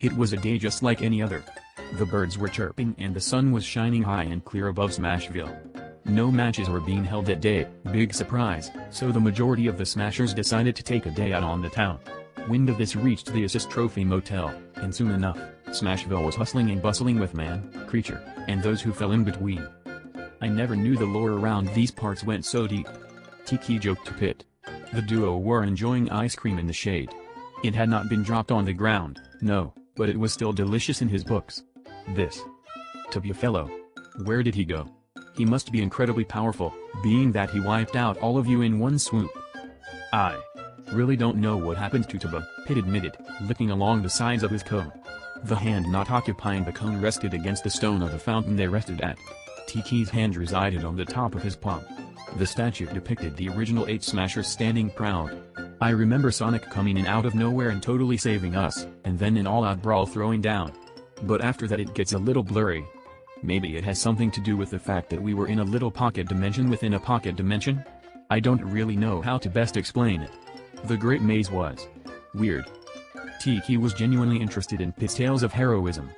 It was a day just like any other. The birds were chirping and the sun was shining high and clear above Smashville. No matches were being held that day, big surprise, so the majority of the Smashers decided to take a day out on the town. Wind of this reached the Assist Trophy Motel, and soon enough, Smashville was hustling and bustling with man, creature, and those who fell in between. I never knew the lore around these parts went so deep. Tiki joked to Pit. The duo were enjoying ice cream in the shade. It had not been dropped on the ground, no, but it was still delicious in his books. This. To be a fellow. Where did he go? He must be incredibly powerful, being that he wiped out all of you in one swoop. I really don't know what happened to Tuba, Pit admitted, licking along the sides of his cone. The hand not occupying the cone rested against the stone of the fountain they rested at. Tiki's hand resided on the top of his palm. The statue depicted the original 8 Smashers standing proud. I remember Sonic coming in out of nowhere and totally saving us, and then an all-out brawl throwing down. But after that it gets a little blurry. Maybe it has something to do with the fact that we were in a little pocket dimension within a pocket dimension? I don't really know how to best explain it. The Great Maze was weird. Tiki was genuinely interested in Pit's tales of heroism.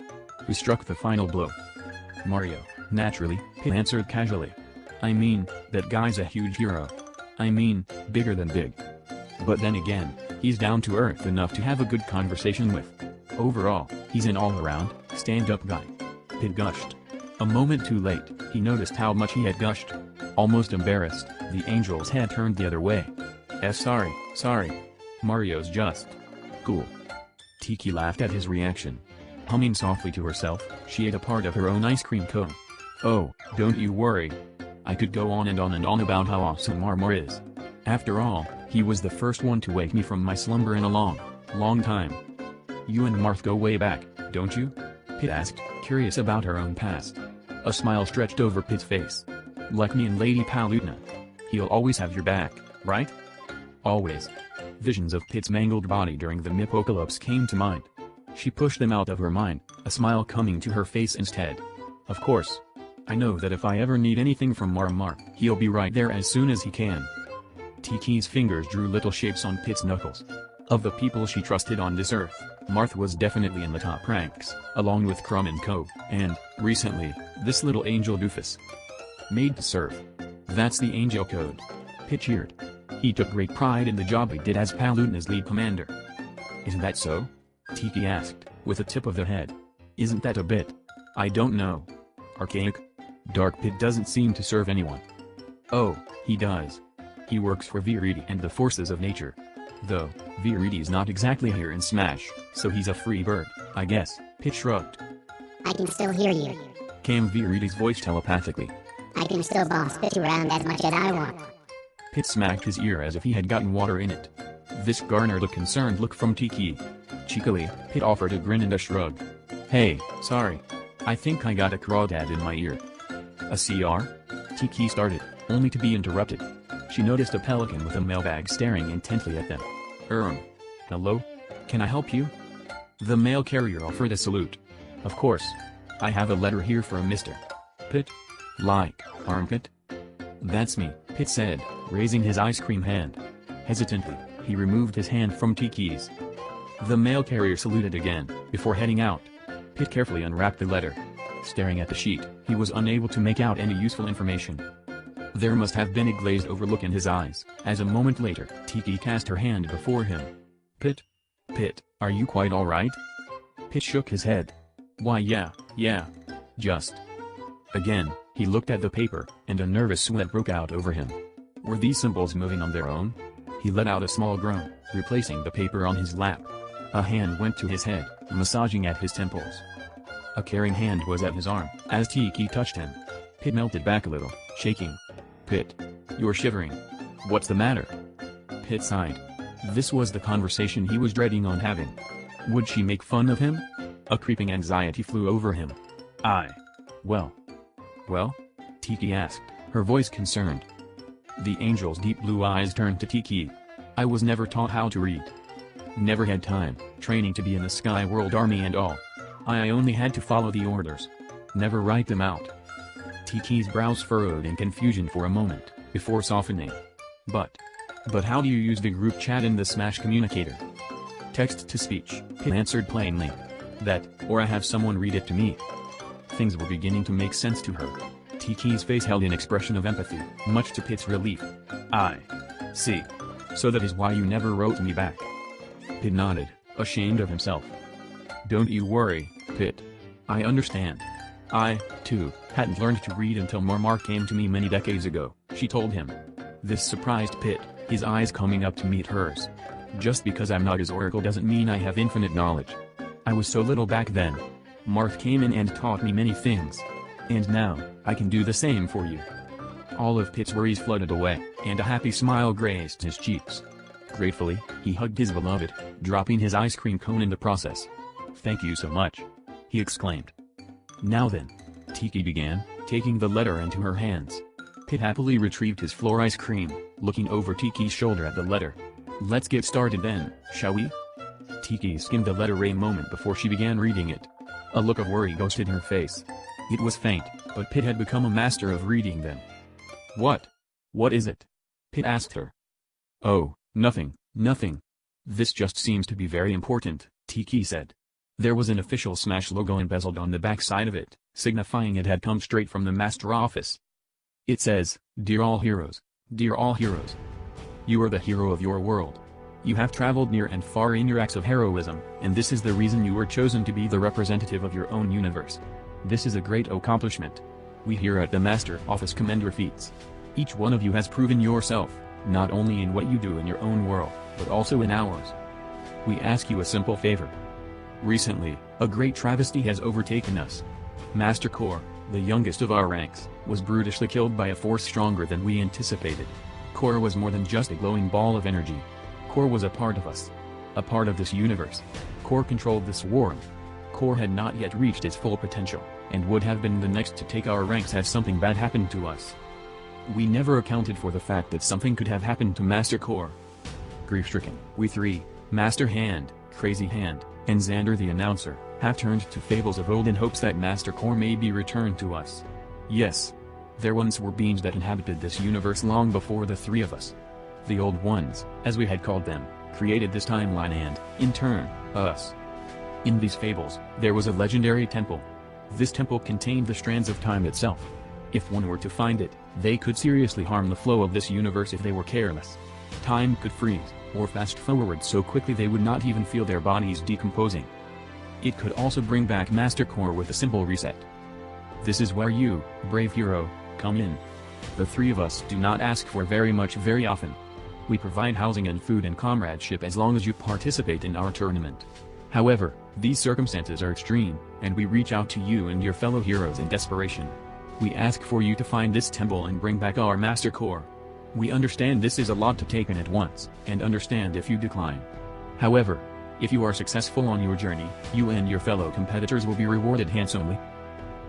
Who struck the final blow? Mario, naturally, Pit answered casually. I mean, that guy's a huge hero. I mean, bigger than big. But then again, he's down to earth enough to have a good conversation with. Overall, he's an all-around, stand-up guy. Pit gushed. A moment too late, he noticed how much he had gushed. Almost embarrassed, the angel's head turned the other way. Sorry. Mario's just cool. Tiki laughed at his reaction. Humming softly to herself, she ate a part of her own ice cream cone. Oh, don't you worry. I could go on and on about how awesome Marmor is. After all, he was the first one to wake me from my slumber in a long time. You and Marth go way back, don't you? Pit asked, curious about her own past. A smile stretched over Pit's face. Like me and Lady Palutena. He'll always have your back, right? Always. Visions of Pit's mangled body during the Mipocalypse came to mind. She pushed them out of her mind, a smile coming to her face instead. Of course. I know that if I ever need anything from Marmar, he'll be right there as soon as he can. Tiki's fingers drew little shapes on Pit's knuckles. Of the people she trusted on this earth, Marth was definitely in the top ranks, along with Crumb and Co., and, recently, this little angel doofus. Made to serve. That's the angel code. Pit cheered. He took great pride in the job he did as Palutena's lead commander. Isn't that so? Tiki asked, with a tip of the head. Isn't that a bit? I don't know. Archaic? Dark Pit doesn't seem to serve anyone. Oh, he does. He works for Viridi and the forces of nature. Though, Viridi's not exactly here in Smash, so he's a free bird, I guess. Pit shrugged. I can still hear you. Came Viridi's voice telepathically. I can still boss Pit around as much as I want. Pit smacked his ear as if he had gotten water in it. This garnered a concerned look from Tiki. Cheekily, Pit offered a grin and a shrug. Hey, sorry. I think I got a crawdad in my ear. A CR? Tiki started, only to be interrupted. She noticed a pelican with a mailbag staring intently at them. Hello? Can I help you? The mail carrier offered a salute. Of course. I have a letter here for a Mr. Pit. Like, armpit? That's me, Pit said, raising his ice cream hand. Hesitantly, he removed his hand from Tiki's. The mail carrier saluted again, before heading out. Pit carefully unwrapped the letter. Staring at the sheet, he was unable to make out any useful information. There must have been a glazed over look in his eyes, as a moment later, Tiki cast her hand before him. Pit, are you quite alright? Pit shook his head. Why yeah. Just. Again, he looked at the paper, and a nervous sweat broke out over him. Were these symbols moving on their own? He let out a small groan, replacing the paper on his lap. A hand went to his head, massaging at his temples. A caring hand was at his arm, as Tiki touched him. Pit melted back a little, shaking. Pit. You're shivering. What's the matter? Pit sighed. This was the conversation he was dreading on having. Would she make fun of him? A creeping anxiety flew over him. Well? Tiki asked, her voice concerned. The angel's deep blue eyes turned to Tiki. I was never taught how to read. Never had time, training to be in the Sky World Army and all. I only had to follow the orders. Never write them out. Tiki's brows furrowed in confusion for a moment, before softening. But how do you use the group chat in the Smash communicator? Text to speech, Pit answered plainly. That, or I have someone read it to me. Things were beginning to make sense to her. Tiki's face held an expression of empathy, much to Pit's relief. I see. So that is why you never wrote me back. Pit nodded, ashamed of himself. Don't you worry, Pit. I understand. I, too, hadn't learned to read until Marmar came to me many decades ago, she told him. This surprised Pit, his eyes coming up to meet hers. Just because I'm not his oracle doesn't mean I have infinite knowledge. I was so little back then. Marth came in and taught me many things. And now, I can do the same for you. All of Pit's worries flooded away, and a happy smile graced his cheeks. Gratefully, he hugged his beloved, dropping his ice cream cone in the process. Thank you so much, he exclaimed. Now then, Tiki began, taking the letter into her hands. Pit happily retrieved his floor ice cream, looking over Tiki's shoulder at the letter. Let's get started then, shall we? Tiki skimmed the letter a moment before she began reading it. A look of worry ghosted her face. It was faint, but Pit had become a master of reading them. What? What is it? Pit asked her. Oh, nothing, nothing. This just seems to be very important, Tiki said. There was an official Smash logo embezzled on the back side of it, signifying it had come straight from the master office. It says, Dear all heroes. Dear all heroes. You are the hero of your world. You have traveled near and far in your acts of heroism, and this is the reason you were chosen to be the representative of your own universe. This is a great accomplishment. We here at the Master Office commend your feats. Each one of you has proven yourself, not only in what you do in your own world, but also in ours. We ask you a simple favor. Recently, a great travesty has overtaken us. Master Core, the youngest of our ranks, was brutally killed by a force stronger than we anticipated. Core was more than just a glowing ball of energy. Core was a part of us. A part of this universe. Core controlled this world. Core had not yet reached its full potential, and would have been the next to take our ranks had something bad happened to us. We never accounted for the fact that something could have happened to Master Core. Grief-stricken, we three, Master Hand, Crazy Hand, and Xander the announcer, have turned to fables of old in hopes that Master Core may be returned to us. Yes. There once were beings that inhabited this universe long before the three of us. The Old Ones, as we had called them, created this timeline and, in turn, us. In these fables, there was a legendary temple. This temple contained the strands of time itself. If one were to find it, they could seriously harm the flow of this universe if they were careless. Time could freeze, or fast forward so quickly they would not even feel their bodies decomposing. It could also bring back Master Core with a simple reset. This is where you, brave hero, come in. The three of us do not ask for very much very often. We provide housing and food and comradeship as long as you participate in our tournament. However, these circumstances are extreme, and we reach out to you and your fellow heroes in desperation. We ask for you to find this temple and bring back our Master Core. We understand this is a lot to take in at once, and understand if you decline. However, if you are successful on your journey, you and your fellow competitors will be rewarded handsomely.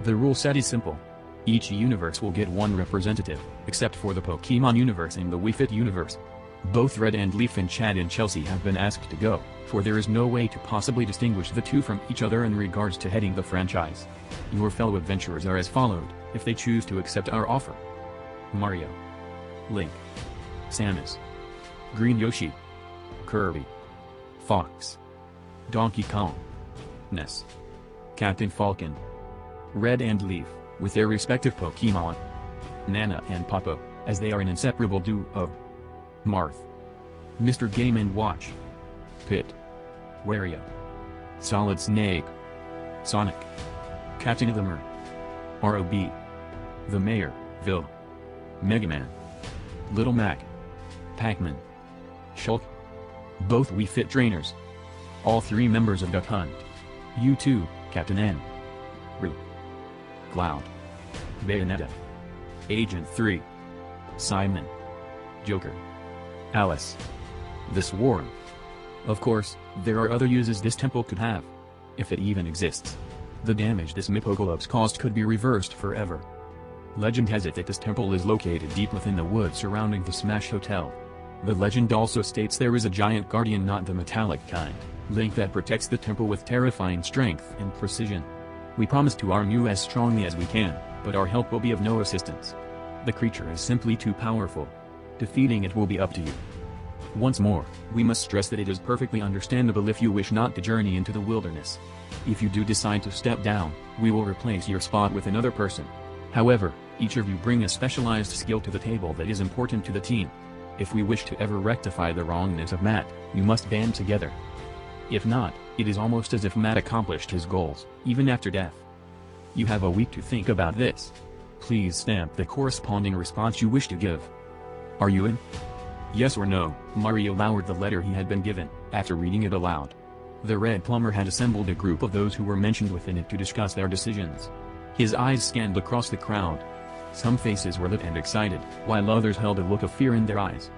The rule set is simple. Each universe will get one representative, except for the Pokemon universe and the Wii Fit universe. Both Red and Leaf and Chad and Chelsea have been asked to go, for there is no way to possibly distinguish the two from each other in regards to heading the franchise. Your fellow adventurers are as followed, if they choose to accept our offer. Mario, Link, Samus, Green Yoshi, Kirby, Fox, Donkey Kong, Ness, Captain Falcon, Red and Leaf, with their respective Pokemon, Nana and Popo, as they are an inseparable duo. Marth, Mr. Game & Watch, Pit, Wario, Solid Snake, Sonic, Captain of the Mer, ROB, the Mayor, Vil, Mega Man, Little Mac, Pac-Man, Shulk, both Wii Fit trainers, all three members of Duck Hunt, you too, Captain N, Roo, Cloud, Bayonetta, Agent 3, Simon, Joker, Alice. This war. Of course, there are other uses this temple could have. If it even exists. The damage this Mipocalypse caused could be reversed forever. Legend has it that this temple is located deep within the woods surrounding the Smash Hotel. The legend also states there is a giant guardian, not the metallic kind, Link, that protects the temple with terrifying strength and precision. We promise to arm you as strongly as we can, but our help will be of no assistance. The creature is simply too powerful. Defeating it will be up to you. Once more, we must stress that it is perfectly understandable if you wish not to journey into the wilderness. If you do decide to step down, we will replace your spot with another person. However, each of you bring a specialized skill to the table that is important to the team. If we wish to ever rectify the wrongness of Matt, you must band together. If not, it is almost as if Matt accomplished his goals, even after death. You have a week to think about this. Please stamp the corresponding response you wish to give. Are you in? Yes or no? Mario lowered the letter he had been given, after reading it aloud. The Red Plumber had assembled a group of those who were mentioned within it to discuss their decisions. His eyes scanned across the crowd. Some faces were lit and excited, while others held a look of fear in their eyes.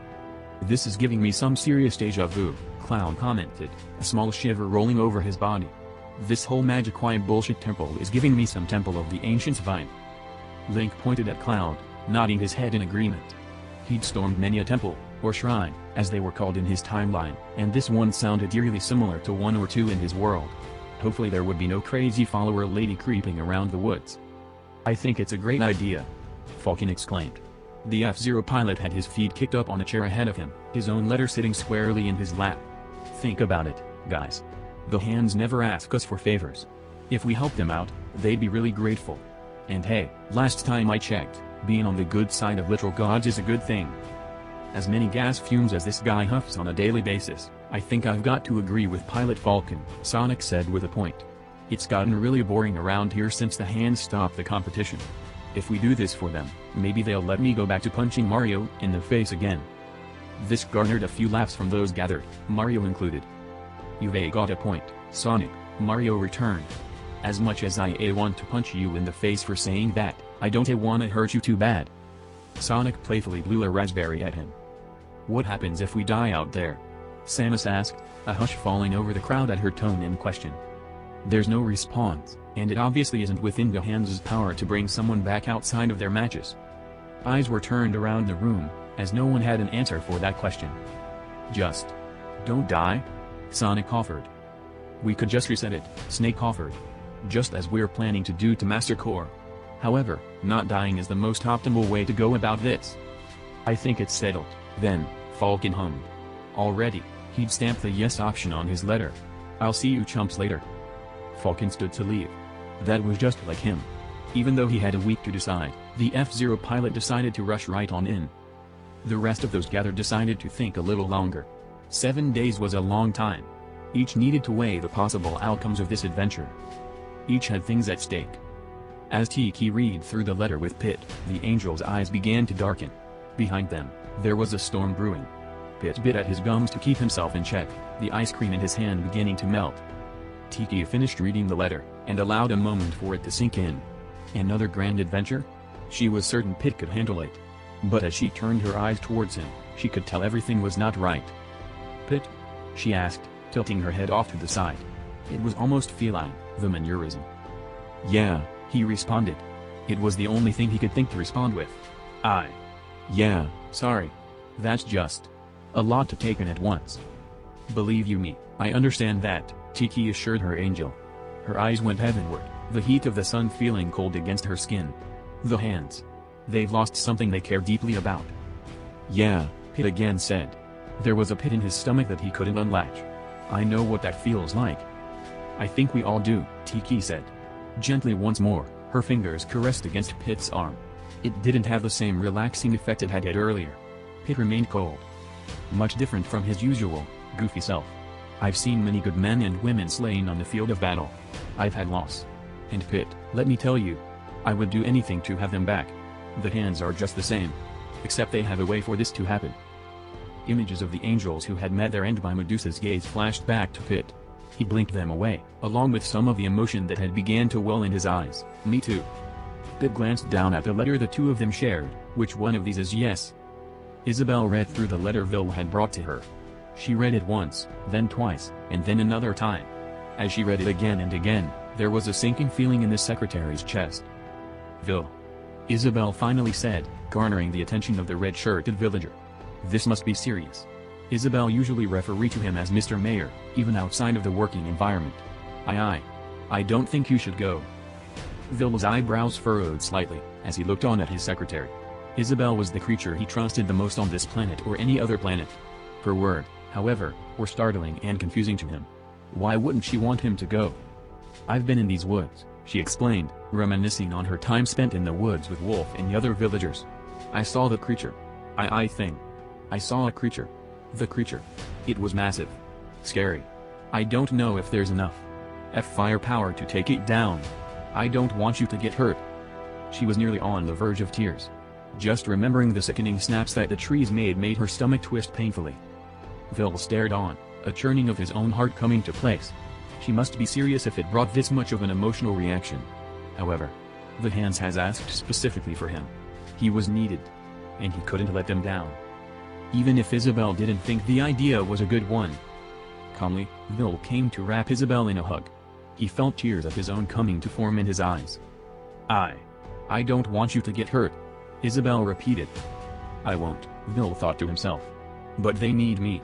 This is giving me some serious deja vu, Clown commented, a small shiver rolling over his body. This whole Magic bullshit temple is giving me some Temple of the Ancients vibe. Link pointed at Cloud, nodding his head in agreement. He'd stormed many a temple, or shrine, as they were called in his timeline, and this one sounded eerily similar to one or two in his world. Hopefully there would be no crazy follower lady creeping around the woods. I think it's a great idea, Falcon exclaimed. The F-Zero pilot had his feet kicked up on a chair ahead of him, his own letter sitting squarely in his lap. Think about it, guys. The hands never ask us for favors. If we help them out, they'd be really grateful. And hey, last time I checked, being on the good side of literal gods is a good thing. As many gas fumes as this guy huffs on a daily basis, I think I've got to agree with Pilot Falcon, Sonic said with a point. It's gotten really boring around here since the hands stopped the competition. If we do this for them, maybe they'll let me go back to punching Mario in the face again. This garnered a few laughs from those gathered, Mario included. You've got a point, Sonic, Mario returned. As much as I want to punch you in the face for saying that, I don't want to hurt you too bad. Sonic playfully blew a raspberry at him. What happens if we die out there? Samus asked, a hush falling over the crowd at her tone and question. There's no response, and it obviously isn't within Gohan's power to bring someone back outside of their matches. Eyes were turned around the room, as no one had an answer for that question. Just don't die? Sonic offered. We could just reset it, Snake offered. Just as we're planning to do to Master Core. However, not dying is the most optimal way to go about this. I think it's settled, then, Falcon hummed. Already, he'd stamped the yes option on his letter. I'll see you chumps later. Falcon stood to leave. That was just like him. Even though he had a week to decide, the F-Zero pilot decided to rush right on in. The rest of those gathered decided to think a little longer. 7 days was a long time. Each needed to weigh the possible outcomes of this adventure. Each had things at stake. As Tiki read through the letter with Pit, the angel's eyes began to darken. Behind them, there was a storm brewing. Pit bit at his gums to keep himself in check, the ice cream in his hand beginning to melt. Tiki finished reading the letter, and allowed a moment for it to sink in. Another grand adventure? She was certain Pit could handle it. But as she turned her eyes towards him, she could tell everything was not right. Pit? She asked, tilting her head off to the side. It was almost feline, the mannerism. Yeah, he responded. It was the only thing he could think to respond with. Yeah, sorry. That's just a lot to take in at once. Believe you me, I understand that, Tiki assured her angel. Her eyes went heavenward, the heat of the sun feeling cold against her skin. The hands. They've lost something they care deeply about. Yeah, Pit again said. There was a pit in his stomach that he couldn't unlatch. I know what that feels like. I think we all do, Tiki said. Gently once more, her fingers caressed against Pit's arm. It didn't have the same relaxing effect it had earlier. Pit remained cold. Much different from his usual, goofy self. I've seen many good men and women slain on the field of battle. I've had loss. And Pit, let me tell you, I would do anything to have them back. The hands are just the same. Except they have a way for this to happen. Images of the angels who had met their end by Medusa's gaze flashed back to Pit. He blinked them away, along with some of the emotion that had began to well in his eyes. Me too. Pit glanced down at the letter the two of them shared. Which one of these is yes? Isabelle read through the letter Vil had brought to her. She read it once, then twice, and then another time. As she read it again and again, there was a sinking feeling in the secretary's chest. Vil. Isabelle finally said, garnering the attention of the red-shirted villager. This must be serious. Isabelle usually referred to him as Mr. Mayor, even outside of the working environment. I don't think you should go. Vil's eyebrows furrowed slightly, as he looked on at his secretary. Isabelle was the creature he trusted the most on this planet or any other planet. Per word, however, were startling and confusing to him. Why wouldn't she want him to go? I've been in these woods, she explained, reminiscing on her time spent in the woods with Wolf and the other villagers. I saw the creature. I saw a creature. The creature. It was massive. Scary. I don't know if there's enough firepower to take it down. I don't want you to get hurt. She was nearly on the verge of tears. Just remembering the sickening snaps that the trees made her stomach twist painfully. Vil stared on, a churning of his own heart coming to place. She must be serious if it brought this much of an emotional reaction. However, the Hans has asked specifically for him. He was needed. And he couldn't let them down. Even if Isabel didn't think the idea was a good one. Calmly, Vil came to wrap Isabel in a hug. He felt tears of his own coming to form in his eyes. I don't want you to get hurt. Isabel repeated. I won't, Vil thought to himself. But they need me.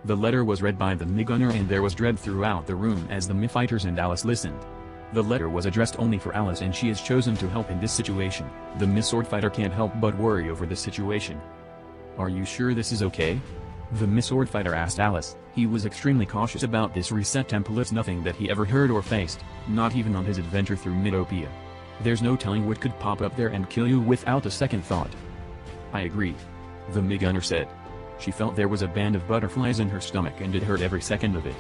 The letter was read by the Mii gunner and there was dread throughout the room as the Mii Fighters and Alice listened. The letter was addressed only for Alice and she is chosen to help in this situation. The Mii Swordfighter can't help but worry over the situation. Are you sure this is okay? The Mii Swordfighter asked Alice. He was extremely cautious about this reset temple. It's nothing that he ever heard or faced, not even on his adventure through Midopia. There's no telling what could pop up there and kill you without a second thought. I agree. The Mii gunner said. She felt there was a band of butterflies in her stomach and it hurt every second of it.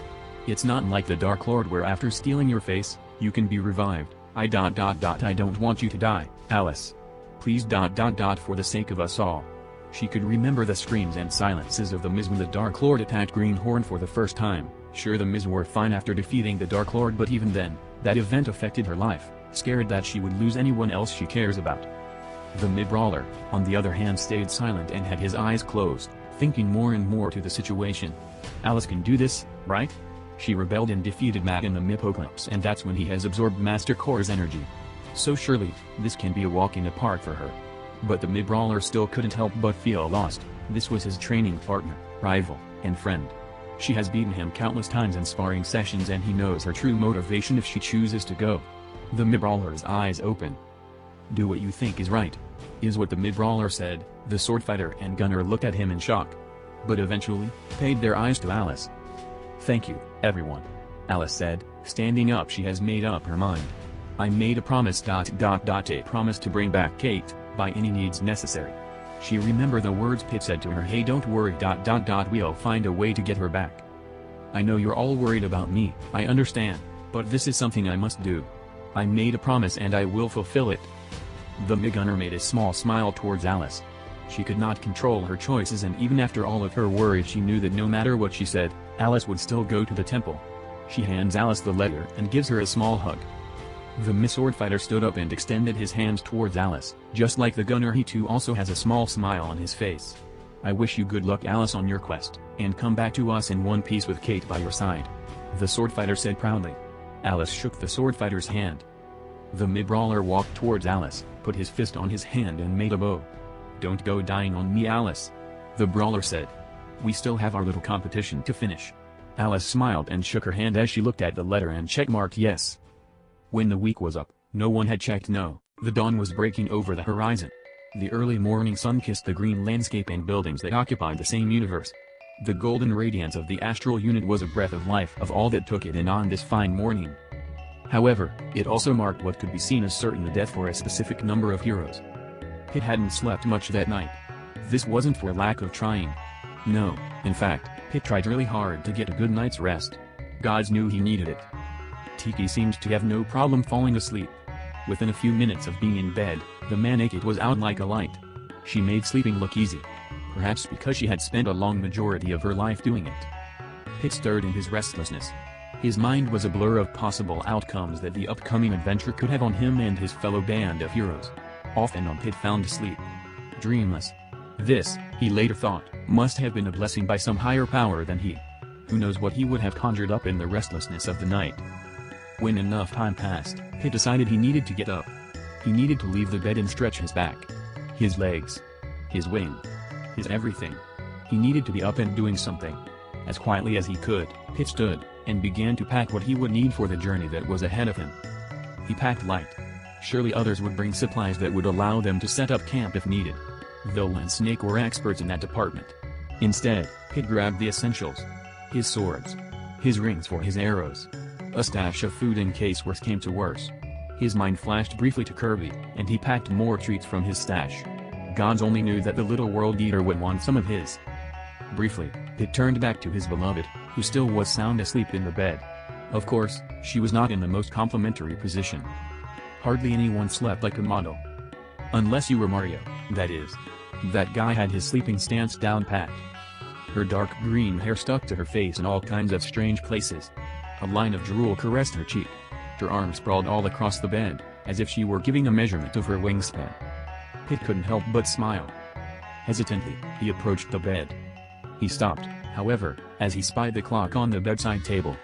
It's not like the Dark Lord where after stealing your face, you can be revived. I don't want you to die, Alice. Please for the sake of us all. She could remember the screams and silences of the Miz when the Dark Lord attacked Greenhorn for the first time. Sure, the Miz were fine after defeating the Dark Lord, but even then, that event affected her life, scared that she would lose anyone else she cares about. The Mii brawler, on the other hand, stayed silent and had his eyes closed, thinking more and more to the situation. Alice can do this, right? She rebelled and defeated Matt in the Mipocalypse, and that's when he has absorbed Master Core's energy. So surely, this can be a walk in the park for her. But the Mii brawler still couldn't help but feel lost. This was his training partner, rival, and friend. She has beaten him countless times in sparring sessions and he knows her true motivation if she chooses to go. The Mii brawler's eyes open. Do what you think is right, is what the Mii brawler said. The swordfighter and gunner looked at him in shock. But eventually, paid their eyes to Alice. Thank you, everyone. Alice said, standing up. She has made up her mind. I made a promise. A promise to bring back Kate, by any needs necessary. She remembered the words Pit said to her. Hey, don't worry. We'll find a way to get her back. I know you're all worried about me, I understand, but this is something I must do. I made a promise and I will fulfill it. The Mii gunner made a small smile towards Alice. She could not control her choices, and even after all of her worries she knew that no matter what she said, Alice would still go to the temple. She hands Alice the letter and gives her a small hug. The Mii Swordfighter stood up and extended his hands towards Alice. Just like the gunner, he too also has a small smile on his face. I wish you good luck, Alice, on your quest, and come back to us in one piece with Kate by your side. The Swordfighter said proudly. Alice shook the Swordfighter's hand. The Mii brawler walked towards Alice, put his fist on his hand and made a bow. Don't go dying on me, Alice. The brawler said. We still have our little competition to finish. Alice smiled and shook her hand as she looked at the letter and checkmarked yes. When the week was up, no one had checked no. The dawn was breaking over the horizon. The early morning sun kissed the green landscape and buildings that occupied the same universe. The golden radiance of the astral unit was a breath of life of all that took it in on this fine morning. However, it also marked what could be seen as certain the death for a specific number of heroes. Pit hadn't slept much that night. This wasn't for lack of trying. No, in fact, Pit tried really hard to get a good night's rest. Gods knew he needed it. Tiki seemed to have no problem falling asleep. Within a few minutes of being in bed, the Manakate was out like a light. She made sleeping look easy. Perhaps because she had spent a long majority of her life doing it. Pit stirred in his restlessness. His mind was a blur of possible outcomes that the upcoming adventure could have on him and his fellow band of heroes. Off and on Pit found sleep. Dreamless. This, he later thought, must have been a blessing by some higher power than he. Who knows what he would have conjured up in the restlessness of the night. When enough time passed, Pit decided he needed to get up. He needed to leave the bed and stretch his back. His legs. His wing. His everything. He needed to be up and doing something. As quietly as he could, Pit stood, and began to pack what he would need for the journey that was ahead of him. He packed light. Surely others would bring supplies that would allow them to set up camp if needed. Vil and Snake were experts in that department. Instead, Pit grabbed the essentials. His swords. His rings for his arrows. A stash of food in case worse came to worse. His mind flashed briefly to Kirby, and he packed more treats from his stash. Gods only knew that the little world eater would want some of his. Briefly, Pit turned back to his beloved, who still was sound asleep in the bed. Of course, she was not in the most complimentary position. Hardly anyone slept like a model. Unless you were Mario, that is. That guy had his sleeping stance down pat. Her dark green hair stuck to her face in all kinds of strange places. A line of drool caressed her cheek. Her arms sprawled all across the bed, as if she were giving a measurement of her wingspan. Pit couldn't help but smile. Hesitantly, he approached the bed. He stopped, however, as he spied the clock on the bedside table.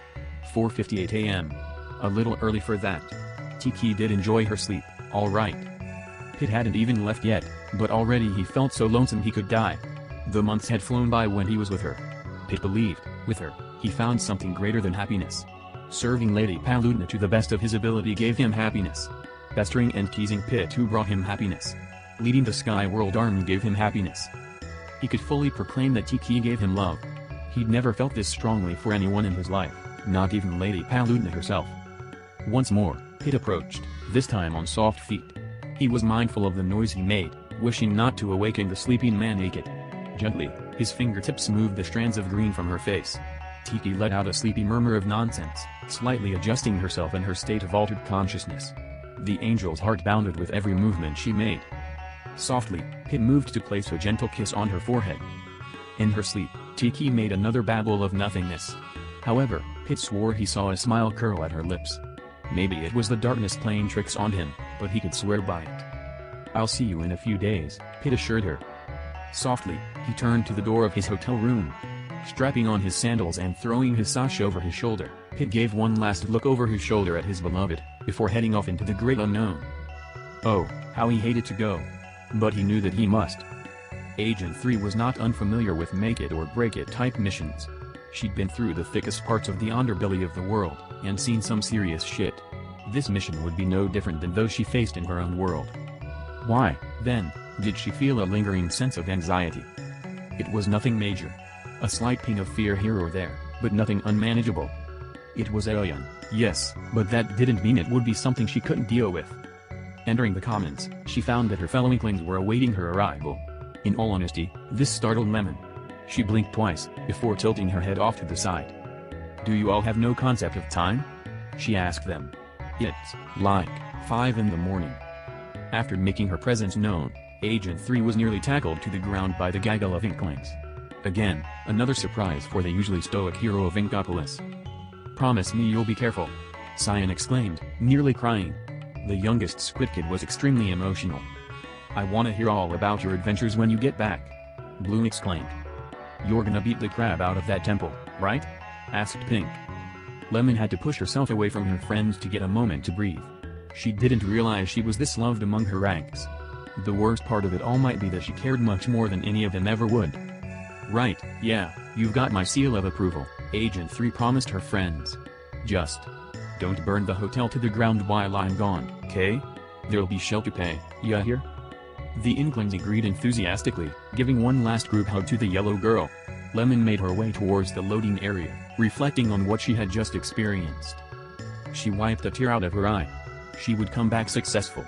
4:58 a.m. A little early for that. Tiki did enjoy her sleep, all right. Pit hadn't even left yet, but already he felt so lonesome he could die. The months had flown by when he was with her. Pit believed, with her, he found something greater than happiness. Serving Lady Palutena to the best of his ability gave him happiness. Pestering and teasing Pit who brought him happiness. Leading the Sky World Army gave him happiness. He could fully proclaim that Tiki gave him love. He'd never felt this strongly for anyone in his life, not even Lady Palutena herself. Once more, Pit approached, this time on soft feet. He was mindful of the noise he made, wishing not to awaken the sleeping man naked. Gently, his fingertips moved the strands of green from her face. Tiki let out a sleepy murmur of nonsense, slightly adjusting herself in her state of altered consciousness. The angel's heart bounded with every movement she made. Softly, Pit moved to place a gentle kiss on her forehead. In her sleep, Tiki made another babble of nothingness. However, Pit swore he saw a smile curl at her lips. Maybe it was the darkness playing tricks on him, but he could swear by it. "I'll see you in a few days," Pit assured her. Softly, he turned to the door of his hotel room. Strapping on his sandals and throwing his sash over his shoulder, Pit gave one last look over his shoulder at his beloved, before heading off into the great unknown. Oh, how he hated to go. But he knew that he must. Agent 3 was not unfamiliar with make-it-or-break-it type missions. She'd been through the thickest parts of the underbelly of the world, and seen some serious shit. This mission would be no different than those she faced in her own world. Why, then, did she feel a lingering sense of anxiety? It was nothing major. A slight ping of fear here or there, but nothing unmanageable. It was alien, yes, but that didn't mean it would be something she couldn't deal with. Entering the commons, she found that her fellow Inklings were awaiting her arrival. In all honesty, this startled Lemon. She blinked twice, before tilting her head off to the side. "Do you all have no concept of time?" she asked them. "It's like 5 in the morning." After making her presence known, Agent 3 was nearly tackled to the ground by the gaggle of Inklings. Again, another surprise for the usually stoic hero of Inkopolis. "Promise me you'll be careful," Cyan exclaimed, nearly crying. The youngest Squid Kid was extremely emotional. "I want to hear all about your adventures when you get back," Blue exclaimed. "You're gonna beat the crap out of that temple, right?" asked Pink. Lemon had to push herself away from her friends to get a moment to breathe. She didn't realize she was this loved among her ranks. The worst part of it all might be that she cared much more than any of them ever would. "Right, yeah, you've got my seal of approval," Agent 3 promised her friends. "Just don't burn the hotel to the ground while I'm gone, okay? There'll be shell to pay, ya hear?" The Inklings agreed enthusiastically, giving one last group hug to the yellow girl. Lemon made her way towards the loading area, reflecting on what she had just experienced. She wiped a tear out of her eye. She would come back successful.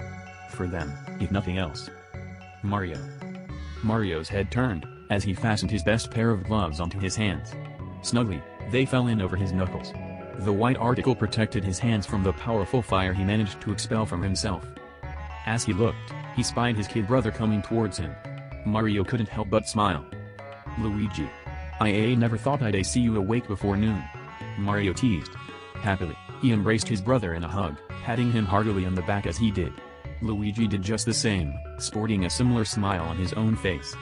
For them, if nothing else. Mario. Mario's head turned, as he fastened his best pair of gloves onto his hands. Snugly, they fell in over his knuckles. The white article protected his hands from the powerful fire he managed to expel from himself. As he looked, he spied his kid brother coming towards him. Mario couldn't help but smile. "Luigi. I never thought I'd see you awake before noon," Mario teased. Happily, he embraced his brother in a hug, patting him heartily on the back as he did. Luigi did just the same, sporting a similar smile on his own face.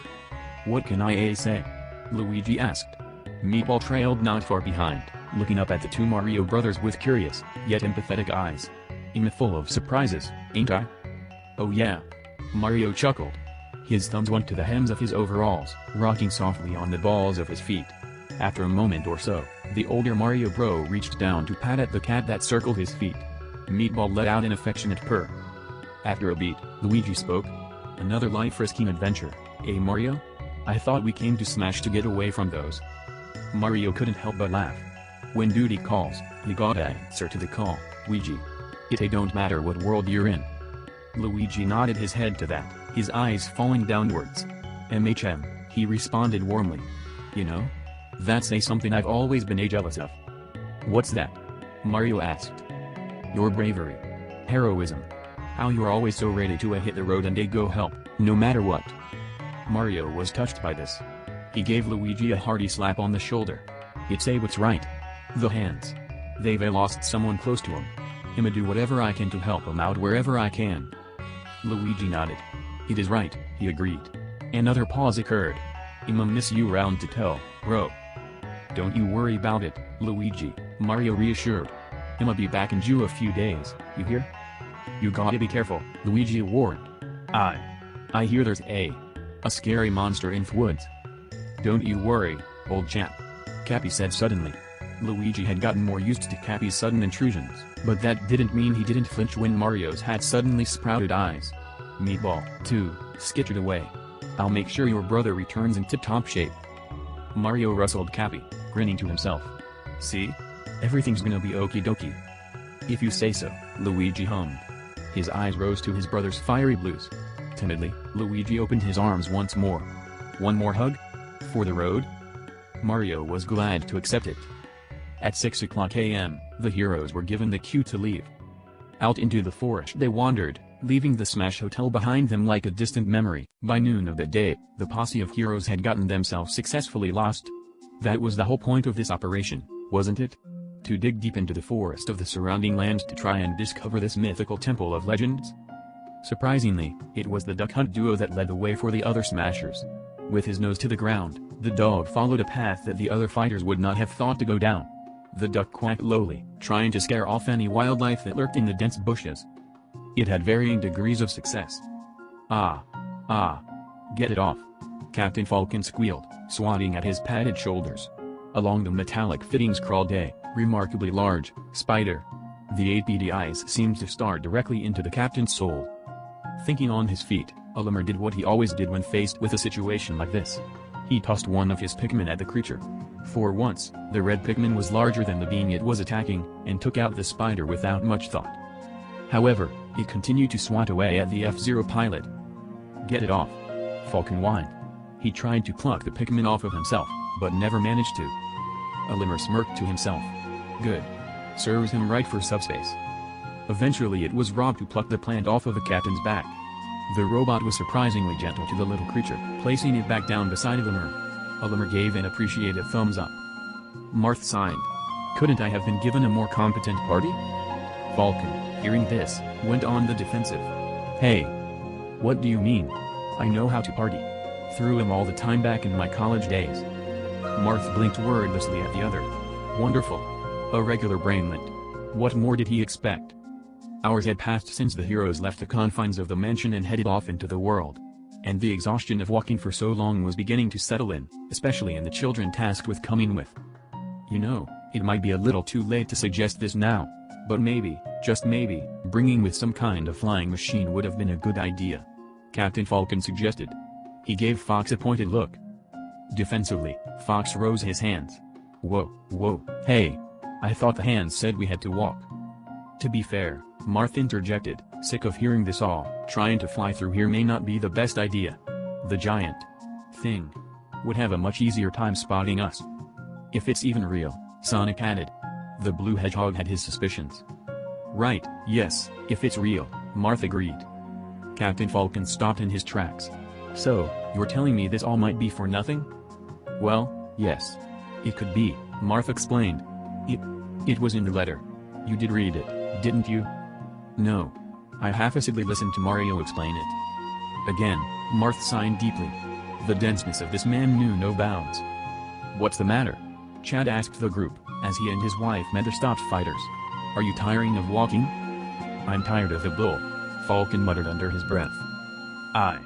"What can I say?" Luigi asked. Meatball trailed not far behind, looking up at the two Mario brothers with curious, yet empathetic eyes. "I'm full of surprises, ain't I?" "Oh yeah." Mario chuckled. His thumbs went to the hems of his overalls, rocking softly on the balls of his feet. After a moment or so, the older Mario bro reached down to pat at the cat that circled his feet. Meatball let out an affectionate purr. After a beat, Luigi spoke. "Another life-risking adventure, eh Mario?" I thought we came to Smash to get away from those. Mario couldn't help but laugh. When duty calls, you gotta answer to the call, Luigi. It don't matter what world you're in. Luigi nodded his head to that, his eyes falling downwards. He responded warmly. You know? That's something I've always been jealous of. What's that? Mario asked. Your bravery. Heroism. How you're always so ready to hit the road and go help, no matter what. Mario was touched by this. He gave Luigi a hearty slap on the shoulder. It's what's right. The hands. They've lost someone close to him. I'ma do whatever I can to help him out wherever I can. Luigi nodded. It is right, he agreed. Another pause occurred. I'ma miss you round to tell, bro. Don't you worry about it, Luigi, Mario reassured. I'ma be back in you a few days, you hear? You gotta be careful, Luigi warned. I hear there's a scary monster in the woods. Don't you worry, old chap. Cappy said suddenly. Luigi had gotten more used to Cappy's sudden intrusions, but that didn't mean he didn't flinch when Mario's had suddenly sprouted eyes. Meatball, too, skittered away. I'll make sure your brother returns in tip-top shape. Mario rustled Cappy, grinning to himself. See? Everything's gonna be okie dokie. If you say so, Luigi hummed. His eyes rose to his brother's fiery blues. Timidly, Luigi opened his arms once more. One more hug? For the road? Mario was glad to accept it. At 6:00 a.m., the heroes were given the cue to leave. Out into the forest they wandered, leaving the Smash Hotel behind them like a distant memory. By noon of that day, the posse of heroes had gotten themselves successfully lost. That was the whole point of this operation, wasn't it? To dig deep into the forest of the surrounding lands to try and discover this mythical temple of legends? Surprisingly, it was the Duck Hunt duo that led the way for the other Smashers. With his nose to the ground, the dog followed a path that the other fighters would not have thought to go down. The duck quacked lowly, trying to scare off any wildlife that lurked in the dense bushes. It had varying degrees of success. Get it off. Captain Falcon squealed, swatting at his padded shoulders. Along the metallic fittings crawled a remarkably large spider. The 8 beady eyes seemed to stare directly into the captain's soul. Thinking on his feet, Oliver did what he always did when faced with a situation like this. He tossed one of his Pikmin at the creature. For once, the red Pikmin was larger than the being it was attacking, and took out the spider without much thought. However, it continued to swat away at the F-Zero pilot. Get it off. Falcon whined. He tried to pluck the Pikmin off of himself, but never managed to. Oliver smirked to himself. Good. Serves him right for subspace. Eventually it was Rob who plucked the plant off of the captain's back. The robot was surprisingly gentle to the little creature, placing it back down beside Oliver. Oliver gave an appreciative thumbs up. Marth sighed. Couldn't I have been given a more competent party? Falcon, hearing this, went on the defensive. Hey. What do you mean? I know how to party. Threw him all the time back in my college days. Marth blinked wordlessly at the other. Wonderful. A regular brainlet. What more did he expect? Hours had passed since the heroes left the confines of the mansion and headed off into the world. And the exhaustion of walking for so long was beginning to settle in, especially in the children tasked with coming with. You know, it might be a little too late to suggest this now, but maybe, just maybe, bringing with some kind of flying machine would have been a good idea. Captain Falcon suggested. He gave Fox a pointed look. Defensively, Fox rose his hands. Whoa, hey. I thought the hands said we had to walk. To be fair, Marth interjected, sick of hearing this all, trying to fly through here may not be the best idea. The giant thing would have a much easier time spotting us. If it's even real, Sonic added. The blue hedgehog had his suspicions. Right, yes, if it's real, Marth agreed. Captain Falcon stopped in his tracks. So, you're telling me this all might be for nothing? Well, yes. It could be, Marth explained. It was in the letter. You did read it, didn't you? No. I half-assedly listened to Mario explain it. Again, Marth sighed deeply. The denseness of this man knew no bounds. What's the matter? Chad asked the group, as he and his wife met the stopped fighters. Are you tiring of walking? I'm tired of the bull, Falcon muttered under his breath. I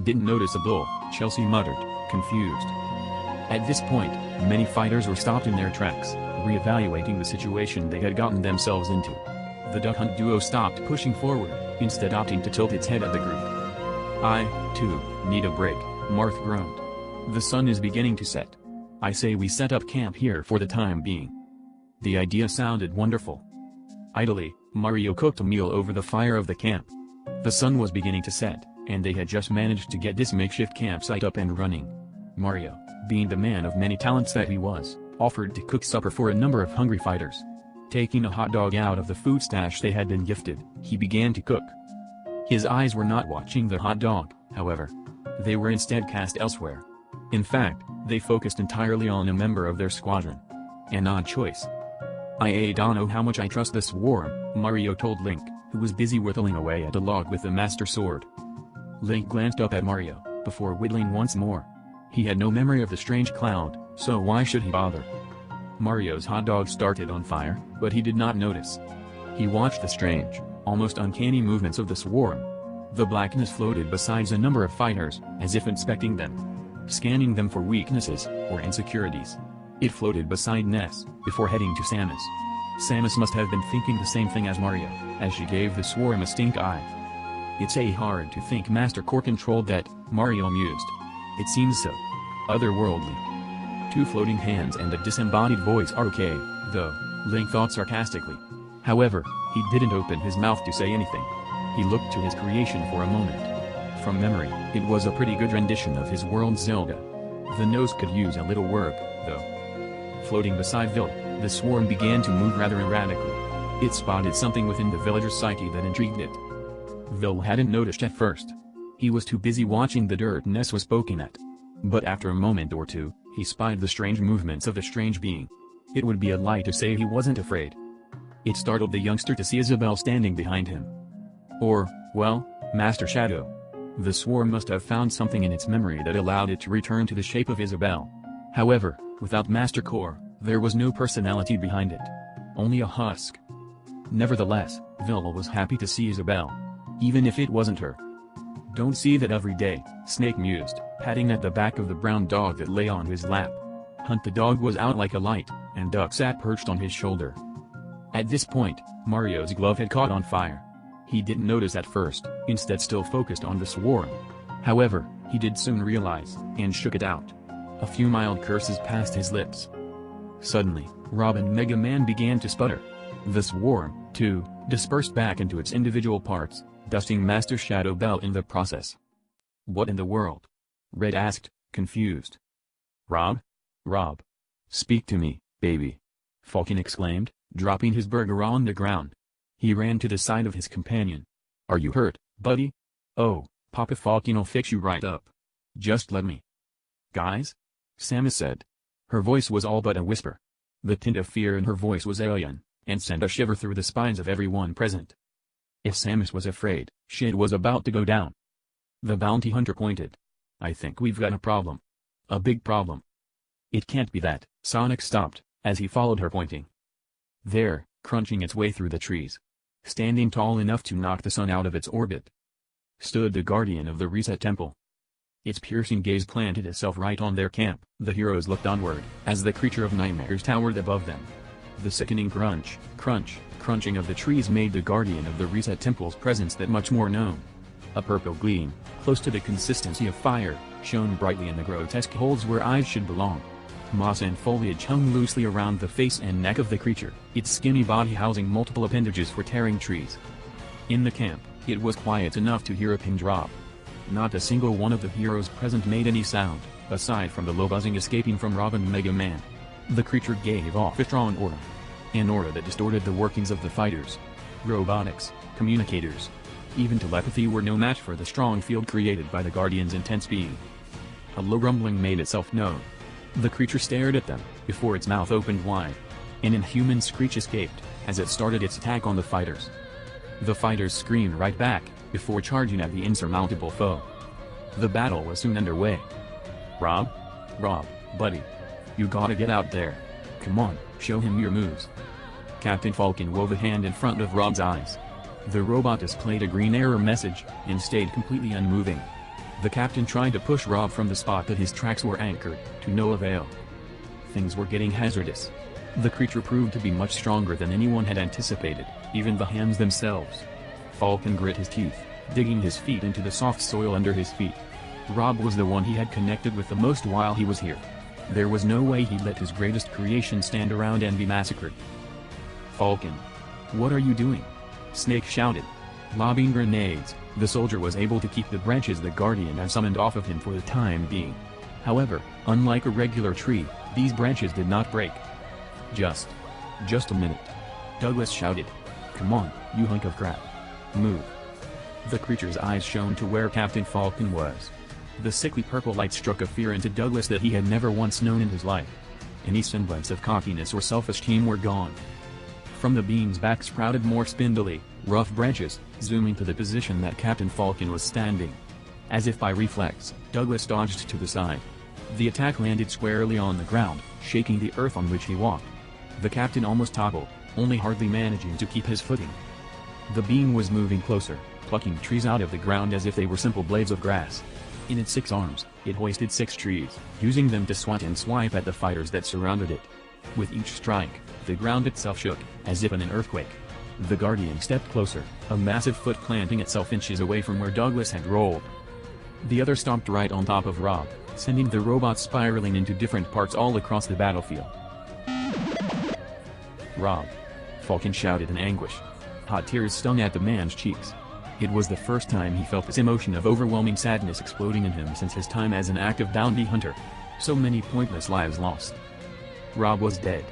didn't notice a bull, Chelsea muttered, confused. At this point, many fighters were stopped in their tracks, reevaluating the situation they had gotten themselves into. The Duck Hunt duo stopped pushing forward, instead opting to tilt its head at the group. I, too, need a break, Marth groaned. The sun is beginning to set. I say we set up camp here for the time being. The idea sounded wonderful. Idly, Mario cooked a meal over the fire of the camp. The sun was beginning to set, and they had just managed to get this makeshift campsite up and running. Mario, being the man of many talents that he was, offered to cook supper for a number of hungry fighters. Taking a hot dog out of the food stash they had been gifted, he began to cook. His eyes were not watching the hot dog, however. They were instead cast elsewhere. In fact, they focused entirely on a member of their squadron. An odd choice. I don't know how much I trust the swarm, Mario told Link, who was busy whittling away at a log with the Master Sword. Link glanced up at Mario, before whittling once more. He had no memory of the strange cloud, so why should he bother? Mario's hot dog started on fire, but he did not notice. He watched the strange, almost uncanny movements of the swarm. The blackness floated beside a number of fighters, as if inspecting them. Scanning them for weaknesses, or insecurities. It floated beside Ness, before heading to Samus. Samus must have been thinking the same thing as Mario, as she gave the swarm a stink eye. It's hard to think Master Core controlled that, Mario mused. It seems so. Otherworldly. Two floating hands and a disembodied voice are okay, though, Link thought sarcastically. However, he didn't open his mouth to say anything. He looked to his creation for a moment. From memory, it was a pretty good rendition of his world Zelda. The nose could use a little work, though. Floating beside Vil, the swarm began to move rather erratically. It spotted something within the villager's psyche that intrigued it. Vil hadn't noticed at first. He was too busy watching the dirt Ness was poking at. But after a moment or two, he spied the strange movements of the strange being. It would be a lie to say he wasn't afraid. It startled the youngster to see Isabelle standing behind him. Or, well, Master Shadow. The swarm must have found something in its memory that allowed it to return to the shape of Isabelle. However, without Master Core, there was no personality behind it. Only a husk. Nevertheless, Vil was happy to see Isabelle. Even if it wasn't her. Don't see that every day, Snake mused, patting at the back of the brown dog that lay on his lap. Hunt the dog was out like a light, and Duck sat perched on his shoulder. At this point, Mario's glove had caught on fire. He didn't notice at first, instead still focused on the swarm. However, he did soon realize, and shook it out. A few mild curses passed his lips. Suddenly, Rob and Mega Man began to sputter. The swarm, too, dispersed back into its individual parts, dusting Master Shadow Bell in the process. What in the world? Red asked, confused. Rob? Rob. Speak to me, baby. Falcon exclaimed, dropping his burger on the ground. He ran to the side of his companion. Are you hurt, buddy? Oh, Papa Falcon'll fix you right up. Just let me. Guys? Samus said. Her voice was all but a whisper. The tint of fear in her voice was alien, and sent a shiver through the spines of everyone present. If Samus was afraid, shit was about to go down. The bounty hunter pointed. I think we've got a problem. A big problem. It can't be that. Sonic stopped, as he followed her pointing. There, crunching its way through the trees. Standing tall enough to knock the sun out of its orbit. Stood the guardian of the Reset Temple. Its piercing gaze planted itself right on their camp. The heroes looked onward, as the creature of nightmares towered above them. The sickening crunching of the trees made the guardian of the Reset Temple's presence that much more known. A purple gleam, close to the consistency of fire, shone brightly in the grotesque holes where eyes should belong. Moss and foliage hung loosely around the face and neck of the creature, its skinny body housing multiple appendages for tearing trees. In the camp, it was quiet enough to hear a pin drop. Not a single one of the heroes present made any sound, aside from the low buzzing escaping from Rob and Mega Man. The creature gave off a strong aura. An aura that distorted the workings of the fighters. Robotics, communicators, even telepathy were no match for the strong field created by the Guardian's intense being. A low rumbling made itself known. The creature stared at them, before its mouth opened wide. An inhuman screech escaped, as it started its attack on the fighters. The fighters screamed right back, before charging at the insurmountable foe. The battle was soon underway. Rob, buddy. You gotta get out there. Come on, show him your moves. Captain Falcon wove a hand in front of Rob's eyes. The robot displayed a green error message, and stayed completely unmoving. The captain tried to push Rob from the spot that his tracks were anchored, to no avail. Things were getting hazardous. The creature proved to be much stronger than anyone had anticipated, even the hands themselves. Falcon grit his teeth, digging his feet into the soft soil under his feet. Rob was the one he had connected with the most while he was here. There was no way he'd let his greatest creation stand around and be massacred. Falcon. What are you doing? Snake shouted. Lobbing grenades, the soldier was able to keep the branches the Guardian had summoned off of him for the time being. However, unlike a regular tree, these branches did not break. Just a minute. Douglas shouted. Come on, you hunk of crap. Move. The creature's eyes shone to where Captain Falcon was. The sickly purple light struck a fear into Douglas that he had never once known in his life. Any semblance of cockiness or self-esteem were gone. From the beam's back sprouted more spindly, rough branches, zooming to the position that Captain Falcon was standing. As if by reflex, Douglas dodged to the side. The attack landed squarely on the ground, shaking the earth on which he walked. The captain almost toppled, only hardly managing to keep his footing. The beam was moving closer, plucking trees out of the ground as if they were simple blades of grass. In its 6 arms, it hoisted 6 trees, using them to swat and swipe at the fighters that surrounded it. With each strike, the ground itself shook, as if in an earthquake. The Guardian stepped closer, a massive foot planting itself inches away from where Douglas had rolled. The other stomped right on top of Rob, sending the robot spiraling into different parts all across the battlefield. Rob! Falcon shouted in anguish. Hot tears stung at the man's cheeks. It was the first time he felt this emotion of overwhelming sadness exploding in him since his time as an active bounty hunter. So many pointless lives lost. Rob was dead.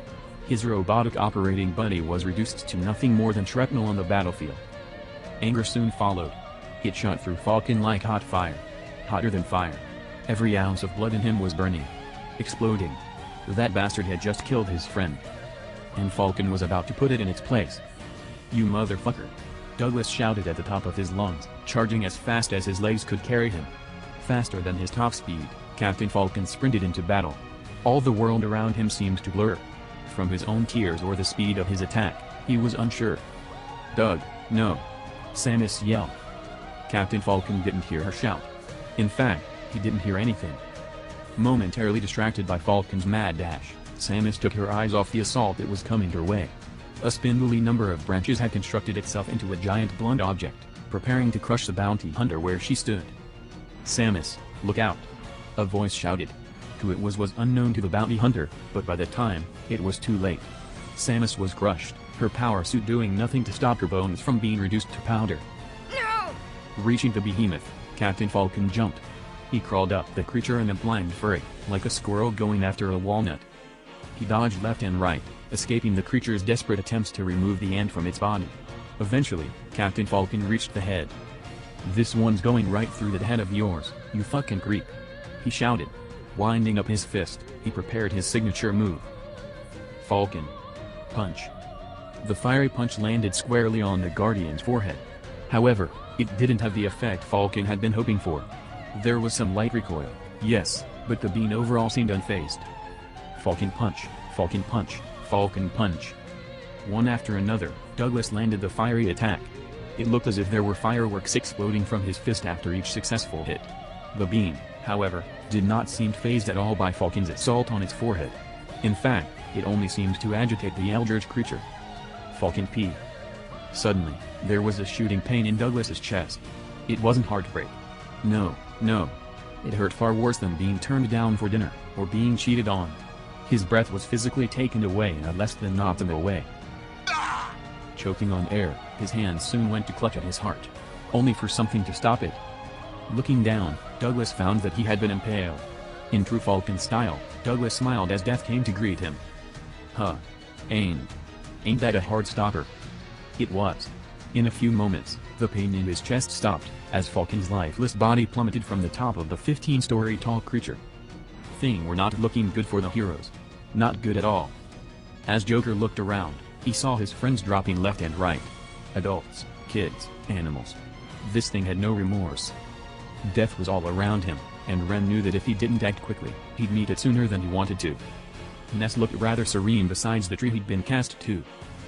His robotic operating buddy was reduced to nothing more than shrapnel on the battlefield. Anger soon followed. It shot through Falcon like hot fire. Hotter than fire. Every ounce of blood in him was burning. Exploding. That bastard had just killed his friend. And Falcon was about to put it in its place. You motherfucker! Douglas shouted at the top of his lungs, charging as fast as his legs could carry him. Faster than his top speed, Captain Falcon sprinted into battle. All the world around him seemed to blur. From his own tears or the speed of his attack, he was unsure. Doug, no! Samus yelled. Captain Falcon didn't hear her shout. In fact, he didn't hear anything. Momentarily distracted by Falcon's mad dash, Samus took her eyes off the assault that was coming her way. A spindly number of branches had constructed itself into a giant blunt object, preparing to crush the bounty hunter where she stood. Samus, look out! A voice shouted. Who it was unknown to the bounty hunter, but by the time, it was too late. Samus was crushed, her power suit doing nothing to stop her bones from being reduced to powder. No! Reaching the behemoth, Captain Falcon jumped. He crawled up the creature in a blind fury, like a squirrel going after a walnut. He dodged left and right, escaping the creature's desperate attempts to remove the ant from its body. Eventually, Captain Falcon reached the head. This one's going right through the head of yours, you fucking creep! He shouted. Winding up his fist, he prepared his signature move. Falcon. Punch. The fiery punch landed squarely on the Guardian's forehead. However, it didn't have the effect Falcon had been hoping for. There was some light recoil, yes, but the being overall seemed unfazed. Falcon punch, Falcon punch, Falcon punch. One after another, Douglas landed the fiery attack. It looked as if there were fireworks exploding from his fist after each successful hit. The beam, however, did not seem fazed at all by Falcon's assault on its forehead. In fact, it only seemed to agitate the eldritch creature. Falcon P. Suddenly, there was a shooting pain in Douglas's chest. It wasn't heartbreak. No. It hurt far worse than being turned down for dinner, or being cheated on. His breath was physically taken away in a less than optimal way. Choking on air, his hands soon went to clutch at his heart. Only for something to stop it. Looking down, Douglas found that he had been impaled. In true Falcon style, Douglas smiled as death came to greet him. Huh. Ain't that a hard stopper? It was. In a few moments, the pain in his chest stopped, as Falcon's lifeless body plummeted from the top of the 15-story tall creature. Things were not looking good for the heroes. Not good at all. As Joker looked around, he saw his friends dropping left and right. Adults, kids, animals. This thing had no remorse. Death was all around him, and Ren knew that if he didn't act quickly, he'd meet it sooner than he wanted to. Ness looked rather serene beside the tree he'd been cast to.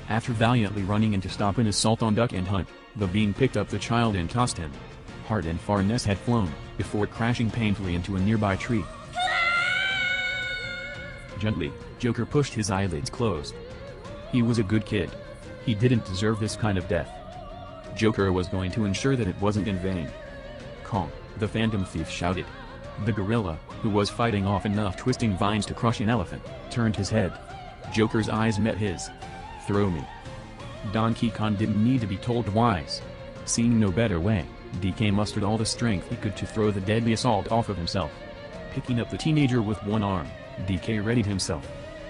After valiantly running in to stop an assault on Duck and Hunt, the being picked up the child and tossed him. Hard and far Ness had flown, before crashing painfully into a nearby tree. Gently, Joker pushed his eyelids closed. He was a good kid. He didn't deserve this kind of death. Joker was going to ensure that it wasn't in vain. Kong, the Phantom Thief shouted. The gorilla, who was fighting off enough twisting vines to crush an elephant, turned his head. Joker's eyes met his. Throw me. Donkey Kong didn't need to be told twice. Seeing no better way, DK mustered all the strength he could to throw the deadly assault off of himself. Picking up the teenager with one arm, DK readied himself.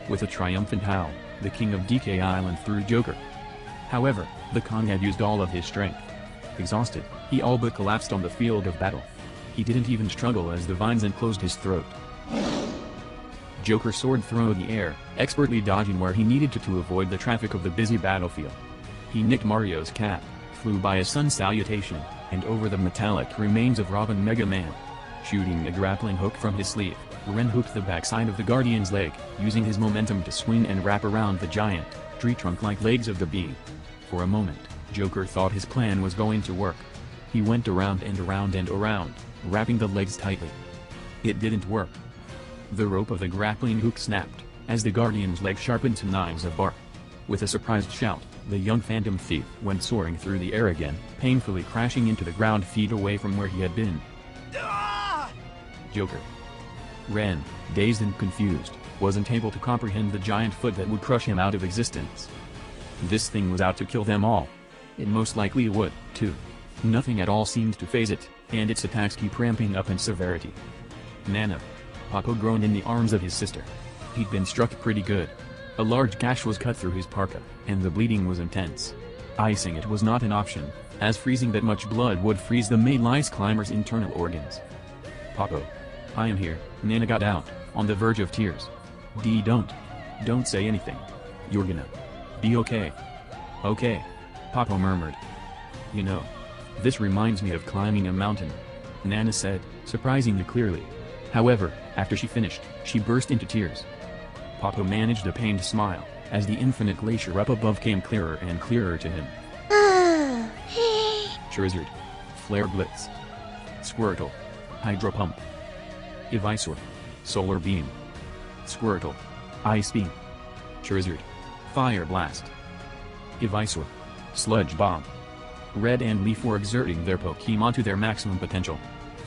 With a triumphant howl, the king of DK Island threw Joker. However, the Kong had used all of his strength. Exhausted, he all but collapsed on the field of battle. He didn't even struggle as the vines enclosed his throat. Joker soared through the air, expertly dodging where he needed to avoid the traffic of the busy battlefield. He nicked Mario's cap, flew by a sun salutation, and over the metallic remains of Robin Mega Man. Shooting a grappling hook from his sleeve, Ren hooked the backside of the Guardian's leg, using his momentum to swing and wrap around the giant, tree trunk-like legs of the bee. For a moment, Joker thought his plan was going to work. He went around and around and around, wrapping the legs tightly. It didn't work. The rope of the grappling hook snapped, as the Guardian's legs sharpened to knives of bark. With a surprised shout, the young Phantom Thief went soaring through the air again, painfully crashing into the ground feet away from where he had been. Joker. Ren, dazed and confused, wasn't able to comprehend the giant foot that would crush him out of existence. This thing was out to kill them all. It most likely would, too. Nothing at all seemed to faze it, and its attacks keep ramping up in severity. Nana. Paco groaned in the arms of his sister. He'd been struck pretty good. A large gash was cut through his parka, and the bleeding was intense. Icing it was not an option, as freezing that much blood would freeze the Maylice climber's internal organs. Paco. I am here, Nana got out, on the verge of tears. Don't say anything. You're gonna be okay. Okay. Paco murmured. You know, this reminds me of climbing a mountain, Nana said, surprisingly clearly. However, after she finished, she burst into tears. Paco managed a pained smile, as the infinite glacier up above came clearer and clearer to him. Charizard. Flare Blitz. Squirtle. Hydro Pump. Ivysaur. Solar Beam. Squirtle. Ice Beam. Charizard. Fire Blast. Ivysaur. Sludge Bomb. Red and Leaf were exerting their Pokémon to their maximum potential.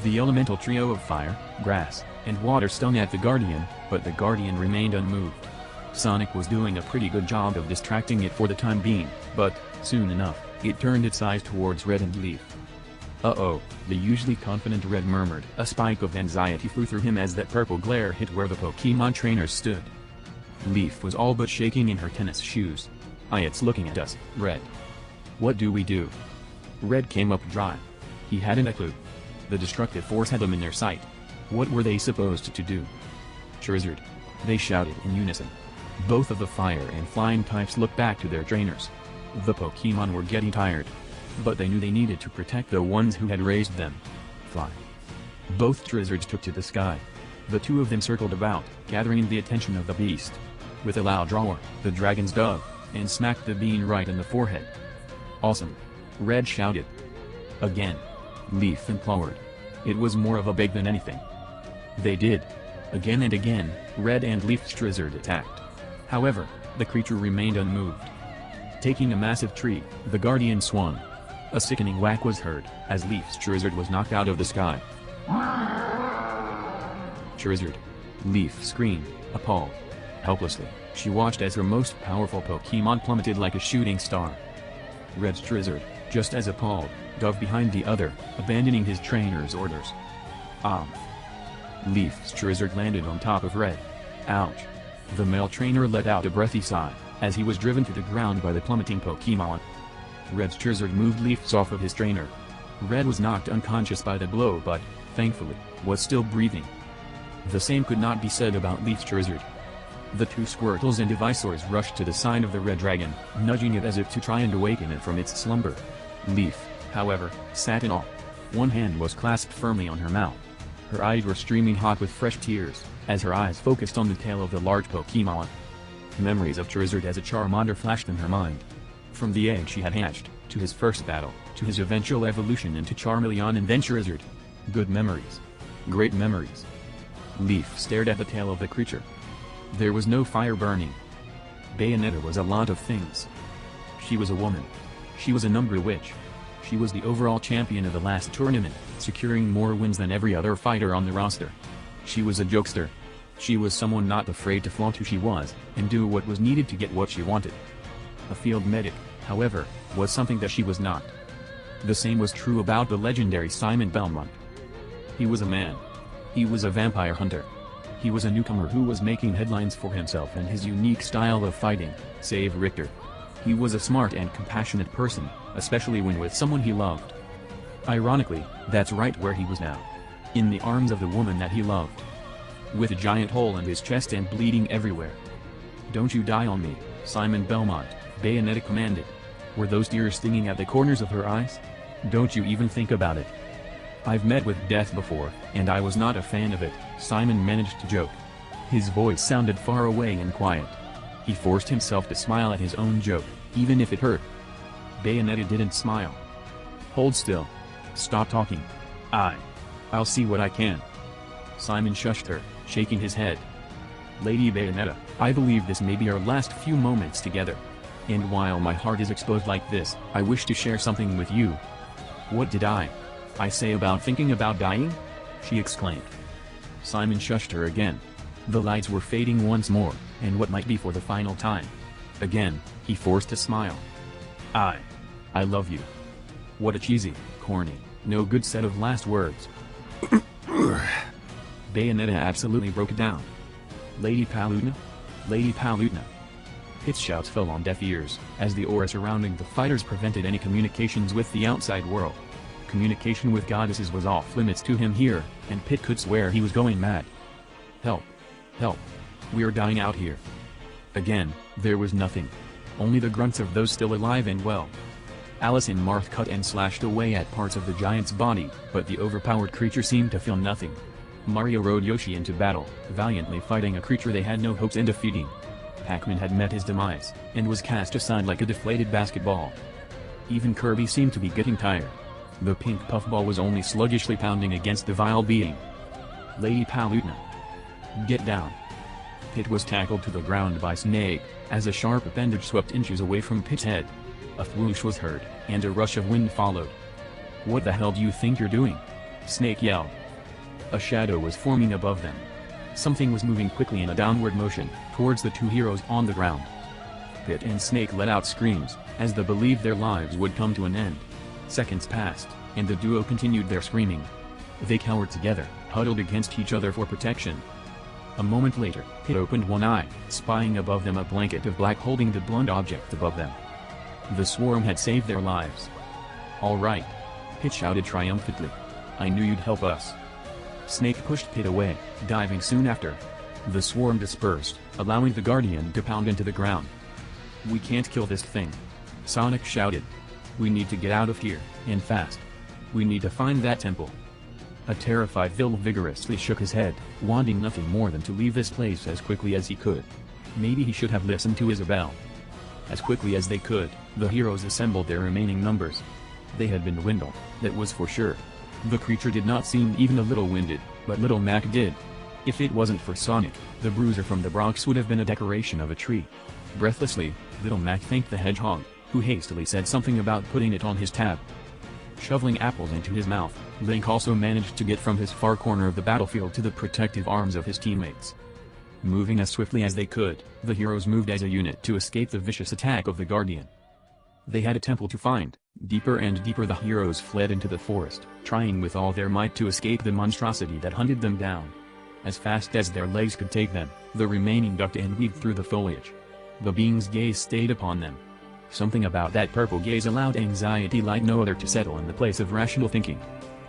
The elemental trio of fire, grass, and water stung at the Guardian, but the Guardian remained unmoved. Sonic was doing a pretty good job of distracting it for the time being, but, soon enough, it turned its eyes towards Red and Leaf. Uh-oh, the usually confident Red murmured. A spike of anxiety flew through him as that purple glare hit where the Pokémon trainers stood. Leaf was all but shaking in her tennis shoes. It's looking at us, Red. What do we do? Red came up dry. He hadn't a clue. The destructive force had them in their sight. What were they supposed to do? Charizard. They shouted in unison. Both of the fire and flying types looked back to their trainers. The Pokémon were getting tired. But they knew they needed to protect the ones who had raised them. Fly. Both Charizards took to the sky. The two of them circled about, gathering the attention of the beast. With a loud roar, the dragons dove, and smacked the being right in the forehead. Awesome. Red shouted. Again. Leaf implored. It was more of a beg than anything. They did. Again and again, Red and Leaf's Charizard attacked. However, the creature remained unmoved. Taking a massive tree, the Guardian swung. A sickening whack was heard, as Leaf's Charizard was knocked out of the sky. Charizard. Leaf screamed, appalled. Helplessly, she watched as her most powerful Pokémon plummeted like a shooting star. Red's Charizard, just as appalled, dove behind the other, abandoning his trainer's orders. Leaf's Charizard landed on top of Red. Ouch. The male trainer let out a breathy sigh, as he was driven to the ground by the plummeting Pokémon. Red's Charizard moved Leafs off of his trainer. Red was knocked unconscious by the blow but, thankfully, was still breathing. The same could not be said about Leaf's Charizard. The two Squirtles and Ivysaurs rushed to the side of the red dragon, nudging it as if to try and awaken it from its slumber. Leaf, however, sat in awe. One hand was clasped firmly on her mouth. Her eyes were streaming hot with fresh tears, as her eyes focused on the tail of the large Pokémon. Memories of Charizard as a Charmander flashed in her mind. From the egg she had hatched, to his first battle, to his eventual evolution into Charmeleon and then Charizard. Good memories. Great memories. Leaf stared at the tail of the creature. There was no fire burning. Bayonetta was a lot of things. She was a woman. She was an Umbra witch. She was the overall champion of the last tournament, securing more wins than every other fighter on the roster. She was a jokester. She was someone not afraid to flaunt who she was, and do what was needed to get what she wanted. A field medic, however, was something that she was not. The same was true about the legendary Simon Belmont. He was a man. He was a vampire hunter. He was a newcomer who was making headlines for himself and his unique style of fighting, save Richter. He was a smart and compassionate person, especially when with someone he loved. Ironically, that's right where he was now. In the arms of the woman that he loved. With a giant hole in his chest and bleeding everywhere. "Don't you die on me, Simon Belmont," Bayonetta commanded. Were those tears stinging at the corners of her eyes? "Don't you even think about it. I've met with death before, and I was not a fan of it," Simon managed to joke. His voice sounded far away and quiet. He forced himself to smile at his own joke, even if it hurt. Bayonetta didn't smile. "Hold still. Stop talking. I'll see what I can." Simon shushed her, shaking his head. "Lady Bayonetta, I believe this may be our last few moments together. And while my heart is exposed like this, I wish to share something with you." "What did I say about thinking about dying?" she exclaimed. Simon shushed her again. The lights were fading once more, and what might be for the final time. Again, he forced a smile. I love you." What a cheesy, corny, no good set of last words. Bayonetta absolutely broke down. "Lady Palutena? Lady Palutena." Its shouts fell on deaf ears, as the aura surrounding the fighters prevented any communications with the outside world. Communication with goddesses was off limits to him here, and Pit could swear he was going mad. "Help! Help! We're dying out here." Again, there was nothing. Only the grunts of those still alive and well. Alice and Marth cut and slashed away at parts of the giant's body, but the overpowered creature seemed to feel nothing. Mario rode Yoshi into battle, valiantly fighting a creature they had no hopes in defeating. Pac-Man had met his demise, and was cast aside like a deflated basketball. Even Kirby seemed to be getting tired. The pink puffball was only sluggishly pounding against the vile being. "Lady Palutena, get down." Pit was tackled to the ground by Snake, as a sharp appendage swept inches away from Pit's head. A whoosh was heard, and a rush of wind followed. "What the hell do you think you're doing?" Snake yelled. A shadow was forming above them. Something was moving quickly in a downward motion, towards the two heroes on the ground. Pit and Snake let out screams, as they believed their lives would come to an end. Seconds passed, and the duo continued their screaming. They cowered together, huddled against each other for protection. A moment later, Pit opened one eye, spying above them a blanket of black holding the blunt object above them. The swarm had saved their lives. "All right," Pit shouted triumphantly. "I knew you'd help us." Snake pushed Pit away, diving soon after. The swarm dispersed, allowing the Guardian to pound into the ground. "We can't kill this thing," Sonic shouted. "We need to get out of here, and fast. We need to find that temple." A terrified Vil vigorously shook his head, wanting nothing more than to leave this place as quickly as he could. Maybe he should have listened to Isabelle. As quickly as they could, the heroes assembled their remaining numbers. They had been dwindled, that was for sure. The creature did not seem even a little winded, but Little Mac did. If it wasn't for Sonic, the bruiser from the Bronx would have been a decoration of a tree. Breathlessly, Little Mac thanked the hedgehog, who hastily said something about putting it on his tab. Shoveling apples into his mouth, Link also managed to get from his far corner of the battlefield to the protective arms of his teammates. Moving as swiftly as they could, the heroes moved as a unit to escape the vicious attack of the Guardian. They had a temple to find. Deeper and deeper the heroes fled into the forest, trying with all their might to escape the monstrosity that hunted them down. As fast as their legs could take them, the remaining ducked and weaved through the foliage. The being's gaze stayed upon them. Something about that purple gaze allowed anxiety like no other to settle in the place of rational thinking.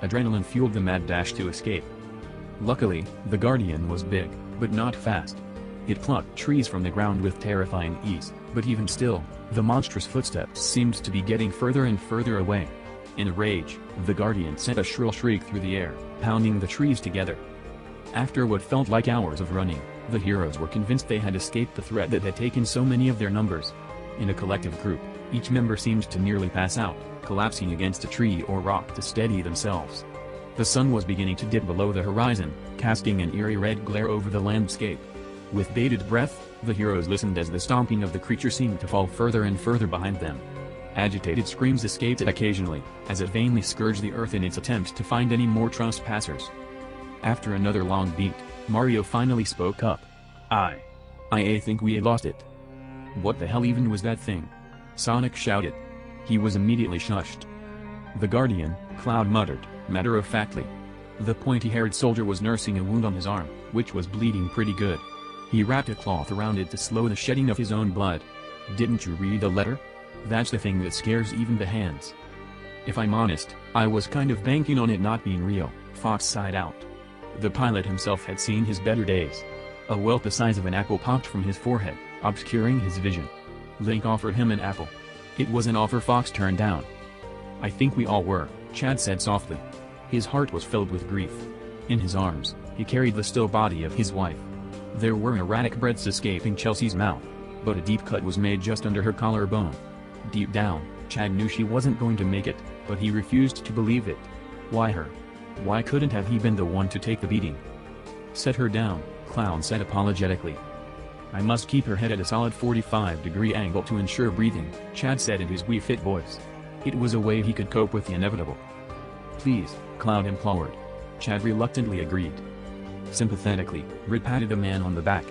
Adrenaline fueled the mad dash to escape. Luckily, the Guardian was big, but not fast. It plucked trees from the ground with terrifying ease, but even still, the monstrous footsteps seemed to be getting further and further away. In a rage, the Guardian sent a shrill shriek through the air, pounding the trees together. After what felt like hours of running, the heroes were convinced they had escaped the threat that had taken so many of their numbers. In a collective group, each member seemed to nearly pass out, collapsing against a tree or rock to steady themselves. The sun was beginning to dip below the horizon, casting an eerie red glare over the landscape. With bated breath, the heroes listened as the stomping of the creature seemed to fall further and further behind them. Agitated screams escaped it occasionally, as it vainly scourged the earth in its attempt to find any more trespassers. After another long beat, Mario finally spoke up. I think we had lost it. What the hell even was that thing? Sonic shouted. He was immediately shushed. The Guardian, Cloud muttered, matter-of-factly. The pointy-haired soldier was nursing a wound on his arm, which was bleeding pretty good. He wrapped a cloth around it to slow the shedding of his own blood. Didn't you read the letter? That's the thing that scares even the hands. If I'm honest, I was kind of banking on it not being real, Fox sighed out. The pilot himself had seen his better days. A welt the size of an apple popped from his forehead, obscuring his vision. Link offered him an apple. It was an offer Fox turned down. I think we all were, Chad said softly. His heart was filled with grief. In his arms, he carried the still body of his wife. There were erratic breaths escaping Chelsea's mouth, but a deep cut was made just under her collarbone. Deep down, Chad knew she wasn't going to make it, but he refused to believe it. Why her? Why couldn't have he been the one to take the beating? Set her down, Clown said apologetically. I must keep her head at a solid 45-degree angle to ensure breathing, Chad said in his Wii Fit voice. It was a way he could cope with the inevitable. Please, Cloud implored. Chad reluctantly agreed. Sympathetically, Rid patted the man on the back.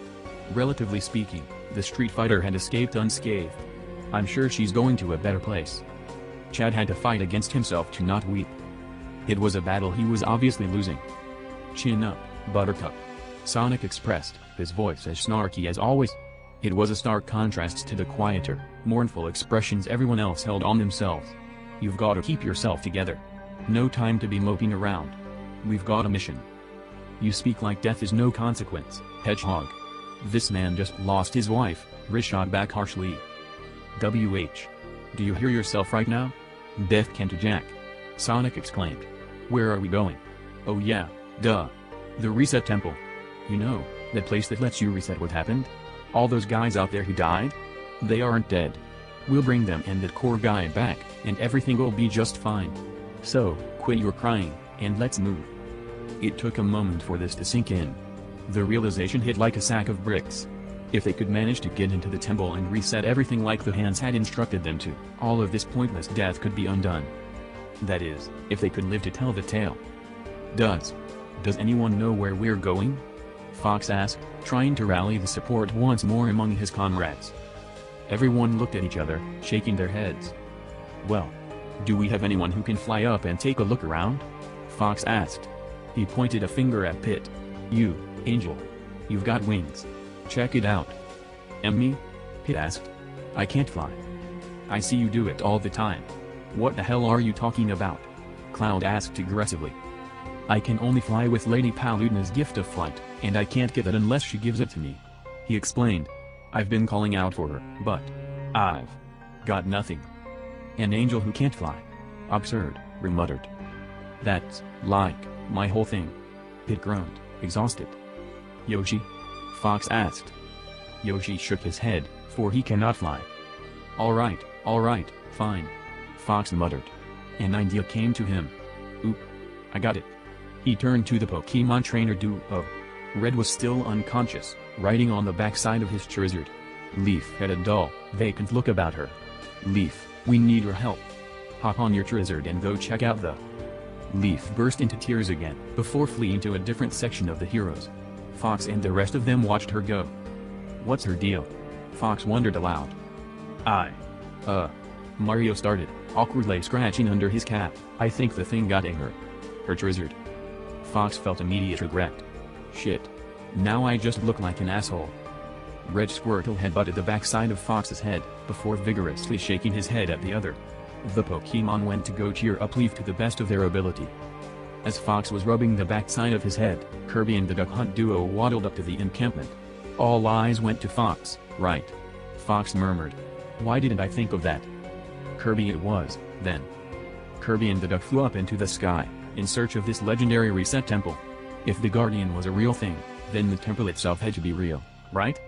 Relatively speaking, the Street Fighter had escaped unscathed. I'm sure she's going to a better place. Chad had to fight against himself to not weep. It was a battle he was obviously losing. Chin up, Buttercup. Sonic expressed, his voice as snarky as always. It was a stark contrast to the quieter, mournful expressions everyone else held on themselves. You've got to keep yourself together. No time to be moping around. We've got a mission. You speak like death is no consequence, Hedgehog. This man just lost his wife, Rid shot back harshly. WH. Do you hear yourself right now? Death can't do jack. Sonic exclaimed. Where are we going? Oh yeah, duh. The Reset Temple. You know, that place that lets you reset what happened? All those guys out there who died? They aren't dead. We'll bring them and that core guy back, and everything will be just fine. So, quit your crying, and let's move. It took a moment for this to sink in. The realization hit like a sack of bricks. If they could manage to get into the temple and reset everything like the hands had instructed them to, all of this pointless death could be undone. That is, if they could live to tell the tale. Does anyone know where we're going? Fox asked, trying to rally the support once more among his comrades. Everyone looked at each other, shaking their heads. Well, do we have anyone who can fly up and take a look around? Fox asked. He pointed a finger at Pit. You, Angel. You've got wings. Check it out. Me? Pit asked. I can't fly. I see you do it all the time. What the hell are you talking about? Cloud asked aggressively. I can only fly with Lady Palutena's gift of flight, and I can't get it unless she gives it to me. He explained. I've been calling out for her, but I've got nothing. An angel who can't fly. Absurd, Rid muttered. That's like my whole thing. Pit groaned, exhausted. Yoshi? Fox asked. Yoshi shook his head, for he cannot fly. Alright, fine. Fox muttered. An idea came to him. Oop. I got it. He turned to the Pokemon trainer duo. Red was still unconscious, riding on the backside of his Charizard. Leaf had a dull, vacant look about her. Leaf, we need your help. Hop on your Charizard and go check out the... Leaf burst into tears again, before fleeing to a different section of the heroes. Fox and the rest of them watched her go. What's her deal? Fox wondered aloud. Mario started, awkwardly scratching under his cap. I think the thing got her. Her Charizard. Fox felt immediate regret. Shit. Now I just look like an asshole. Red Squirtle headbutted the backside of Fox's head, before vigorously shaking his head at the other. The Pokemon went to go cheer up Leaf to the best of their ability. As Fox was rubbing the backside of his head, Kirby and the Duck Hunt duo waddled up to the encampment. All eyes went to Fox, right? Fox murmured. Why didn't I think of that? Kirby it was, then. Kirby and the Duck flew up into the sky, in search of this legendary reset temple. If the Guardian was a real thing, then the temple itself had to be real, right?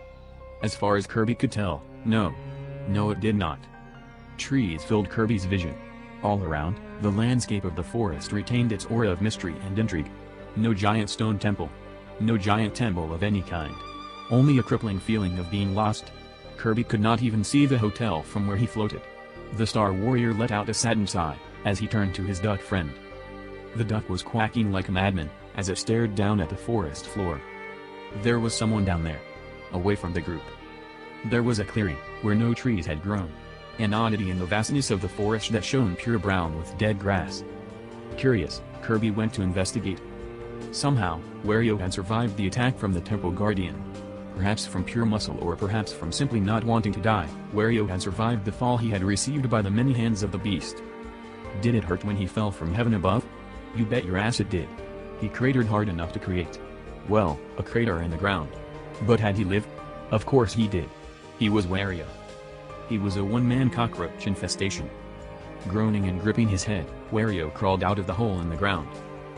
As far as Kirby could tell, no. No, it did not. Trees filled Kirby's vision. All around, the landscape of the forest retained its aura of mystery and intrigue. No giant stone temple. No giant temple of any kind. Only a crippling feeling of being lost. Kirby could not even see the hotel from where he floated. The Star Warrior let out a saddened sigh, as he turned to his duck friend. The duck was quacking like a madman, as it stared down at the forest floor. There was someone down there. Away from the group. There was a clearing, where no trees had grown. An oddity in the vastness of the forest that shone pure brown with dead grass. Curious, Kirby went to investigate. Somehow, Wario had survived the attack from the Temple Guardian. Perhaps from pure muscle or perhaps from simply not wanting to die, Wario had survived the fall he had received by the many hands of the beast. Did it hurt when he fell from heaven above? You bet your ass it did. He cratered hard enough to create. Well, a crater in the ground. But had he lived? Of course he did. He was Wario. He was a one-man cockroach infestation. Groaning and gripping his head, Wario crawled out of the hole in the ground.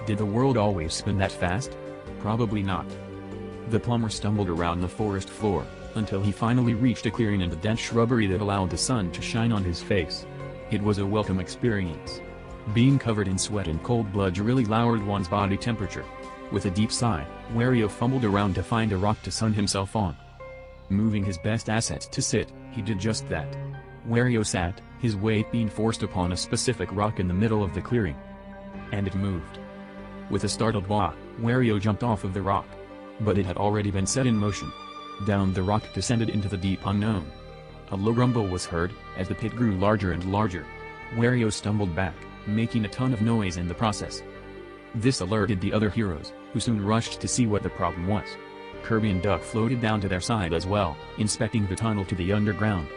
Did the world always spin that fast? Probably not. The plumber stumbled around the forest floor, until he finally reached a clearing in the dense shrubbery that allowed the sun to shine on his face. It was a welcome experience. Being covered in sweat and cold blood really lowered one's body temperature. With a deep sigh, Wario fumbled around to find a rock to sun himself on. Moving his best assets to sit, he did just that. Wario sat, his weight being forced upon a specific rock in the middle of the clearing. And it moved. With a startled wah, Wario jumped off of the rock. But it had already been set in motion. Down the rock descended into the deep unknown. A low rumble was heard, as the pit grew larger and larger. Wario stumbled back, making a ton of noise in the process. This alerted the other heroes, who soon rushed to see what the problem was. Kirby and Duck floated down to their side as well, inspecting the tunnel to the underground.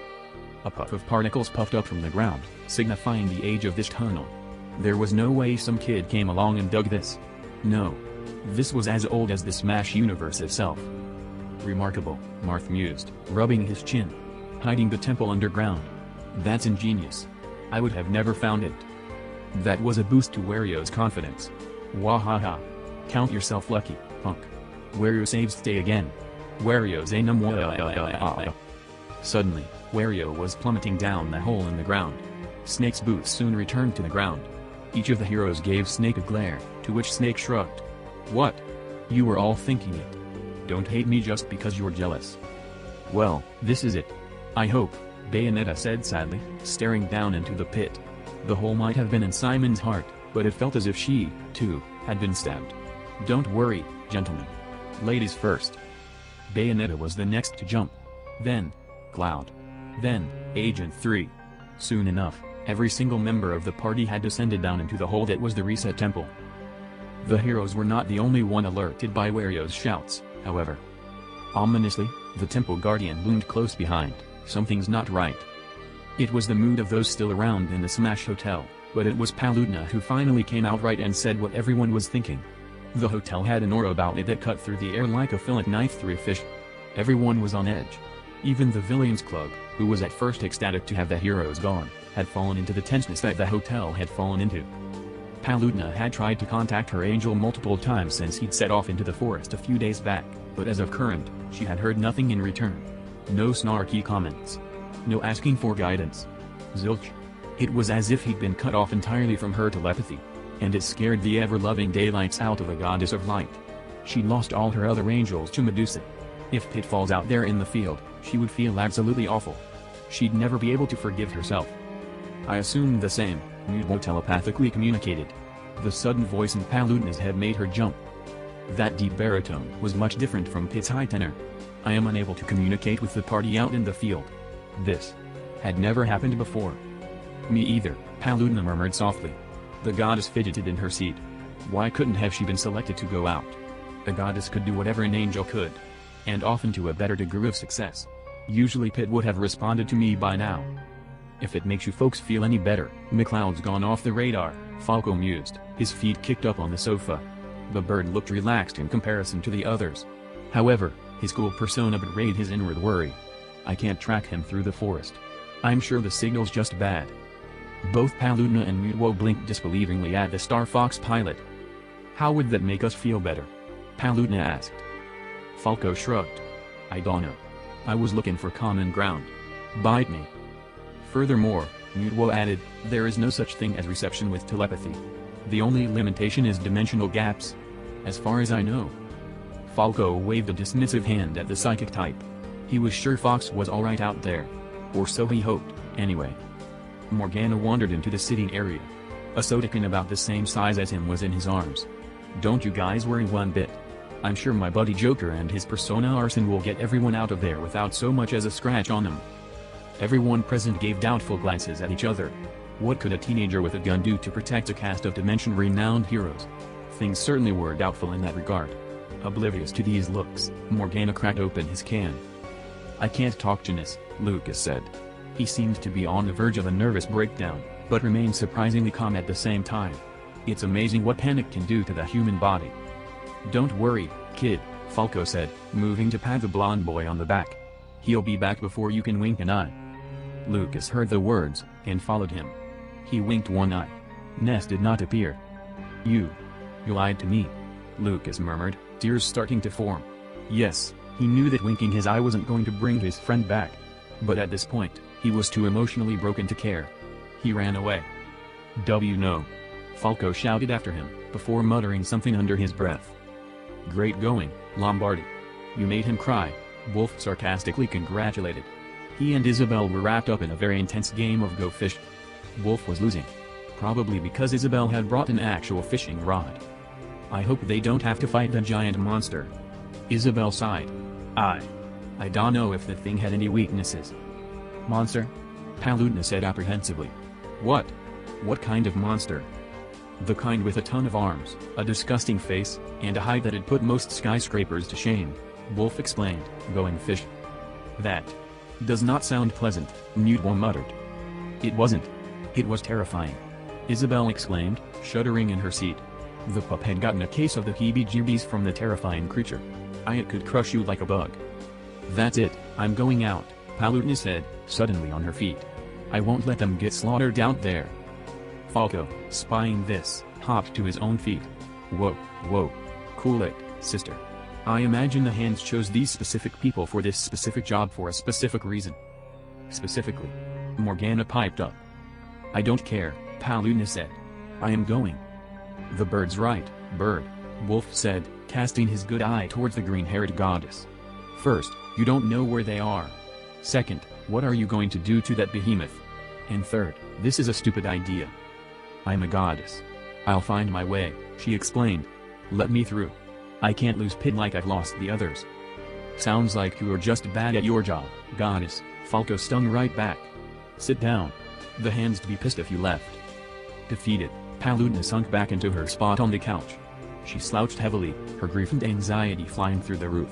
A puff of particles puffed up from the ground, signifying the age of this tunnel. There was no way some kid came along and dug this. No. This was as old as the Smash universe itself. Remarkable, Marth mused, rubbing his chin. Hiding the temple underground. That's ingenious. I would have never found it. That was a boost to Wario's confidence. Wahaha. Count yourself lucky, punk. Wario saves stay again. Wario's a num. Suddenly, Wario was plummeting down the hole in the ground. Snake's boots soon returned to the ground. Each of the heroes gave Snake a glare, to which Snake shrugged. What? You were all thinking it. Don't hate me just because you're jealous. Well, this is it. I hope, Bayonetta said sadly, staring down into the pit. The hole might have been in Simon's heart, but it felt as if she, too, had been stabbed. Don't worry, gentlemen. Ladies first. Bayonetta was the next to jump. Then, Cloud. Then, Agent 3. Soon enough, every single member of the party had descended down into the hole that was the reset temple. The heroes were not the only one alerted by Wario's shouts, however. Ominously, the Temple Guardian loomed close behind. Something's not right. It was the mood of those still around in the Smash Hotel, but it was Palutena who finally came out right and said what everyone was thinking. The hotel had an aura about it that cut through the air like a fillet knife through a fish. Everyone was on edge. Even the Villains Club, who was at first ecstatic to have the heroes gone, had fallen into the tenseness that the hotel had fallen into. Palutena had tried to contact her angel multiple times since he'd set off into the forest a few days back, but as of current, she had heard nothing in return. No snarky comments. No asking for guidance. Zilch. It was as if he'd been cut off entirely from her telepathy. And it scared the ever-loving daylights out of a goddess of light. She'd lost all her other angels to Medusa. If Pit falls out there in the field, she would feel absolutely awful. She'd never be able to forgive herself. I assumed the same, Meatball telepathically communicated. The sudden voice in Palutena's head made her jump. That deep baritone was much different from Pit's high tenor. I am unable to communicate with the party out in the field. This had never happened before. Me either, Palutena murmured softly. The goddess fidgeted in her seat. Why couldn't have she been selected to go out? A goddess could do whatever an angel could. And often to a better degree of success. Usually Pit would have responded to me by now. If it makes you folks feel any better, McCloud's gone off the radar, Falco mused, his feet kicked up on the sofa. The bird looked relaxed in comparison to the others. However, his cool persona betrayed his inward worry. I can't track him through the forest. I'm sure the signal's just bad. Both Palutena and Meatball blinked disbelievingly at the Star Fox pilot. How would that make us feel better? Palutena asked. Falco shrugged. I don't know. I was looking for common ground. Bite me. Furthermore, Meatball added, there is no such thing as reception with telepathy. The only limitation is dimensional gaps. As far as I know. Falco waved a dismissive hand at the psychic type. He was sure Fox was alright out there. Or so he hoped, anyway. Morgana wandered into the sitting area. A Sodakin about the same size as him was in his arms. "Don't you guys worry one bit. I'm sure my buddy Joker and his persona Arson will get everyone out of there without so much as a scratch on them." Everyone present gave doubtful glances at each other. What could a teenager with a gun do to protect a cast of dimension-renowned heroes? Things certainly were doubtful in that regard. Oblivious to these looks, Morgana cracked open his can. "I can't talk, Janice," Lucas said. He seemed to be on the verge of a nervous breakdown, but remained surprisingly calm at the same time. It's amazing what panic can do to the human body. "Don't worry, kid," Falco said, moving to pat the blonde boy on the back. "He'll be back before you can wink an eye." Lucas heard the words, and followed him. He winked one eye. Ness did not appear. You lied to me," Lucas murmured, tears starting to form. Yes, he knew that winking his eye wasn't going to bring his friend back. But at this point, he was too emotionally broken to care. He ran away. No," Falco shouted after him, before muttering something under his breath. "Great going, Lombardi. You made him cry," Wolf sarcastically congratulated. He and Isabel were wrapped up in a very intense game of Go Fish. Wolf was losing. Probably because Isabel had brought an actual fishing rod. "I hope they don't have to fight the giant monster." Isabel sighed. I don't know if the thing had any weaknesses." "Monster?" Palutna said apprehensively. What kind of monster?" "The kind with a ton of arms, a disgusting face, and a height that had put most skyscrapers to shame," Wolf explained, going fish. "That does not sound pleasant," Meatball muttered. "It wasn't. It was terrifying," Isabel exclaimed, shuddering in her seat. The pup had gotten a case of the heebie-jeebies from the terrifying creature. "It could crush you like a bug." "That's it, I'm going out," Palutna said, suddenly on her feet. "I won't let them get slaughtered out there." Falco, spying this, hopped to his own feet. Whoa. Cool it, sister. I imagine the hands chose these specific people for this specific job for a specific reason." "Specifically?" Morgana piped up. "I don't care," Palutna said. "I am going." "The bird's right, bird," Wolf said, casting his good eye towards the green-haired goddess. "First, you don't know where they are. Second, what are you going to do to that behemoth? And third, this is a stupid idea." "I'm a goddess. I'll find my way," she explained. "Let me through. I can't lose Pit like I've lost the others." "Sounds like you're just bad at your job, goddess," Falco stung right back. "Sit down. The hands'd be pissed if you left." Defeated, Palutna sunk back into her spot on the couch. She slouched heavily, her grief and anxiety flying through the roof.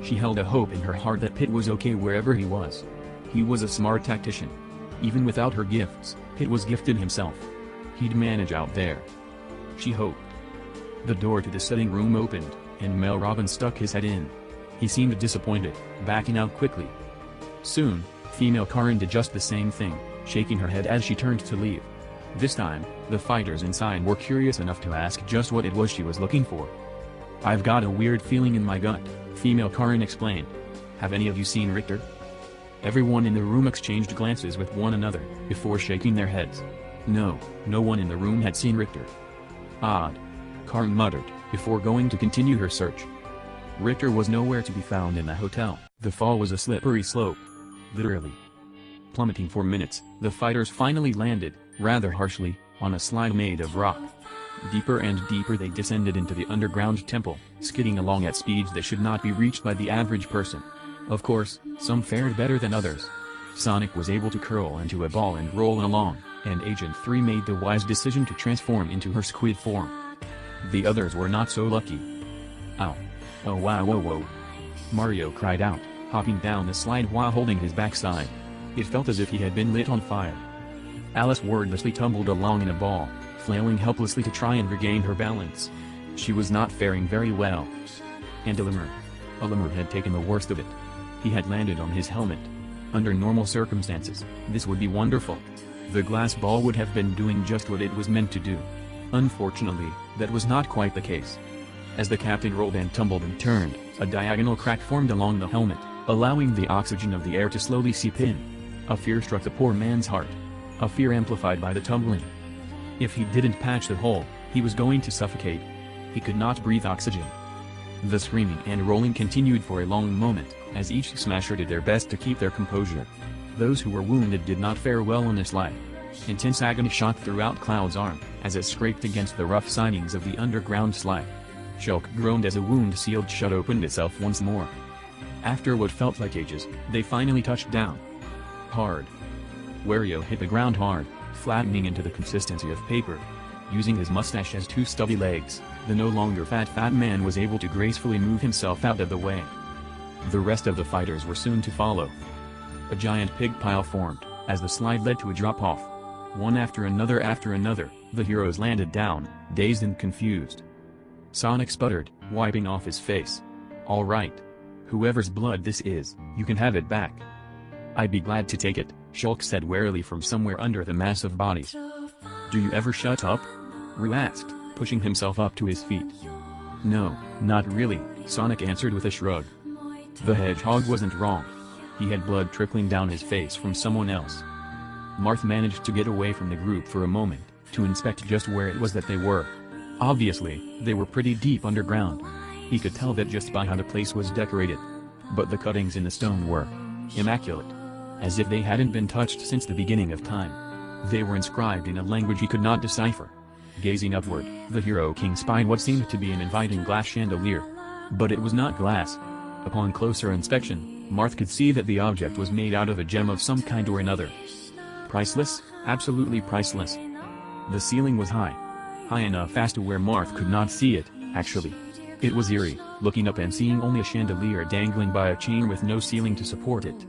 She held a hope in her heart that Pit was okay wherever he was. He was a smart tactician. Even without her gifts, Pit was gifted himself. He'd manage out there. She hoped. The door to the sitting room opened, and Mel Robbins stuck his head in. He seemed disappointed, backing out quickly. Soon, female Karen did just the same thing, shaking her head as she turned to leave. This time, the fighters inside were curious enough to ask just what it was she was looking for. "I've got a weird feeling in my gut," female Karen explained. "Have any of you seen Richter?" Everyone in the room exchanged glances with one another, before shaking their heads. No one in the room had seen Richter. "Odd," Karen muttered, before going to continue her search. Richter was nowhere to be found in the hotel. The fall was a slippery slope. Literally. Plummeting for minutes, the fighters finally landed, rather harshly, on a slide made of rock. Deeper and deeper they descended into the underground temple, skidding along at speeds that should not be reached by the average person. Of course, some fared better than others. Sonic was able to curl into a ball and roll along, and Agent 3 made the wise decision to transform into her squid form. The others were not so lucky. "Ow. Oh wow, whoa. Mario cried out, hopping down the slide while holding his backside. It felt as if he had been lit on fire. Alice wordlessly tumbled along in a ball, flailing helplessly to try and regain her balance. She was not faring very well. And Olimar had taken the worst of it. He had landed on his helmet. Under normal circumstances, this would be wonderful. The glass ball would have been doing just what it was meant to do. Unfortunately, that was not quite the case. As the captain rolled and tumbled and turned, a diagonal crack formed along the helmet, allowing the oxygen of the air to slowly seep in. A fear struck the poor man's heart. A fear amplified by the tumbling. If he didn't patch the hole, he was going to suffocate. He could not breathe oxygen. The screaming and rolling continued for a long moment, as each smasher did their best to keep their composure. Those who were wounded did not fare well on the slide. Intense agony shot throughout Cloud's arm, as it scraped against the rough sidings of the underground slide. Shulk groaned as a wound sealed shut opened itself once more. After what felt like ages, they finally touched down. Hard. Wario hit the ground hard, flattening into the consistency of paper. Using his mustache as two stubby legs, the no longer fat man was able to gracefully move himself out of the way. The rest of the fighters were soon to follow. A giant pig pile formed, as the slide led to a drop-off. One after another, the heroes landed down, dazed and confused. Sonic sputtered, wiping off his face. "All right. Whoever's blood this is, you can have it back." "I'd be glad to take it," Shulk said warily from somewhere under the mass of bodies. "Do you ever shut up?" Roo asked, pushing himself up to his feet. "No, not really," Sonic answered with a shrug. The hedgehog wasn't wrong. He had blood trickling down his face from someone else. Marth managed to get away from the group for a moment, to inspect just where it was that they were. Obviously, they were pretty deep underground. He could tell that just by how the place was decorated. But the cuttings in the stone were immaculate. As if they hadn't been touched since the beginning of time. They were inscribed in a language he could not decipher. Gazing upward, the Hero King spied what seemed to be an inviting glass chandelier. But it was not glass. Upon closer inspection, Marth could see that the object was made out of a gem of some kind or another. Priceless, absolutely priceless. The ceiling was high. High enough as to where Marth could not see it, actually. It was eerie, looking up and seeing only a chandelier dangling by a chain with no ceiling to support it.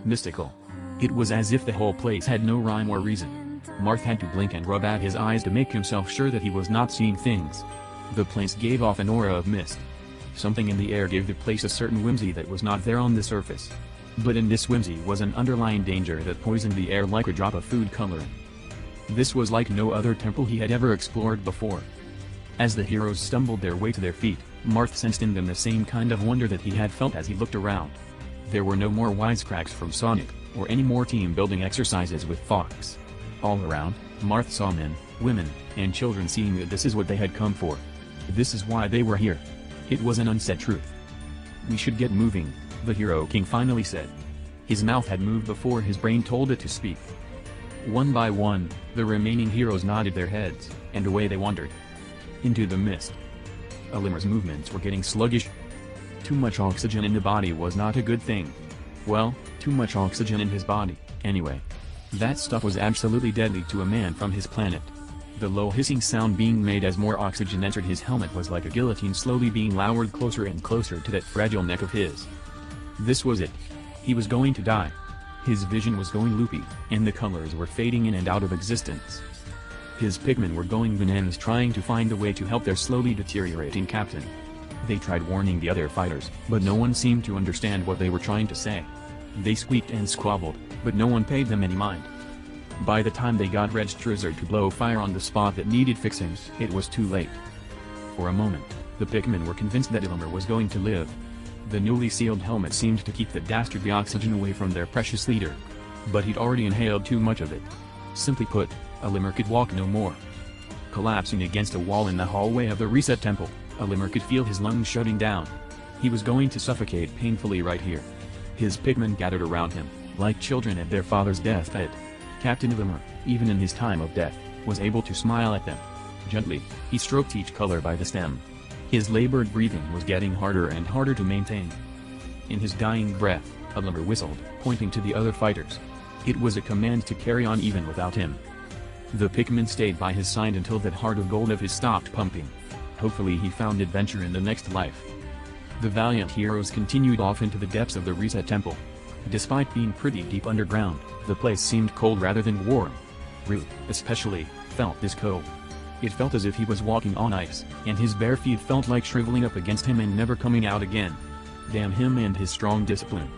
Mystical. It was as if the whole place had no rhyme or reason. Marth had to blink and rub at his eyes to make himself sure that he was not seeing things. The place gave off an aura of mist. Something in the air gave the place a certain whimsy that was not there on the surface. But in this whimsy was an underlying danger that poisoned the air like a drop of food coloring. This was like no other temple he had ever explored before. As the heroes stumbled their way to their feet, Marth sensed in them the same kind of wonder that he had felt as he looked around. There were no more wisecracks from Sonic, or any more team-building exercises with Fox. All around, Marth saw men, women, and children seeing that this is what they had come for. This is why they were here. It was an unsaid truth. "We should get moving," the Hero King finally said. His mouth had moved before his brain told it to speak. One by one, the remaining heroes nodded their heads, and away they wandered. Into the mist. Alimer's movements were getting sluggish. Too much oxygen in the body was not a good thing. Well, too much oxygen in his body, anyway. That stuff was absolutely deadly to a man from his planet. The low hissing sound being made as more oxygen entered his helmet was like a guillotine slowly being lowered closer and closer to that fragile neck of his. This was it. He was going to die. His vision was going loopy, and the colors were fading in and out of existence. His pigmen were going bananas trying to find a way to help their slowly deteriorating captain. They tried warning the other fighters, but no one seemed to understand what they were trying to say. They squeaked and squabbled, but no one paid them any mind. By the time they got Red Strizzard to blow fire on the spot that needed fixing, it was too late. For a moment, the pigmen were convinced that Alimer was going to live. The newly sealed helmet seemed to keep the dastardly oxygen away from their precious leader. But he'd already inhaled too much of it. Simply put, Alimer could walk no more. Collapsing against a wall in the hallway of the Reset Temple, Alimer could feel his lungs shutting down. He was going to suffocate painfully right here. His pigmen gathered around him, like children at their father's deathbed. Captain Alimer, even in his time of death, was able to smile at them. Gently, he stroked each color by the stem. His labored breathing was getting harder and harder to maintain. In his dying breath, Alimer whistled, pointing to the other fighters. It was a command to carry on even without him. The pigmen stayed by his side until that heart of gold of his stopped pumping. Hopefully he found adventure in the next life. The valiant heroes continued off into the depths of the Reset Temple. Despite being pretty deep underground, the place seemed cold rather than warm. Roo, especially, felt this cold. It felt as if he was walking on ice, and his bare feet felt like shriveling up against him and never coming out again. Damn him and his strong discipline.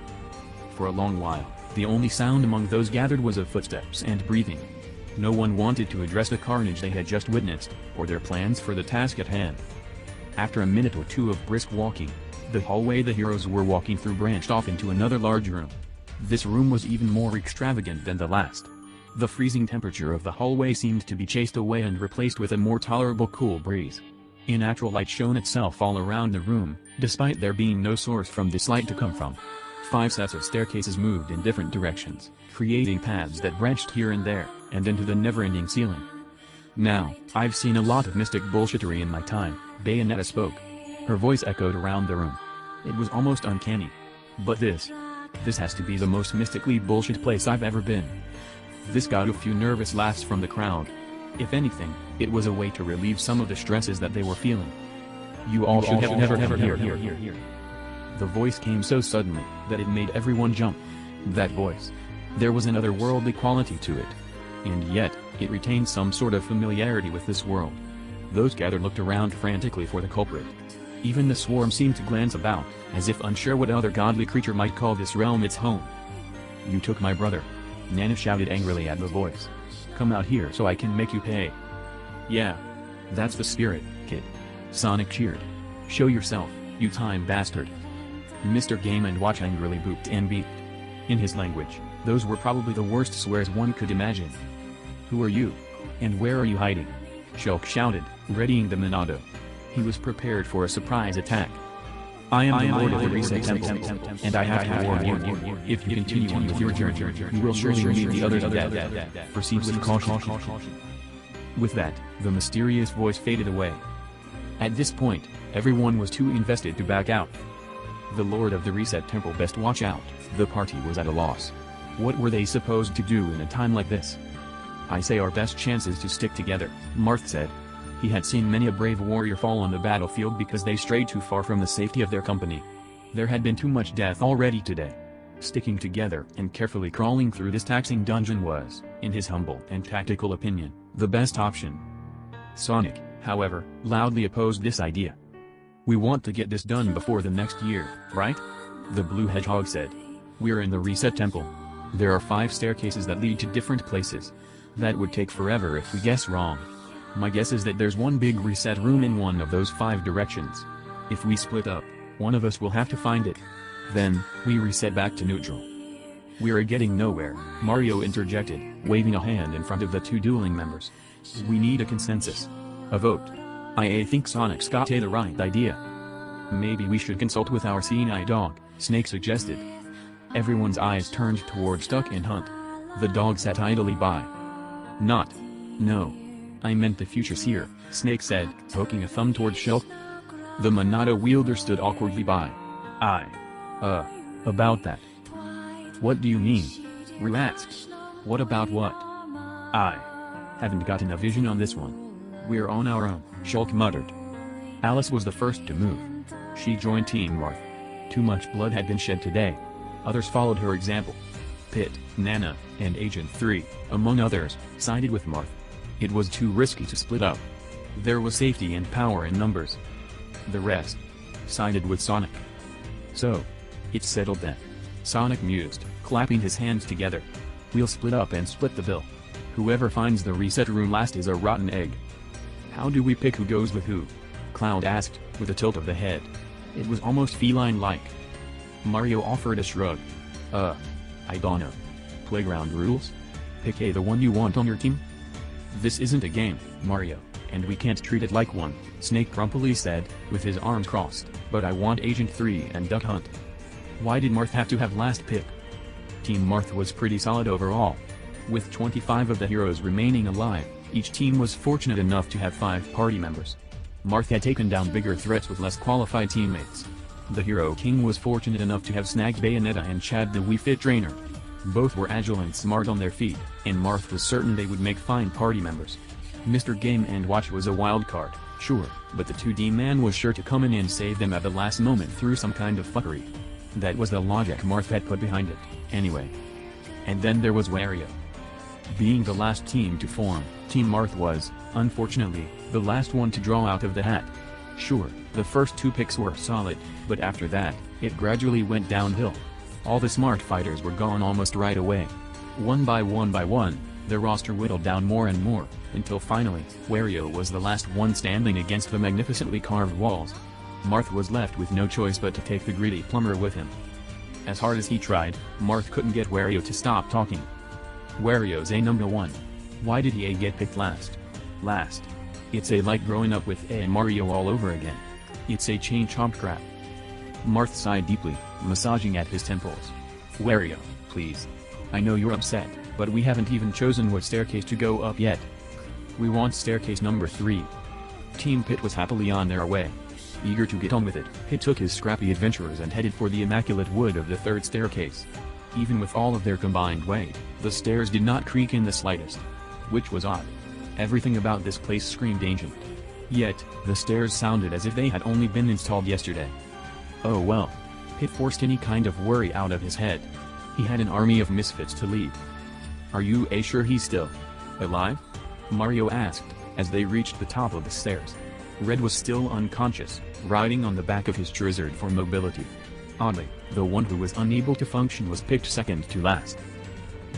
For a long while, the only sound among those gathered was of footsteps and breathing. No one wanted to address the carnage they had just witnessed, or their plans for the task at hand. After a minute or two of brisk walking, the hallway the heroes were walking through branched off into another large room. This room was even more extravagant than the last. The freezing temperature of the hallway seemed to be chased away and replaced with a more tolerable cool breeze. A natural light shone itself all around the room, despite there being no source from this light to come from. 5 sets of staircases moved in different directions, creating paths that branched here and there. and into the never-ending ceiling. Now, I've seen a lot of mystic bullshittery in my time, Bayonetta spoke. Her voice echoed around the room. It was almost uncanny. But this has to be the most mystically bullshit place I've ever been. This got a few nervous laughs from the crowd. If anything, it was a way to relieve some of the stresses that they were feeling. You all should have never here. The voice came so suddenly, that it made everyone jump. That voice. There was an otherworldly quality to it. And yet, it retained some sort of familiarity with this world. Those gathered looked around frantically for the culprit. Even the swarm seemed to glance about, as if unsure what other godly creature might call this realm its home. You took my brother. Nana shouted angrily at the voice. Come out here so I can make you pay. Yeah. That's the spirit, kid. Sonic cheered. Show yourself, you time bastard. Mr. Game & Watch angrily booped and beeped. In his language, those were probably the worst swears one could imagine. Who are you? And where are you hiding? Shulk shouted, readying the Monado. He was prepared for a surprise attack. I am the Lord of the Reset Temple, and I have to warn you, if you continue on with your journey, you will surely leave the others dead. Proceed with caution. With that, the mysterious voice faded away. At this point, everyone was too invested to back out. The Lord of the Reset Temple best watch out, the party was at a loss. What were they supposed to do in a time like this? I say our best chance is to stick together, Marth said. He had seen many a brave warrior fall on the battlefield because they strayed too far from the safety of their company. There had been too much death already today. Sticking together and carefully crawling through this taxing dungeon was, in his humble and tactical opinion, the best option. Sonic, however, loudly opposed this idea. We want to get this done before the next year, right? The Blue Hedgehog said. We're in the Reset Temple. There are 5 staircases that lead to different places. That would take forever if we guess wrong. My guess is that there's one big reset room in one of those 5 directions. If we split up, one of us will have to find it. Then, we reset back to neutral. We're getting nowhere, Mario interjected, waving a hand in front of the 2 dueling members. We need a consensus. A vote. I think Sonic's got the right idea. Maybe we should consult with our seeing eye dog, Snake suggested. Everyone's eyes turned toward Stuck and Hunt. The dog sat idly by. No. I meant the future seer, Snake said, poking a thumb toward Shulk. The Monado wielder stood awkwardly by. About that. What do you mean? Rue asked. What about what? I haven't gotten a vision on this one. We're on our own, Shulk muttered. Alice was the first to move. She joined Team Marth. Too much blood had been shed today. Others followed her example. Pit, Nana, and Agent 3, among others, sided with Marth. It was too risky to split up. There was safety and power in numbers. The rest sided with Sonic. So, it's settled then. Sonic mused, clapping his hands together. We'll split up and split the bill. Whoever finds the reset room last is a rotten egg. How do we pick who goes with who? Cloud asked, with a tilt of the head. It was almost feline-like. Mario offered a shrug. I don't know. Playground rules? Pick the one you want on your team? This isn't a game, Mario, and we can't treat it like one, Snake grumpily said, with his arms crossed, but I want Agent 3 and Duck Hunt. Why did Marth have to have last pick? Team Marth was pretty solid overall. With 25 of the heroes remaining alive, each team was fortunate enough to have 5 party members. Marth had taken down bigger threats with less qualified teammates. The Hero King was fortunate enough to have snagged Bayonetta and Chad the Wii Fit trainer. Both were agile and smart on their feet, and Marth was certain they would make fine party members. Mr. Game & Watch was a wild card, sure, but the 2D man was sure to come in and save them at the last moment through some kind of fuckery. That was the logic Marth had put behind it, anyway. And then there was Wario. Being the last team to form, Team Marth was, unfortunately, the last one to draw out of the hat. Sure, the first 2 picks were solid, but after that, it gradually went downhill. All the smart fighters were gone almost right away. One by one, the roster whittled down more and more, until finally, Wario was the last one standing against the magnificently carved walls. Marth was left with no choice but to take the greedy plumber with him. As hard as he tried, Marth couldn't get Wario to stop talking. Wario's number 1. Why did he get picked last? It's like growing up with Mario all over again. It's chain chomp crap. Marth sighed deeply, massaging at his temples. Wario, please. I know you're upset, But we haven't even chosen what staircase to go up yet. We want staircase number 3. Team Pit was happily on their way. Eager to get on with it, Pit took his scrappy adventurers and headed for the immaculate wood of the 3rd staircase. Even with all of their combined weight, the stairs did not creak in the slightest. Which was odd. Everything about this place screamed ancient. Yet, the stairs sounded as if they had only been installed yesterday. Oh well. Pit forced any kind of worry out of his head. He had an army of misfits to lead. Are you sure he's still alive? Mario asked, as they reached the top of the stairs. Red was still unconscious, riding on the back of his Charizard for mobility. Oddly, the one who was unable to function was picked second to last.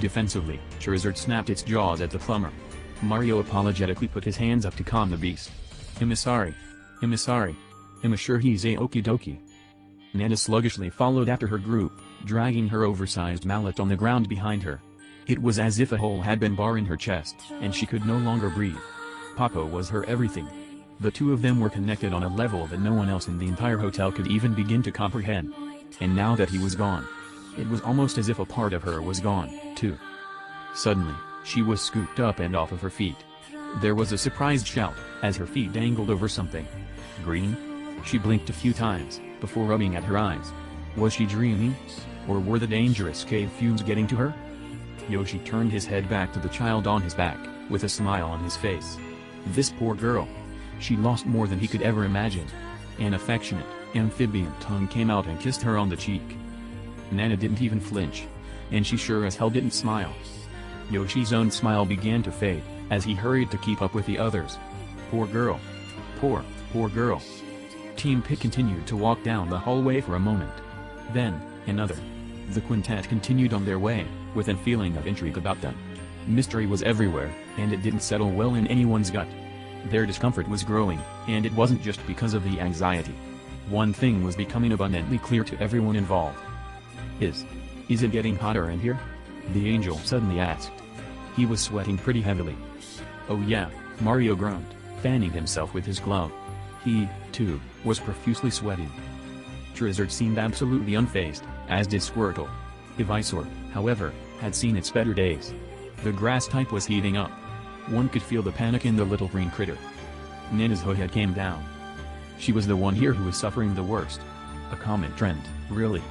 Defensively, Charizard snapped its jaws at the plumber. Mario apologetically put his hands up to calm the beast. I'm sorry. I'm sure he's okie dokie. Nana sluggishly followed after her group, dragging her oversized mallet on the ground behind her. It was as if a hole had been barred in her chest, and she could no longer breathe. Paco was her everything. The two of them were connected on a level that no one else in the entire hotel could even begin to comprehend. And now that he was gone, it was almost as if a part of her was gone, too. Suddenly, she was scooped up and off of her feet. There was a surprised shout, as her feet dangled over something. Green? She blinked a few times, before rubbing at her eyes. Was she dreaming? Or were the dangerous cave fumes getting to her? Yoshi turned his head back to the child on his back, with a smile on his face. This poor girl. She lost more than he could ever imagine. An affectionate, amphibian tongue came out and kissed her on the cheek. Nana didn't even flinch. And she sure as hell didn't smile. Yoshi's own smile began to fade, as he hurried to keep up with the others. Poor girl. Poor girl. Team Pit continued to walk down the hallway for a moment. Then, another. The quintet continued on their way, with a feeling of intrigue about them. Mystery was everywhere, and it didn't settle well in anyone's gut. Their discomfort was growing, and it wasn't just because of the anxiety. One thing was becoming abundantly clear to everyone involved. Is it getting hotter in here? The angel suddenly asked. He was sweating pretty heavily. Oh yeah, Mario groaned, fanning himself with his glove. He, too, was profusely sweating. Charizard seemed absolutely unfazed, as did Squirtle. Ivysaur, however, had seen its better days. The grass type was heating up. One could feel the panic in the little green critter. Nana's head came down. She was the one here who was suffering the worst. A common trend, really.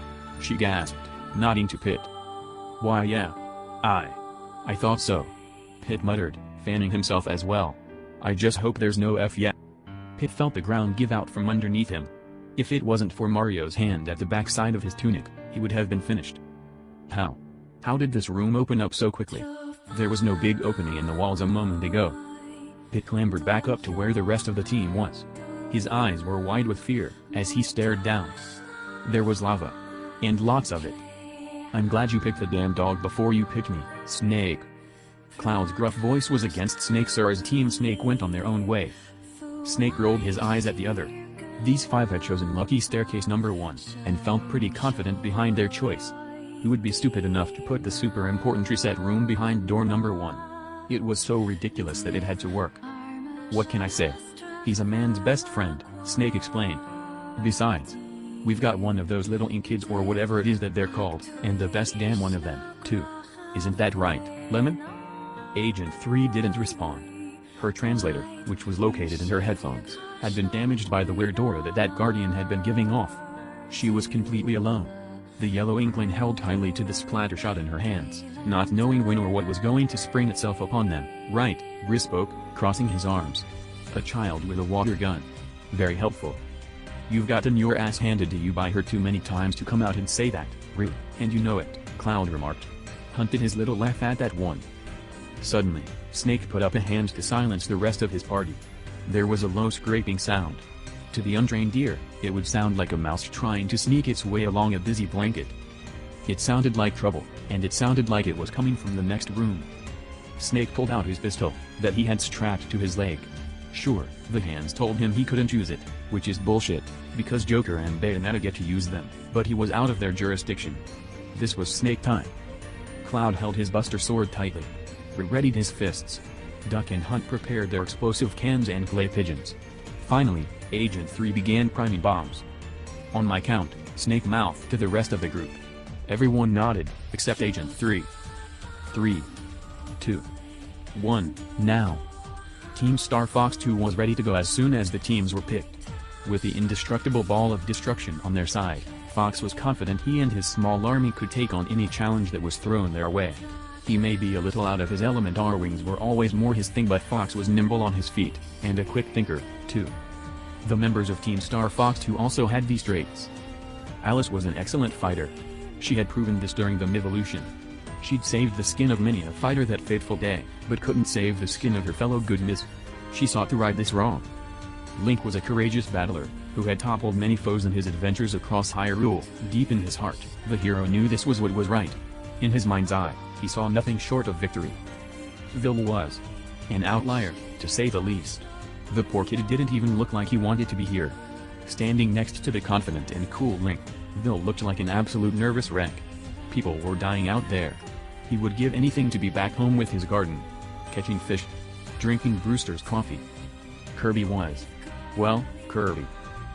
She gasped, nodding to Pit. Why yeah. I thought so. Pit muttered, fanning himself as well. I just hope there's no F yet. Pit felt the ground give out from underneath him. If it wasn't for Mario's hand at the backside of his tunic, he would have been finished. How did this room open up so quickly? There was no big opening in the walls a moment ago. Pit clambered back up to where the rest of the team was. His eyes were wide with fear, as he stared down. There was lava. And lots of it. I'm glad you picked the damn dog before you picked me, Snake. Cloud's gruff voice was against Snake Sir as Team Snake went on their own way. Snake rolled his eyes at the other. These 5 had chosen lucky staircase number 1, and felt pretty confident behind their choice. Who would be stupid enough to put the super important reset room behind door number 1? It was so ridiculous that it had to work. What can I say? He's a man's best friend, Snake explained. Besides, we've got one of those little ink kids or whatever it is that they're called, and the best damn one of them, too. Isn't that right, Lemon? Agent 3 didn't respond. Her translator, which was located in her headphones, had been damaged by the weird aura that guardian had been giving off. She was completely alone. The yellow inkling held tightly to the splatter shot in her hands, not knowing when or what was going to spring itself upon them. Right, Briz spoke, crossing his arms. A child with a water gun. Very helpful. You've gotten your ass handed to you by her too many times to come out and say that, really, and you know it, Cloud remarked. Hunted his little laugh at that one. Suddenly, Snake put up a hand to silence the rest of his party. There was a low scraping sound. To the untrained ear, it would sound like a mouse trying to sneak its way along a busy blanket. It sounded like trouble, and it sounded like it was coming from the next room. Snake pulled out his pistol, that he had strapped to his leg. Sure, the hands told him he couldn't use it, which is bullshit, because Joker and Bayonetta get to use them, but he was out of their jurisdiction. This was Snake time. Cloud held his Buster Sword tightly. Readied his fists. Duck and Hunt prepared their explosive cans and clay pigeons. Finally, Agent 3 began priming bombs. On my count, Snake mouthed to the rest of the group. Everyone nodded, except Agent 3. 3, 2, 1, now. Team Star Fox 2 was ready to go as soon as the teams were picked. With the indestructible ball of destruction on their side, Fox was confident he and his small army could take on any challenge that was thrown their way. He may be a little out of his element, our wings were always more his thing, but Fox was nimble on his feet, and a quick thinker, too. The members of Team Star Fox 2 also had these traits. Alice was an excellent fighter. She had proven this during the Mivolution. She'd saved the skin of many a fighter that fateful day, but couldn't save the skin of her fellow goodness. She sought to right this wrong. Link was a courageous battler, who had toppled many foes in his adventures across Hyrule. Deep in his heart, the hero knew this was what was right. In his mind's eye, he saw nothing short of victory. Vil was an outlier, to say the least. The poor kid didn't even look like he wanted to be here. Standing next to the confident and cool Link, Vil looked like an absolute nervous wreck. People were dying out there. He would give anything to be back home with his garden, catching fish, drinking Brewster's coffee. Kirby was. Well, Kirby.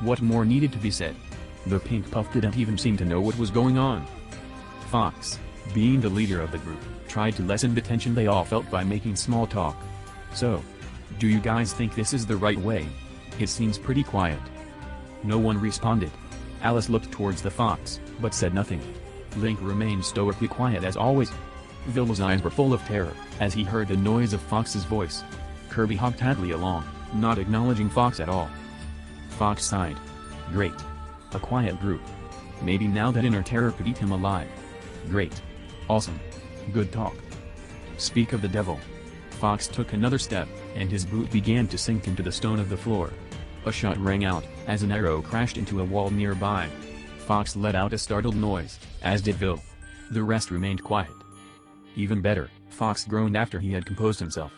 What more needed to be said? The pink puff didn't even seem to know what was going on. Fox, being the leader of the group, tried to lessen the tension they all felt by making small talk. So, do you guys think this is the right way? It seems pretty quiet. No one responded. Alice looked towards the fox, but said nothing. Link remained stoically quiet as always. Vil's eyes were full of terror, as he heard the noise of Fox's voice. Kirby hopped happily along, not acknowledging Fox at all. Fox sighed. Great. A quiet group. Maybe now that inner terror could eat him alive. Great. Awesome. Good talk. Speak of the devil. Fox took another step, and his boot began to sink into the stone of the floor. A shot rang out, as an arrow crashed into a wall nearby. Fox let out a startled noise, as did Vil. The rest remained quiet. Even better, Fox groaned after he had composed himself.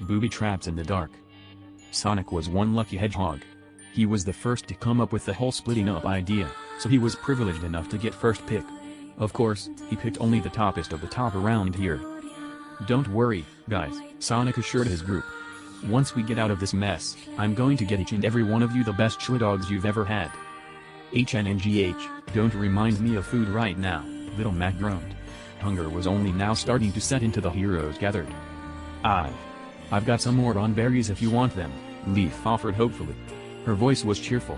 Booby traps in the dark. Sonic was one lucky hedgehog. He was the first to come up with the whole splitting up idea, so he was privileged enough to get first pick. Of course, he picked only the toppest of the top around here. Don't worry, guys, Sonic assured his group. Once we get out of this mess, I'm going to get each and every one of you the best chili dogs you've ever had. HNNGH, don't remind me of food right now, Little Mac groaned. Hunger was only now starting to set into the heroes gathered. I've got some more on berries if you want them, Leaf offered hopefully. Her voice was cheerful.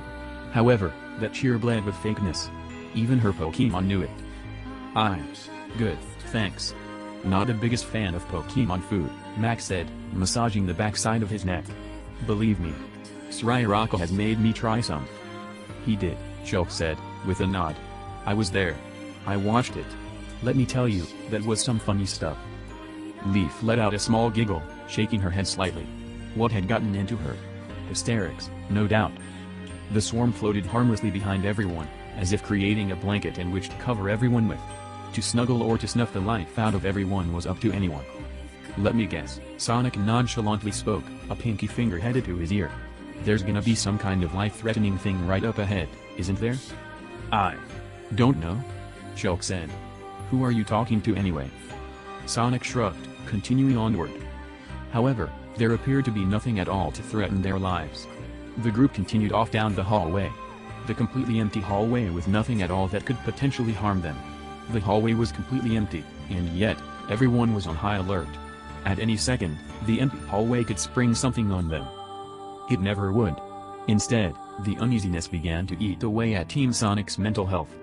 However, that cheer bled with fakeness. Even her Pokemon knew it. Good, thanks. Not the biggest fan of Pokemon food, Max said, massaging the backside of his neck. Believe me. Sriracha has made me try some. He did, Shulk said, with a nod. I was there. I watched it. Let me tell you, that was some funny stuff. Leaf let out a small giggle, shaking her head slightly. What had gotten into her? Hysterics, no doubt. The swarm floated harmlessly behind everyone, as if creating a blanket in which to cover everyone with. To snuggle or to snuff the life out of everyone was up to anyone. Let me guess, Sonic nonchalantly spoke, a pinky finger headed to his ear. There's gonna be some kind of life-threatening thing right up ahead, isn't there? I don't know, Shulk said. Who are you talking to anyway? Sonic shrugged, continuing onward. However, there appeared to be nothing at all to threaten their lives. The group continued off down the hallway. The completely empty hallway with nothing at all that could potentially harm them. The hallway was completely empty, and yet, everyone was on high alert. At any second, the empty hallway could spring something on them. It never would. Instead, the uneasiness began to eat away at Team Sonic's mental health.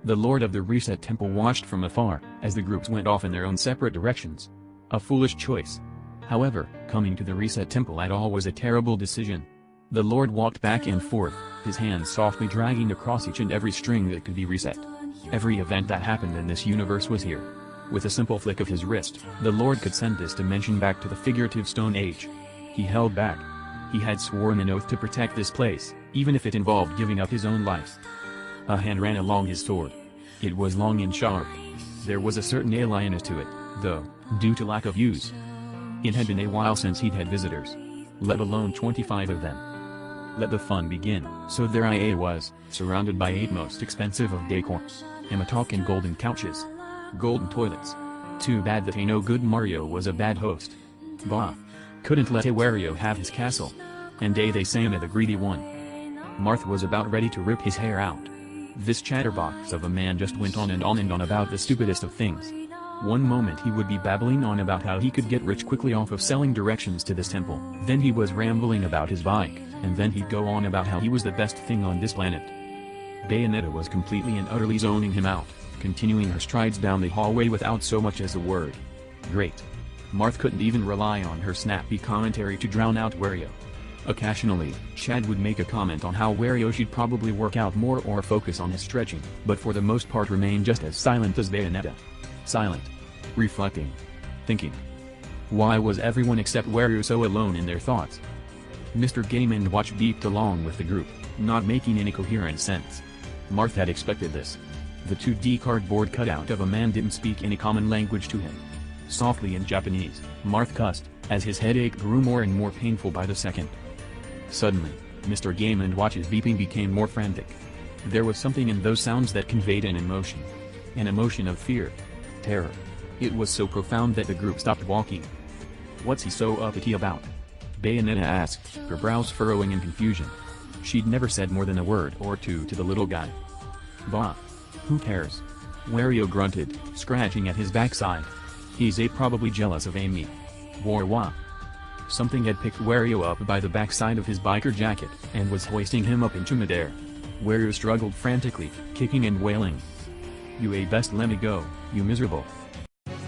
The Lord of the Reset Temple watched from afar, as the groups went off in their own separate directions. A foolish choice. However, coming to the Reset Temple at all was a terrible decision. The Lord walked back and forth, his hands softly dragging across each and every string that could be reset. Every event that happened in this universe was here. With a simple flick of his wrist, the Lord could send this dimension back to the figurative Stone Age. He held back. He had sworn an oath to protect this place, even if it involved giving up his own life. A hand ran along his sword. It was long and sharp. There was a certain alienness to it, though, due to lack of use. It had been a while since he'd had visitors. Let alone 25 of them. Let the fun begin. So there I was, surrounded by 8 most expensive of decor. Hematalk and golden couches. Golden toilets. Too bad that a no-good Mario was a bad host. Bah. Couldn't let a Wario have his castle. And they say I'm the greedy one. Marth was about ready to rip his hair out. This chatterbox of a man just went on and on about the stupidest of things. One moment he would be babbling on about how he could get rich quickly off of selling directions to this temple, then he was rambling about his bike, and then he'd go on about how he was the best thing on this planet. Bayonetta was completely and utterly zoning him out, continuing her strides down the hallway without so much as a word. Great. Marth couldn't even rely on her snappy commentary to drown out Wario. Occasionally, Chad would make a comment on how Wario should probably work out more or focus on his stretching, but for the most part remain just as silent as Bayonetta. Silent. Reflecting. Thinking. Why was everyone except Wario so alone in their thoughts? Mr. Game & Watch beeped along with the group, not making any coherent sense. Marth had expected this. The 2D cardboard cutout of a man didn't speak any common language to him. Softly in Japanese, Marth cussed, as his headache grew more and more painful by the second. Suddenly, Mr. Game & Watch's beeping became more frantic. There was something in those sounds that conveyed an emotion. An emotion of fear. Terror. It was so profound that the group stopped walking. What's he so uppity about? Bayonetta asked, her brows furrowing in confusion. She'd never said more than a word or two to the little guy. Bah. Who cares? Wario grunted, scratching at his backside. He's probably jealous of Amy. Wah. Something had picked Wario up by the backside of his biker jacket, and was hoisting him up into midair. Wario struggled frantically, kicking and wailing. You best let me go, you miserable.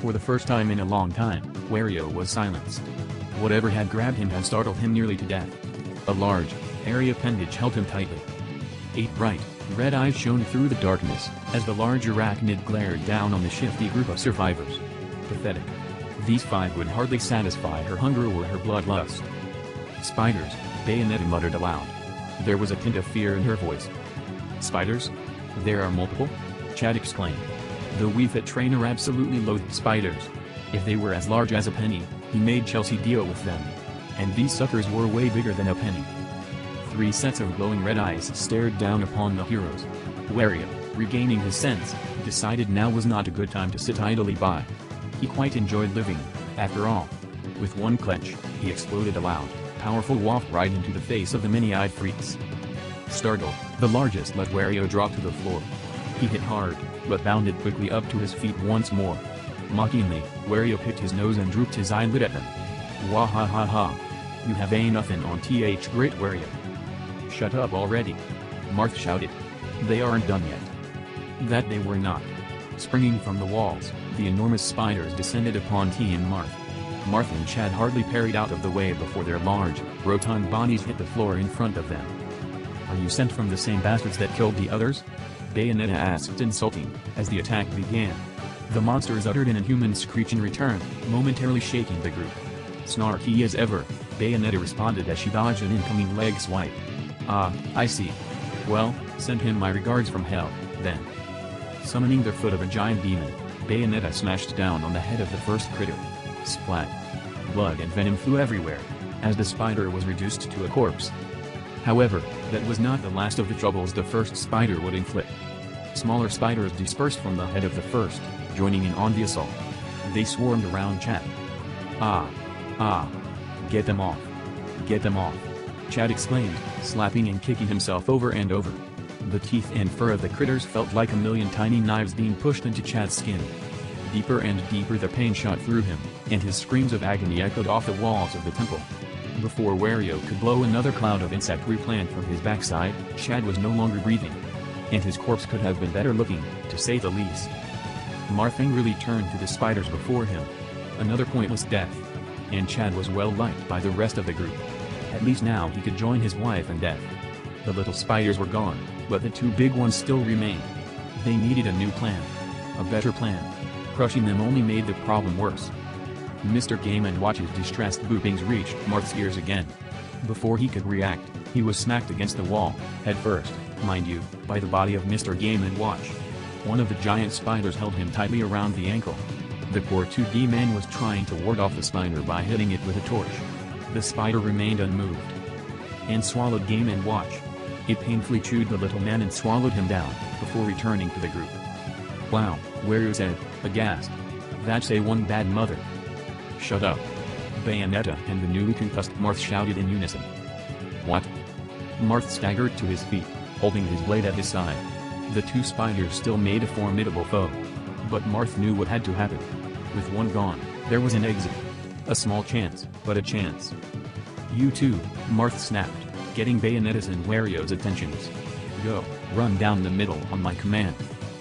For the first time in a long time, Wario was silenced. Whatever had grabbed him had startled him nearly to death. A large, airy appendage held him tightly. 8 bright, red eyes shone through the darkness, as the large arachnid glared down on the shifty group of survivors. Pathetic. These 5 would hardly satisfy her hunger or her bloodlust. Spiders, Bayonetta muttered aloud. There was a tint of fear in her voice. Spiders? There are multiple? Chad exclaimed. The Wii Fit trainer absolutely loathed spiders. If they were as large as a penny, he made Chelsea deal with them. And these suckers were way bigger than a penny. 3 sets of glowing red eyes stared down upon the heroes. Wario, regaining his sense, decided now was not a good time to sit idly by. He quite enjoyed living, after all. With one clench, he exploded aloud, powerful waft right into the face of the many-eyed freaks. Startled, the largest let Wario drop to the floor. He hit hard, but bounded quickly up to his feet once more. Mockingly, Wario picked his nose and drooped his eyelid at them. Wahahaha. You have nothing on th great Wario. Shut up already. Marth shouted. They aren't done yet. That they were not. Springing from the walls, the enormous spiders descended upon T and Marth. Marth and Chad hardly parried out of the way before their large, rotund bodies hit the floor in front of them. Are you sent from the same bastards that killed the others? Bayonetta asked insulting, as the attack began. The monsters uttered an inhuman screech in return, momentarily shaking the group. Snarky as ever, Bayonetta responded as she dodged an incoming leg swipe. Ah, I see. Well, send him my regards from hell, then. Summoning the foot of a giant demon, Bayonetta smashed down on the head of the first critter. Splat. Blood and venom flew everywhere, as the spider was reduced to a corpse. However, that was not the last of the troubles the first spider would inflict. Smaller spiders dispersed from the head of the first, joining in on the assault. They swarmed around Chad. Ah. Get them off. Get them off. Chad exclaimed, slapping and kicking himself over and over. The teeth and fur of the critters felt like a million tiny knives being pushed into Chad's skin. Deeper and deeper the pain shot through him, and his screams of agony echoed off the walls of the temple. Before Wario could blow another cloud of insect replant from his backside, Chad was no longer breathing. And his corpse could have been better looking, to say the least. Marth angrily turned to the spiders before him. Another pointless death. And Chad was well liked by the rest of the group. At least now he could join his wife in death. The little spiders were gone, but the 2 big ones still remained. They needed a new plan. A better plan. Crushing them only made the problem worse. Mr. Game & Watch's distressed boopings reached Marth's ears again. Before he could react, he was smacked against the wall, head first, mind you, by the body of Mr. Game & Watch. One of the giant spiders held him tightly around the ankle. The poor 2D man was trying to ward off the spider by hitting it with a torch. The spider remained unmoved. And swallowed Game & Watch. It painfully chewed the little man and swallowed him down, before returning to the group. Wow, Wario said, aghast. That's one bad mother. Shut up. Bayonetta and the newly concussed Marth shouted in unison. What? Marth staggered to his feet, holding his blade at his side. The 2 spiders still made a formidable foe. But Marth knew what had to happen. With one gone, there was an exit. A small chance, but a chance. You too, Marth snapped, getting Bayonetta's and Wario's attentions. Go, run down the middle on my command.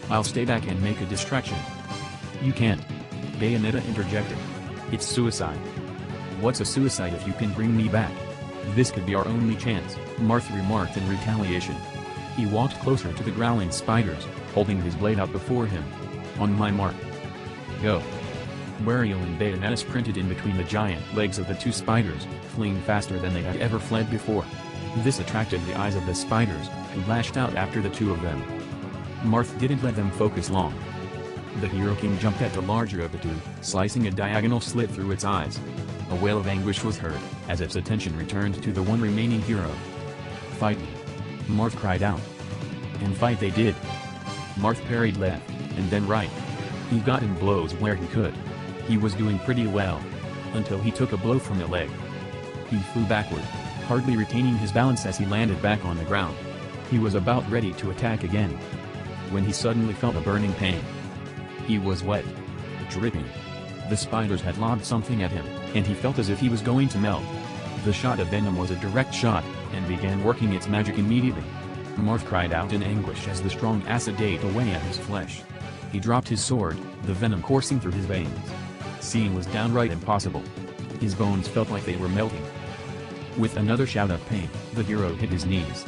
I'll stay back and make a distraction. You can't. Bayonetta interjected. It's suicide. What's a suicide if you can bring me back? This could be our only chance, Marth remarked in retaliation. He walked closer to the growling spiders, holding his blade out before him. On my mark. Go. Wario and Bayonetta sprinted in between the giant legs of the two spiders, fleeing faster than they had ever fled before. This attracted the eyes of the spiders, who lashed out after the two of them. Marth didn't let them focus long. The Hero King jumped at the larger of the two, slicing a diagonal slit through its eyes. A wail of anguish was heard, as its attention returned to the one remaining hero. Fight me. Marth cried out. And fight they did. Marth parried left, and then right. He got in blows where he could. He was doing pretty well. Until he took a blow from the leg. He flew backward, hardly retaining his balance as he landed back on the ground. He was about ready to attack again. When he suddenly felt a burning pain. He was wet. Dripping. The spiders had lobbed something at him, and he felt as if he was going to melt. The shot of venom was a direct shot, and began working its magic immediately. Marth cried out in anguish as the strong acid ate away at his flesh. He dropped his sword, the venom coursing through his veins. Seeing was downright impossible. His bones felt like they were melting. With another shout of pain, the hero hit his knees.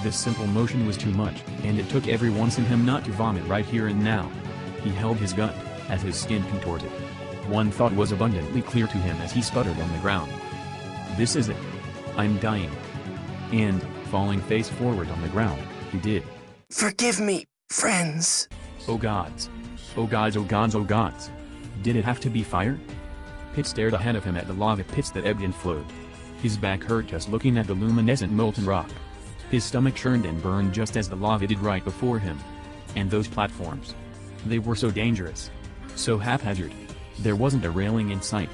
This simple motion was too much, and it took every once in him not to vomit right here and now. He held his gut, as his skin contorted. One thought was abundantly clear to him as he sputtered on the ground. This is it. I'm dying. And, falling face forward on the ground, he did. Forgive me, friends. Oh gods. Oh gods, oh gods, oh gods. Did it have to be fire? Pit stared ahead of him at the lava pits that ebbed and flowed. His back hurt just looking at the luminescent molten rock. His stomach churned and burned just as the lava did right before him. And those platforms. They were so dangerous. So haphazard. There wasn't a railing in sight.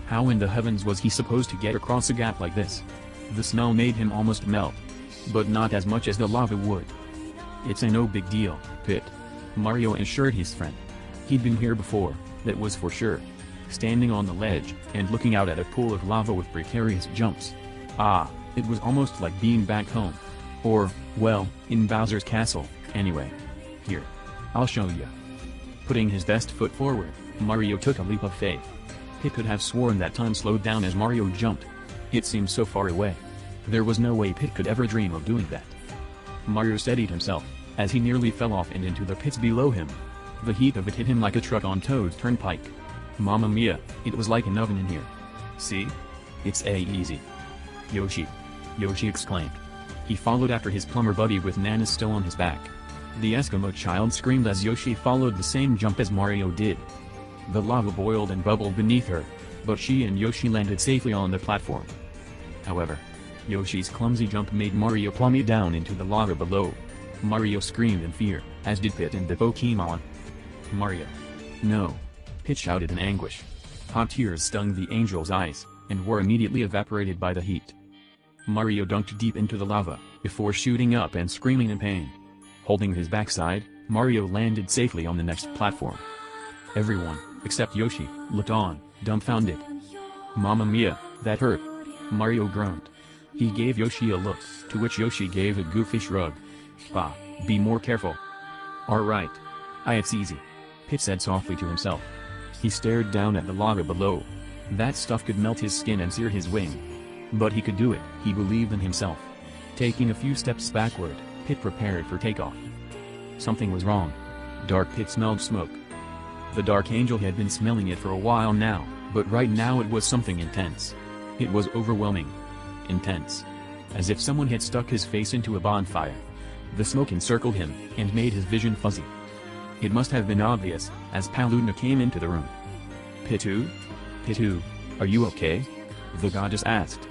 How in the heavens was he supposed to get across a gap like this? The smell made him almost melt. But not as much as the lava would. It's a no big deal, Pit. Mario assured his friend. He'd been here before, that was for sure. Standing on the ledge, and looking out at a pool of lava with precarious jumps. Ah, it was almost like being back home. Or, well, in Bowser's castle, anyway. Here. I'll show ya. Putting his best foot forward, Mario took a leap of faith. Pit could have sworn that time slowed down as Mario jumped. It seemed so far away. There was no way Pit could ever dream of doing that. Mario steadied himself, as he nearly fell off and into the pits below him. The heat of it hit him like a truck on Toad's Turnpike. Mamma mia, it was like an oven in here. See? It's easy. Yoshi. Yoshi exclaimed. He followed after his plumber buddy with Nana still on his back. The Eskimo child screamed as Yoshi followed the same jump as Mario did. The lava boiled and bubbled beneath her, but she and Yoshi landed safely on the platform. However, Yoshi's clumsy jump made Mario plummet down into the lava below. Mario screamed in fear, as did Pit and the Pokémon. Mario. No. Pit shouted in anguish. Hot tears stung the angel's eyes, and were immediately evaporated by the heat. Mario dunked deep into the lava, before shooting up and screaming in pain. Holding his backside, Mario landed safely on the next platform. Everyone, except Yoshi, looked on, dumbfounded. Mamma mia, that hurt. Mario groaned. He gave Yoshi a look, to which Yoshi gave a goofy shrug. Bah, be more careful. Alright. It's easy. Pit said softly to himself. He stared down at the lava below. That stuff could melt his skin and sear his wing. But he could do it, he believed in himself. Taking a few steps backward, Pit prepared for takeoff. Something was wrong. Dark Pit smelled smoke. The Dark Angel had been smelling it for a while now, but right now it was something intense. It was overwhelming. Intense. As if someone had stuck his face into a bonfire. The smoke encircled him, and made his vision fuzzy. It must have been obvious, as Palutena came into the room. Pitu? Pitu, are you okay? The goddess asked.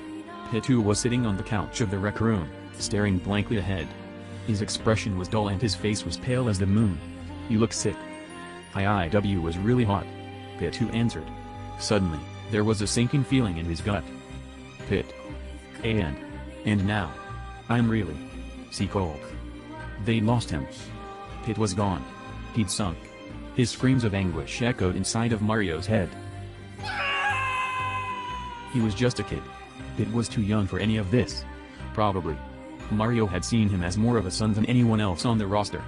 Pitu was sitting on the couch of the rec room, staring blankly ahead. His expression was dull and his face was pale as the moon. You look sick. IIW was really hot. Pitu answered. Suddenly, there was a sinking feeling in his gut. Pit. And now. I'm really. Sea cold. They'd lost him. Pit was gone. He'd sunk. His screams of anguish echoed inside of Mario's head. He was just a kid. It was too young for any of this. Probably. Mario had seen him as more of a son than anyone else on the roster.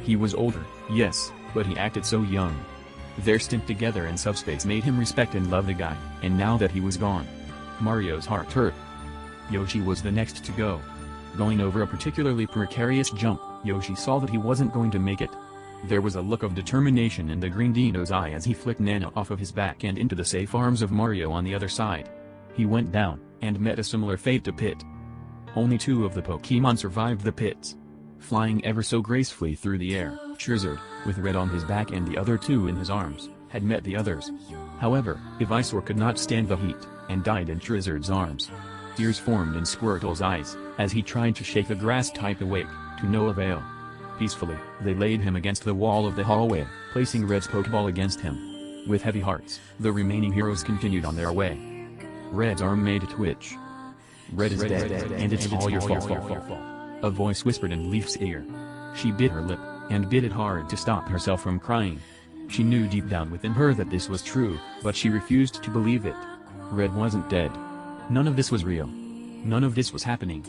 He was older, yes, but he acted so young. Their stint together in subspace made him respect and love the guy, and now that he was gone, Mario's heart hurt. Yoshi was the next to go. Going over a particularly precarious jump, Yoshi saw that he wasn't going to make it. There was a look of determination in the green dino's eye as he flicked Nana off of his back and into the safe arms of Mario on the other side. He went down, and met a similar fate to Pit. Only 2 of the Pokémon survived the pits. Flying ever so gracefully through the air, Charizard, with Red on his back and the other 2 in his arms, had met the others. However, Ivysaur could not stand the heat, and died in Charizard's arms. Tears formed in Squirtle's eyes, as he tried to shake the grass type awake, to no avail. Peacefully, they laid him against the wall of the hallway, placing Red's Pokeball against him. With heavy hearts, the remaining heroes continued on their way. Red's arm made a twitch. Red is dead, and it's all your fault. A voice whispered in Leaf's ear. She bit her lip, and bit it hard to stop herself from crying. She knew deep down within her that this was true, but she refused to believe it. Red wasn't dead. None of this was real. None of this was happening.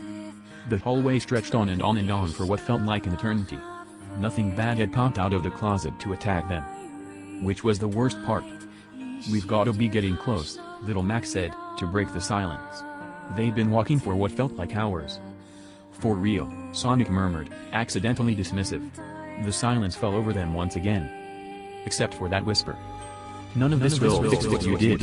The hallway stretched on and on for what felt like an eternity. Nothing bad had popped out of the closet to attack them. Which was the worst part. "We've gotta be getting close," Little Mac said, to break the silence. They'd been walking for what felt like hours. "For real," Sonic murmured, accidentally dismissive. The silence fell over them once again. Except for that whisper. "None of this will fix what you did.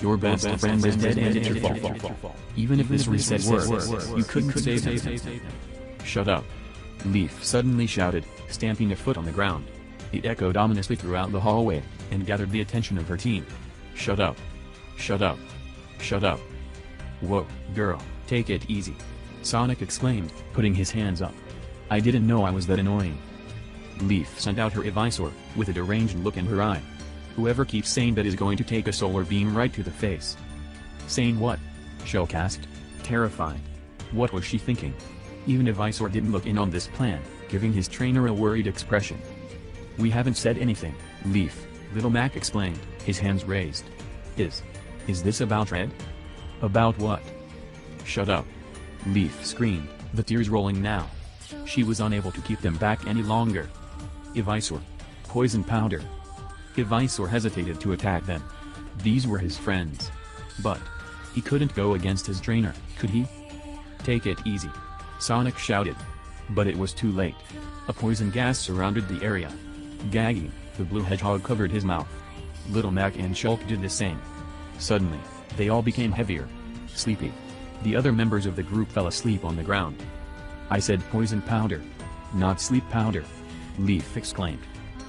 Your best friend is dead and it's your fault. Even if this reset works, you couldn't save him." "Shut up." Leaf suddenly shouted, stamping a foot on the ground. It echoed ominously throughout the hallway, and gathered the attention of her team. "Shut up. Shut up. Shut up." "Whoa, girl, take it easy," Sonic exclaimed, putting his hands up. "I didn't know I was that annoying." Leaf sent out her Ivysaur, with a deranged look in her eye. "Whoever keeps saying that is going to take a solar beam right to the face." "Saying what?" Shulk asked, terrified. What was she thinking? Even Ivysaur didn't look in on this plan, giving his trainer a worried expression. "We haven't said anything, Leaf," Little Mac explained, his hands raised. Is this about Red?" "About what?" "Shut up." Leaf screamed, the tears rolling now. She was unable to keep them back any longer. "Ivysaur. Poison powder." Ivysaur hesitated to attack them. These were his friends. But he couldn't go against his trainer, could he? "Take it easy," Sonic shouted. But it was too late. A poison gas surrounded the area. Gagging, the blue hedgehog covered his mouth. Little Mac and Shulk did the same. Suddenly, they all became heavier. Sleepy. The other members of the group fell asleep on the ground. "I said poison powder. Not sleep powder," Leaf exclaimed.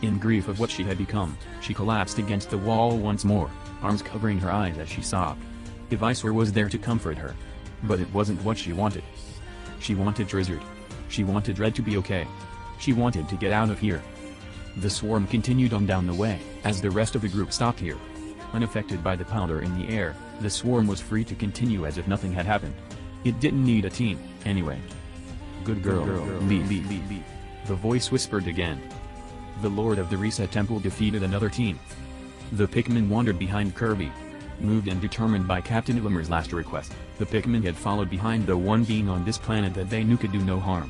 In grief of what she had become, she collapsed against the wall once more, arms covering her eyes as she sobbed. Ivysaur was there to comfort her. But it wasn't what she wanted. She wanted Charizard. She wanted Red to be okay. She wanted to get out of here. The swarm continued on down the way, as the rest of the group stopped here. Unaffected by the powder in the air, the swarm was free to continue as if nothing had happened. It didn't need a team, anyway. "Good girl, Leaf." The voice whispered again. The Lord of the Reset Temple defeated another team. The Pikmin wandered behind Kirby. Moved and determined by Captain Illimer's last request, the Pikmin had followed behind the one being on this planet that they knew could do no harm.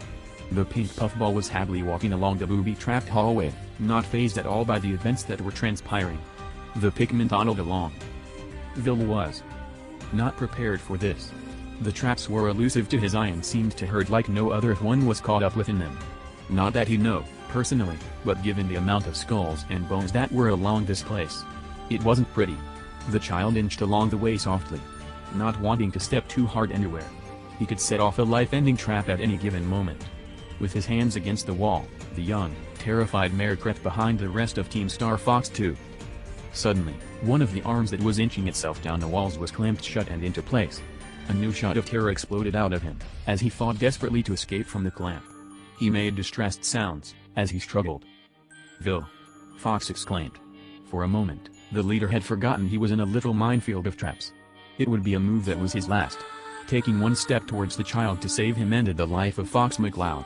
The pink puffball was happily walking along the booby-trapped hallway, not fazed at all by the events that were transpiring. The Pikmin toddled along. Vil was not prepared for this. The traps were elusive to his eye and seemed to hurt like no other if one was caught up within them. Not that he'd know, personally, but given the amount of skulls and bones that were along this place. It wasn't pretty. The child inched along the way softly, not wanting to step too hard anywhere. He could set off a life-ending trap at any given moment. With his hands against the wall, the young, terrified mare crept behind the rest of Team Star Fox 2. Suddenly, one of the arms that was inching itself down the walls was clamped shut and into place. A new shot of terror exploded out of him, as he fought desperately to escape from the clamp. He made distressed sounds, as he struggled. "Vil!" Fox exclaimed. For a moment, the leader had forgotten he was in a little minefield of traps. It would be a move that was his last. Taking one step towards the child to save him ended the life of Fox McCloud.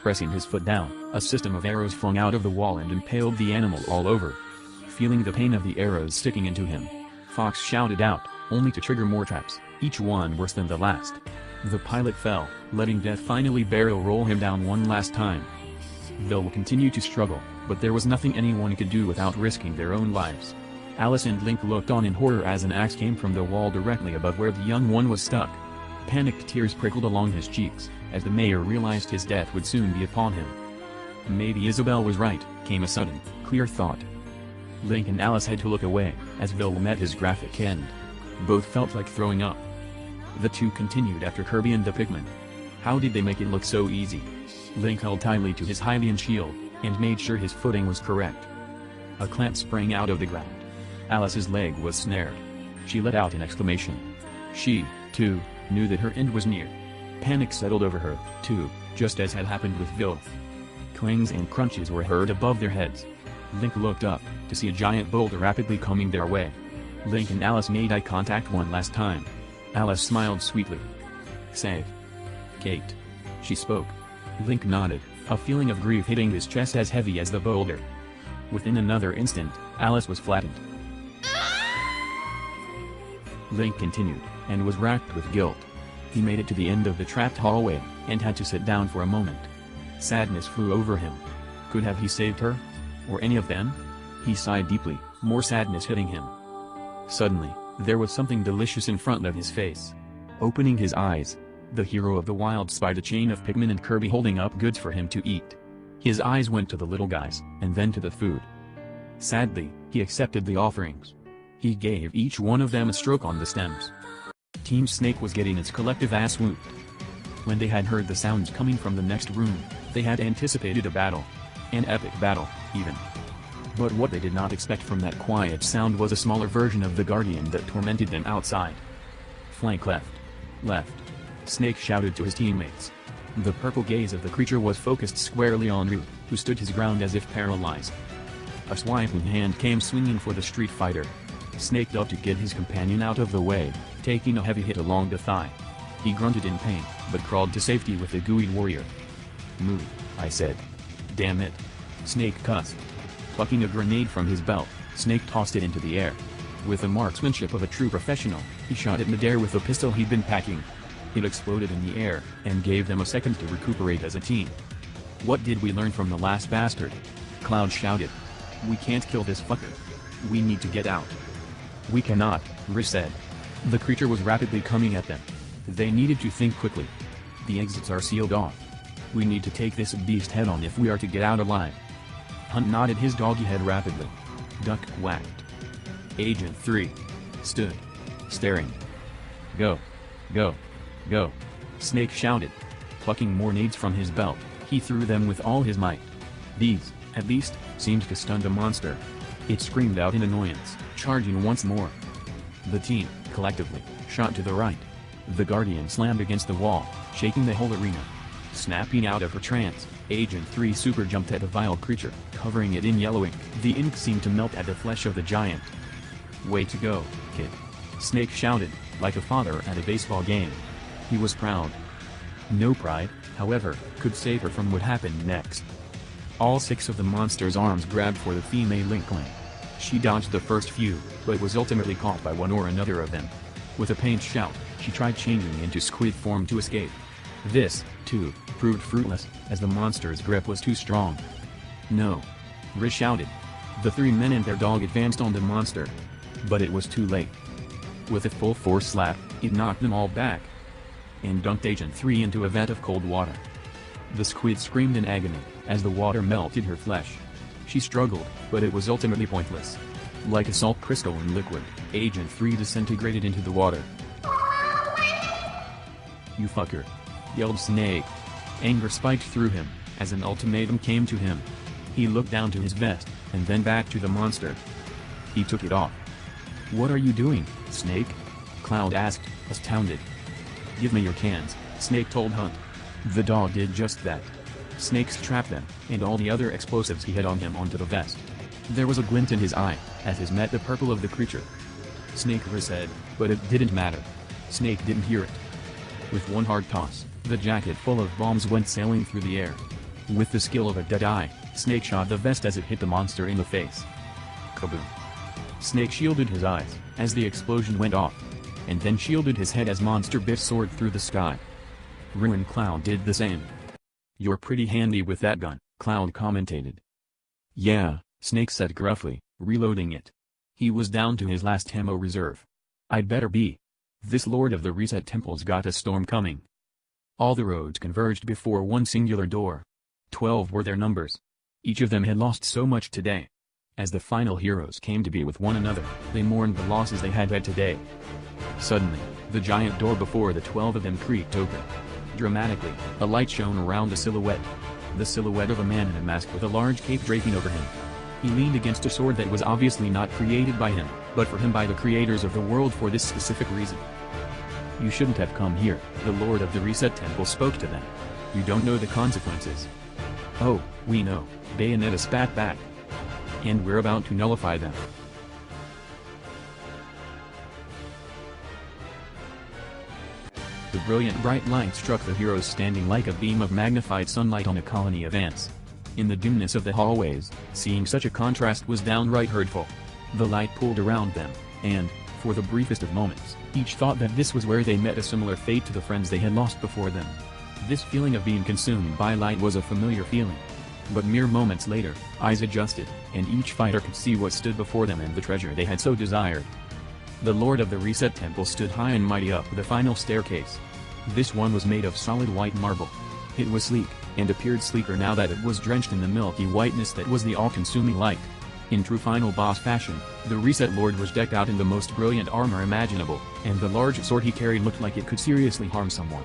Pressing his foot down, a system of arrows flung out of the wall and impaled the animal all over. Feeling the pain of the arrows sticking into him, Fox shouted out, only to trigger more traps, each one worse than the last. The pilot fell, letting death finally barrel roll him down one last time. Vil continued to struggle, but there was nothing anyone could do without risking their own lives. Alice and Link looked on in horror as an axe came from the wall directly above where the young one was stuck. Panicked tears prickled along his cheeks, as the mayor realized his death would soon be upon him. Maybe Isabelle was right, came a sudden, clear thought. Link and Alice had to look away, as Vil met his graphic end. Both felt like throwing up. The two continued after Kirby and the Pikmin. How did they make it look so easy? Link held tightly to his Hylian shield, and made sure his footing was correct. A clamp sprang out of the ground. Alice's leg was snared. She let out an exclamation. She, too, knew that her end was near. Panic settled over her, too, just as had happened with Vil. Clangs and crunches were heard above their heads. Link looked up, to see a giant boulder rapidly coming their way. Link and Alice made eye contact one last time. Alice smiled sweetly. Save. Kate. She spoke. Link nodded, a feeling of grief hitting his chest as heavy as the boulder. Within another instant, Alice was flattened. Link continued, and was racked with guilt. He made it to the end of the trapped hallway, and had to sit down for a moment. Sadness flew over him. Could have he saved her? Or any of them? He sighed deeply, more sadness hitting him. Suddenly, there was something delicious in front of his face. Opening his eyes, the hero of the wild spied a chain of Pikmin and Kirby holding up goods for him to eat. His eyes went to the little guys, and then to the food. Sadly, he accepted the offerings. He gave each one of them a stroke on the stems. Team Snake was getting its collective ass whooped. When they had heard the sounds coming from the next room, they had anticipated a battle. An epic battle, even. But what they did not expect from that quiet sound was a smaller version of the Guardian that tormented them outside. Flank left. Left. Snake shouted to his teammates. The purple gaze of the creature was focused squarely on Ryu, who stood his ground as if paralyzed. A swiping hand came swinging for the Street Fighter. Snake dove to get his companion out of the way, taking a heavy hit along the thigh. He grunted in pain, but crawled to safety with the gooey warrior. Move, I said. Damn it. Snake cussed. Plucking a grenade from his belt, Snake tossed it into the air. With the marksmanship of a true professional, he shot it midair with the pistol he'd been packing. It exploded in the air, and gave them a second to recuperate as a team. What did we learn from the last bastard? Cloud shouted. We can't kill this fucker. We need to get out. We cannot, Rish said. The creature was rapidly coming at them. They needed to think quickly. The exits are sealed off. We need to take this beast head on if we are to get out alive. Hunt nodded his doggy head rapidly. Duck quacked. Agent 3 stood, staring. Go. Go. Go. Snake shouted. Plucking more nades from his belt, he threw them with all his might. These, at least, seemed to stun the monster. It screamed out in annoyance, charging once more. The team, collectively, shot to the right. The Guardian slammed against the wall, shaking the whole arena. Snapping out of her trance, Agent 3 super jumped at the vile creature, covering it in yellow ink. The ink seemed to melt at the flesh of the giant. Way to go, kid. Snake shouted, like a father at a baseball game. He was proud. No pride, however, could save her from what happened next. All 6 of the monster's arms grabbed for the female Linkling. She dodged the first few, but was ultimately caught by one or another of them. With a pained shout, she tried changing into squid form to escape. This, too, proved fruitless, as the monster's grip was too strong. No. Rish shouted. The 3 men and their dog advanced on the monster. But it was too late. With a full force slap, it knocked them all back. And dunked Agent 3 into a vat of cold water. The squid screamed in agony, as the water melted her flesh. She struggled, but it was ultimately pointless. Like a salt crystal in liquid, Agent 3 disintegrated into the water. You fucker. Yelled Snake. Anger spiked through him, as an ultimatum came to him. He looked down to his vest, and then back to the monster. He took it off. What are you doing, Snake? Cloud asked, astounded. Give me your cans, Snake told Hunt. The dog did just that. Snake strapped them, and all the other explosives he had on him onto the vest. There was a glint in his eye, as his met the purple of the creature. Snake said, but it didn't matter. Snake didn't hear it. With one hard toss, the jacket full of bombs went sailing through the air. With the skill of a deadeye, Snake shot the vest as it hit the monster in the face. Kaboom! Snake shielded his eyes as the explosion went off, and then shielded his head as Monster Biff soared through the sky. Ruined Cloud did the same. "You're pretty handy with that gun," Cloud commentated. "Yeah," Snake said gruffly, reloading it. He was down to his last ammo reserve. "I'd better be. This Lord of the Reset Temple's got a storm coming." All the roads converged before one singular door. 12 were their numbers. Each of them had lost so much today. As the final heroes came to be with one another, they mourned the losses they had had today. Suddenly, the giant door before the 12 of them creaked open. Dramatically, a light shone around a silhouette. The silhouette of a man in a mask with a large cape draping over him. He leaned against a sword that was obviously not created by him, but for him by the creators of the world for this specific reason. "You shouldn't have come here," the Lord of the Reset Temple spoke to them. "You don't know the consequences." "Oh, we know," Bayonetta spat back. "And we're about to nullify them." The brilliant bright light struck the heroes standing like a beam of magnified sunlight on a colony of ants. In the dimness of the hallways, seeing such a contrast was downright hurtful. The light pulled around them, and, for the briefest of moments, each thought that this was where they met a similar fate to the friends they had lost before them. This feeling of being consumed by light was a familiar feeling. But mere moments later, eyes adjusted, and each fighter could see what stood before them and the treasure they had so desired. The Lord of the Reset Temple stood high and mighty up the final staircase. This one was made of solid white marble. It was sleek, and appeared sleeker now that it was drenched in the milky whiteness that was the all-consuming light. In true final boss fashion, the Reset Lord was decked out in the most brilliant armor imaginable, and the large sword he carried looked like it could seriously harm someone.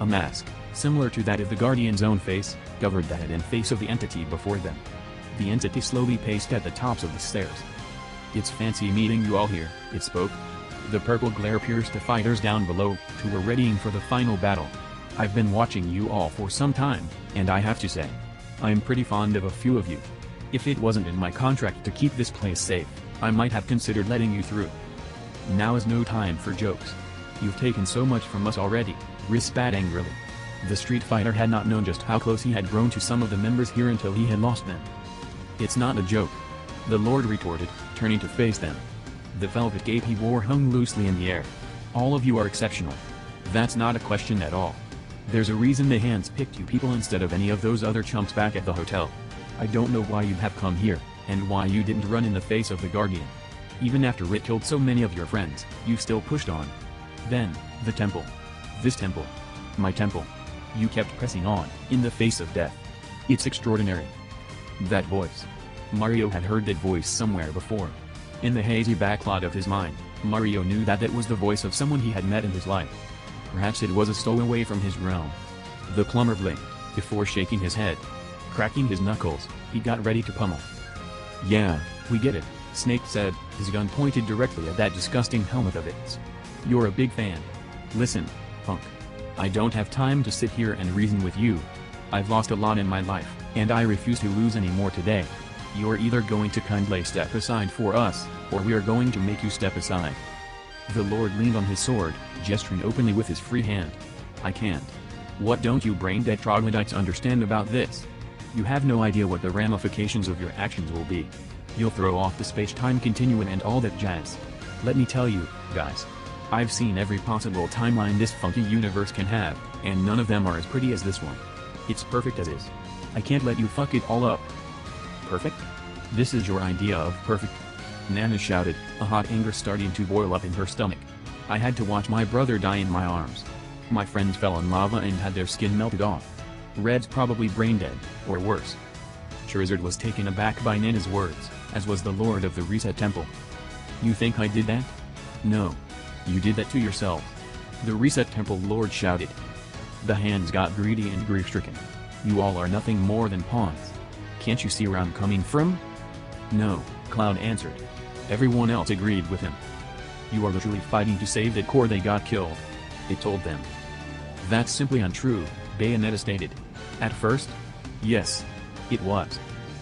A mask, similar to that of the Guardian's own face, covered the head and face of the entity before them. The entity slowly paced at the tops of the stairs. "It's fancy meeting you all here," it spoke. The purple glare pierced the fighters down below, who were readying for the final battle. "I've been watching you all for some time, and I have to say, I'm pretty fond of a few of you. If it wasn't in my contract to keep this place safe, I might have considered letting you through. Now is no time for jokes. You've taken so much from us already," Riz spat angrily. The Street Fighter had not known just how close he had grown to some of the members here until he had lost them. "It's not a joke," the Lord retorted, turning to face them. The velvet cape he wore hung loosely in the air. "All of you are exceptional. That's not a question at all. There's a reason they hands-picked you people instead of any of those other chumps back at the hotel. I don't know why you have come here, and why you didn't run in the face of the Guardian. Even after it killed so many of your friends, you still pushed on. Then, the temple. This temple. My temple. You kept pressing on, in the face of death. It's extraordinary." That voice. Mario had heard that voice somewhere before. In the hazy backlot of his mind, Mario knew that that was the voice of someone he had met in his life. Perhaps it was a stowaway from his realm. The plumber blinked, before shaking his head. Cracking his knuckles, he got ready to pummel. "Yeah, we get it," Snake said, his gun pointed directly at that disgusting helmet of its. "You're a big fan. Listen, punk. I don't have time to sit here and reason with you. I've lost a lot in my life, and I refuse to lose any more today. You're either going to kindly step aside for us, or we are going to make you step aside." The Lord leaned on his sword, gesturing openly with his free hand. "I can't. What don't you brain-dead troglodytes understand about this? You have no idea what the ramifications of your actions will be. You'll throw off the space-time continuum and all that jazz. Let me tell you, guys. I've seen every possible timeline this funky universe can have, and none of them are as pretty as this one. It's perfect as is. I can't let you fuck it all up." "Perfect? This is your idea of perfect?" Nana shouted, a hot anger starting to boil up in her stomach. "I had to watch my brother die in my arms. My friends fell in lava and had their skin melted off. Red's probably brain dead, or worse." Charizard was taken aback by Nana's words, as was the Lord of the Reset Temple. "You think I did that? No. You did that to yourself." The Reset Temple Lord shouted. The hands got greedy and grief-stricken. "You all are nothing more than pawns. Can't you see where I'm coming from?" "No," Cloud answered. Everyone else agreed with him. "You are literally fighting to save that core they got killed," it told them. "That's simply untrue," Bayonetta stated. "At first? Yes. It was.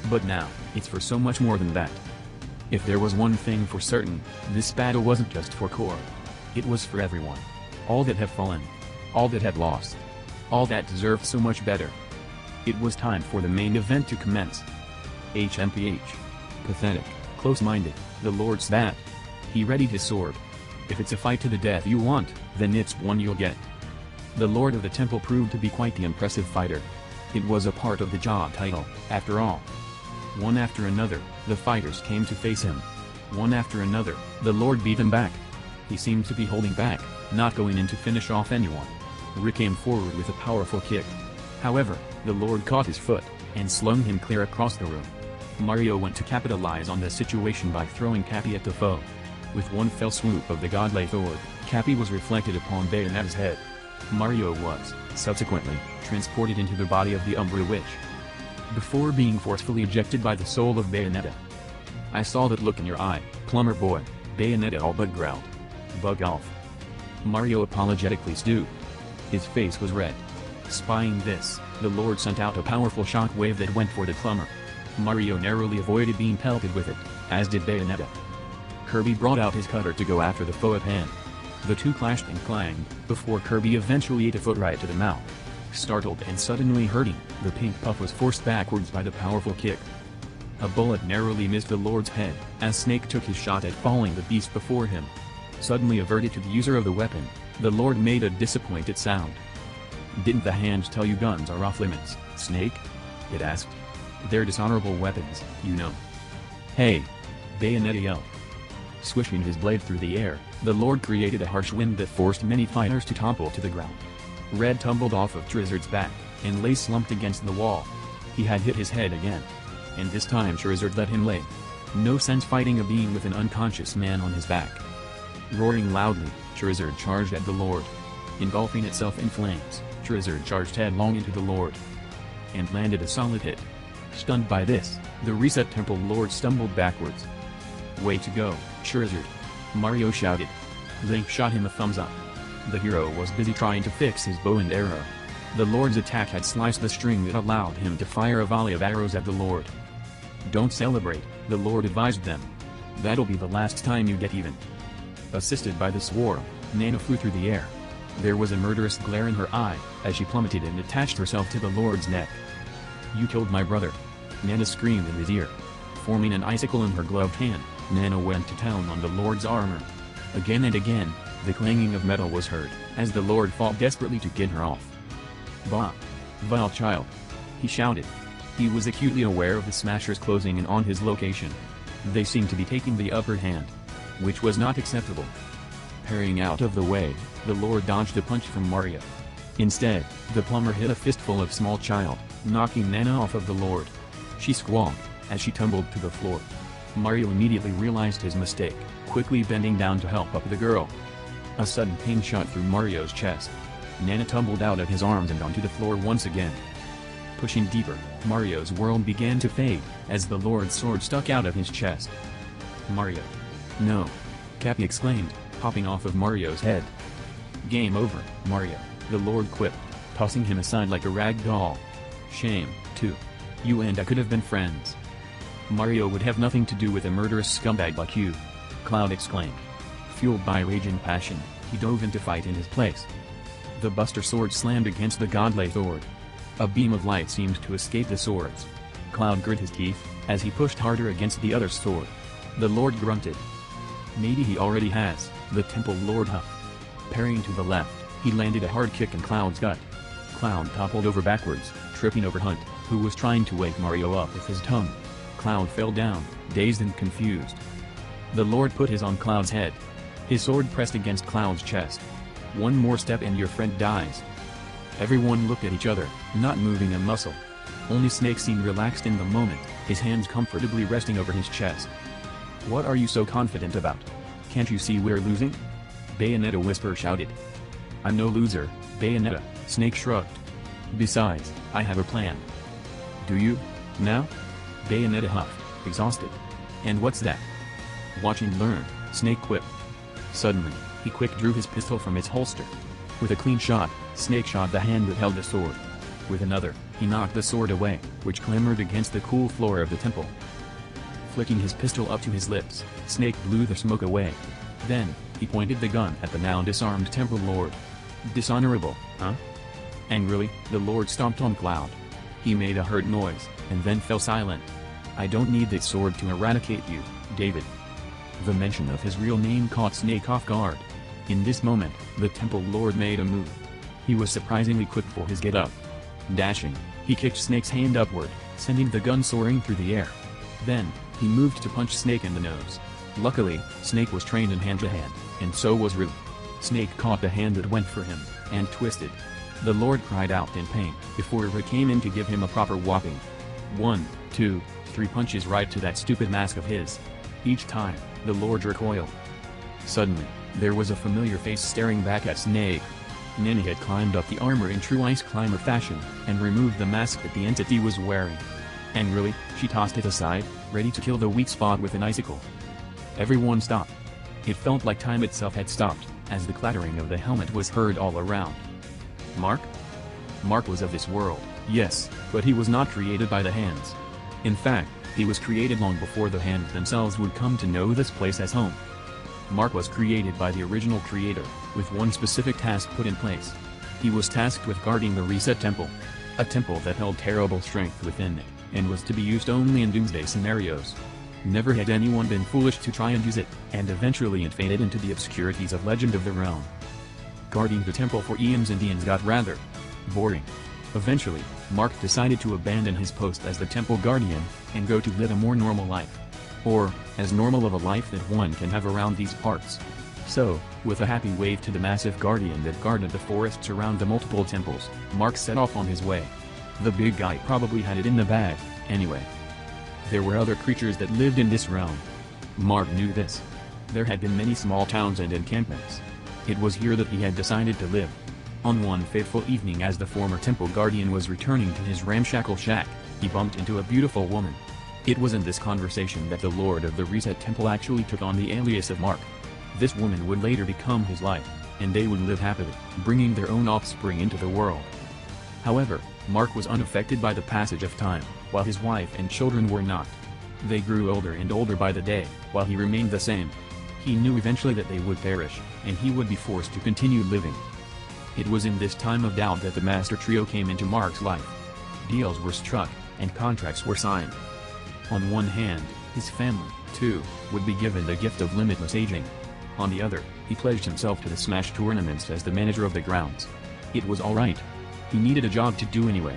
But now, it's for so much more than that. If there was one thing for certain, this battle wasn't just for core. It was for everyone. All that have fallen. All that have lost. All that deserve so much better." It was time for the main event to commence. HMPH. Pathetic, close-minded, the Lord's that. He readied his sword. If it's a fight to the death you want, then it's one you'll get. The Lord of the Temple proved to be quite the impressive fighter. It was a part of the job title, after all. One after another, the fighters came to face him. One after another, the Lord beat them back. He seemed to be holding back, not going in to finish off anyone. Rick came forward with a powerful kick. However, the Lord caught his foot, and slung him clear across the room. Mario went to capitalize on the situation by throwing Cappy at the foe. With one fell swoop of the godly sword, Cappy was reflected upon Bayonetta's head. Mario was, subsequently, transported into the body of the Umbra Witch. Before being forcefully ejected by the soul of Bayonetta. "I saw that look in your eye, plumber boy," Bayonetta all but growled. "Bug off." Mario apologetically stooped. His face was red. Spying this, the Lord sent out a powerful shockwave that went for the plumber. Mario narrowly avoided being pelted with it, as did Bayonetta. Kirby brought out his cutter to go after the foe at hand. The two clashed and clanged, before Kirby eventually ate a foot right to the mouth. Startled and suddenly hurting, the pink puff was forced backwards by the powerful kick. A bullet narrowly missed the Lord's head, as Snake took his shot at falling the beast before him. Suddenly averted to the user of the weapon, the Lord made a disappointed sound. "Didn't the hands tell you guns are off limits, Snake?" it asked. "They're dishonorable weapons, you know." "Hey!" Bayonetta yelled. Swishing his blade through the air, the Lord created a harsh wind that forced many fighters to topple to the ground. Red tumbled off of Charizard's back, and lay slumped against the wall. He had hit his head again. And this time Charizard let him lay. No sense fighting a being with an unconscious man on his back. Roaring loudly, Charizard charged at the Lord. Engulfing itself in flames, Charizard charged headlong into the Lord. And landed a solid hit. Stunned by this, the Reset Temple Lord stumbled backwards. "Way to go, Charizard!" Mario shouted. Link shot him a thumbs up. The hero was busy trying to fix his bow and arrow. The Lord's attack had sliced the string that allowed him to fire a volley of arrows at the Lord. "Don't celebrate," the Lord advised them. "That'll be the last time you get even." Assisted by the swarm, Nana flew through the air. There was a murderous glare in her eye, as she plummeted and attached herself to the Lord's neck. "You killed my brother!" Nana screamed in his ear. Forming an icicle in her gloved hand, Nana went to town on the Lord's armor. Again and again, the clanging of metal was heard, as the Lord fought desperately to get her off. "Bah! Vile child!" he shouted. He was acutely aware of the Smashers closing in on his location. They seemed to be taking the upper hand, which was not acceptable. Parrying out of the way, the Lord dodged a punch from Mario. Instead, the plumber hit a fistful of small child, knocking Nana off of the Lord. She squawked, as she tumbled to the floor. Mario immediately realized his mistake, quickly bending down to help up the girl. A sudden pain shot through Mario's chest. Nana tumbled out of his arms and onto the floor once again. Pushing deeper, Mario's world began to fade, as the Lord's sword stuck out of his chest. "Mario! No!" Cappy exclaimed, popping off of Mario's head. "Game over, Mario," the Lord quipped, tossing him aside like a rag doll. "Shame, too. You and I could have been friends." "Mario would have nothing to do with a murderous scumbag like you," Cloud exclaimed. Fueled by rage and passion, he dove in to fight in his place. The Buster Sword slammed against the godly sword. A beam of light seemed to escape the swords. Cloud grit his teeth, as he pushed harder against the other sword. The Lord grunted. "Maybe he already has," the Temple Lord huffed. Parrying to the left, he landed a hard kick in Cloud's gut. Cloud toppled over backwards, tripping over Hunt, who was trying to wake Mario up with his tongue. Cloud fell down, dazed and confused. The Lord put his on Cloud's head. His sword pressed against Cloud's chest. "One more step and your friend dies." Everyone looked at each other, not moving a muscle. Only Snake seemed relaxed in the moment, his hands comfortably resting over his chest. "What are you so confident about? Can't you see we're losing?" Bayonetta whisper shouted. "I'm no loser, Bayonetta," Snake shrugged. "Besides, I have a plan." "Do you? Now?" Bayonetta huffed, exhausted. "And what's that?" "Watch and learn," Snake quipped. Suddenly, he quick drew his pistol from its holster. With a clean shot, Snake shot the hand that held the sword. With another, he knocked the sword away, which clambered against the cool floor of the temple. Flicking his pistol up to his lips, Snake blew the smoke away. Then, he pointed the gun at the now disarmed Temple Lord. "Dishonorable, huh?" Angrily, the Lord stomped on Cloud. He made a hurt noise, and then fell silent. I don't need this sword to eradicate you, David. The mention of his real name caught Snake off guard. In this moment, the Temple Lord made a move. He was surprisingly quick for his get-up. Dashing, he kicked Snake's hand upward, sending the gun soaring through the air. Then, he moved to punch Snake in the nose. Luckily, Snake was trained in hand-to-hand, and so was Rue. Snake caught the hand that went for him, and twisted. The Lord cried out in pain before Rue came in to give him a proper whopping. 1, 2, 3 punches right to that stupid mask of his. Each time, the Lord recoiled. Suddenly, there was a familiar face staring back at Snake. Nini had climbed up the armor in true ice climber fashion, and removed the mask that the entity was wearing. Angrily, she tossed it aside, ready to kill the weak spot with an icicle. Everyone stopped. It felt like time itself had stopped, as the clattering of the helmet was heard all around. Mark? Mark was of this world, yes, but he was not created by the hands. In fact, he was created long before the hands themselves would come to know this place as home. Mark was created by the original creator, with one specific task put in place. He was tasked with guarding the Reset Temple. A temple that held terrible strength within it, and was to be used only in doomsday scenarios. Never had anyone been foolish to try and use it, and eventually it faded into the obscurities of legend of the realm. Guarding the temple for eons and eons got rather boring. Eventually, Mark decided to abandon his post as the temple guardian, and go to live a more normal life. Or, as normal of a life that one can have around these parts. So, with a happy wave to the massive guardian that guarded the forests around the multiple temples, Mark set off on his way. The big guy probably had it in the bag, anyway. There were other creatures that lived in this realm. Mark knew this. There had been many small towns and encampments. It was here that he had decided to live. On one fateful evening as the former temple guardian was returning to his ramshackle shack, he bumped into a beautiful woman. It was in this conversation that the Lord of the Reset Temple actually took on the alias of Mark. This woman would later become his wife, and they would live happily, bringing their own offspring into the world. However, Mark was unaffected by the passage of time, while his wife and children were not. They grew older and older by the day, while he remained the same. He knew eventually that they would perish, and he would be forced to continue living. It was in this time of doubt that the Master Trio came into Mark's life. Deals were struck, and contracts were signed. On one hand, his family, too, would be given the gift of limitless aging. On the other, he pledged himself to the Smash tournaments as the manager of the grounds. It was alright. He needed a job to do anyway.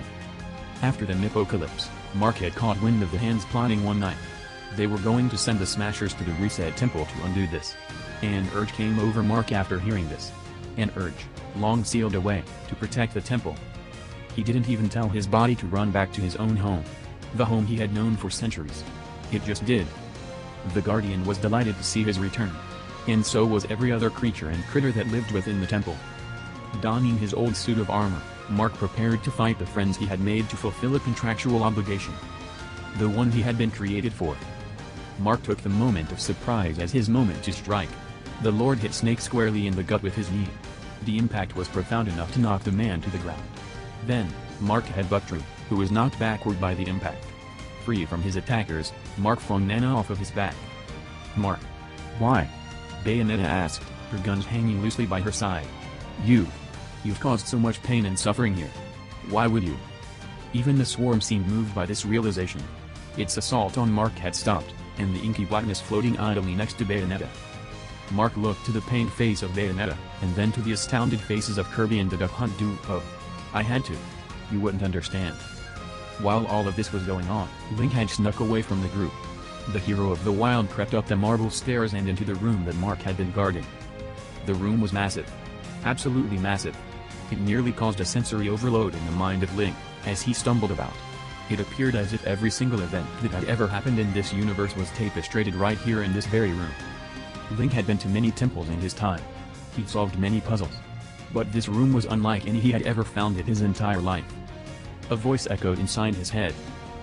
After the Nipocalypse, Mark had caught wind of the hands plotting one night. They were going to send the Smashers to the Reset Temple to undo this. An urge came over Mark after hearing this. An urge, long sealed away, to protect the temple. He didn't even tell his body to run back to his own home. The home he had known for centuries. It just did. The Guardian was delighted to see his return. And so was every other creature and critter that lived within the temple. Donning his old suit of armor, Mark prepared to fight the friends he had made to fulfill a contractual obligation. The one he had been created for. Mark took the moment of surprise as his moment to strike. The Lord hit Snake squarely in the gut with his knee. The impact was profound enough to knock the man to the ground. Then, Mark headbutted Rue, who was knocked backward by the impact. Free from his attackers, Mark flung Nana off of his back. Mark. Why? Bayonetta asked, her guns hanging loosely by her side. You've caused so much pain and suffering here. Why would you? Even the swarm seemed moved by this realization. Its assault on Mark had stopped, and the inky blackness floating idly next to Bayonetta. Mark looked to the pained face of Bayonetta, and then to the astounded faces of Kirby and the Duck Hunt duo. I had to. You wouldn't understand. While all of this was going on, Link had snuck away from the group. The hero of the wild crept up the marble stairs and into the room that Mark had been guarding. The room was massive. Absolutely massive. It nearly caused a sensory overload in the mind of Link, as he stumbled about. It appeared as if every single event that had ever happened in this universe was tapestryed right here in this very room. Link had been to many temples in his time. He'd solved many puzzles. But this room was unlike any he had ever found in his entire life. A voice echoed inside his head.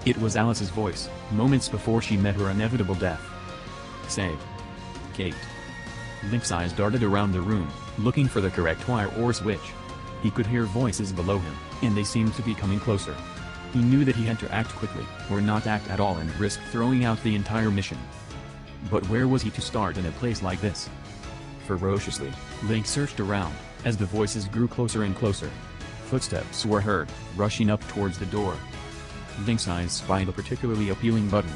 It was Alice's voice, moments before she met her inevitable death. Save. Kate. Link's eyes darted around the room, looking for the correct wire or switch. He could hear voices below him, and they seemed to be coming closer. He knew that he had to act quickly, or not act at all and risk throwing out the entire mission. But where was he to start in a place like this? Ferociously, Link searched around, as the voices grew closer and closer. Footsteps were heard, rushing up towards the door. Link's eyes spied a particularly appealing button.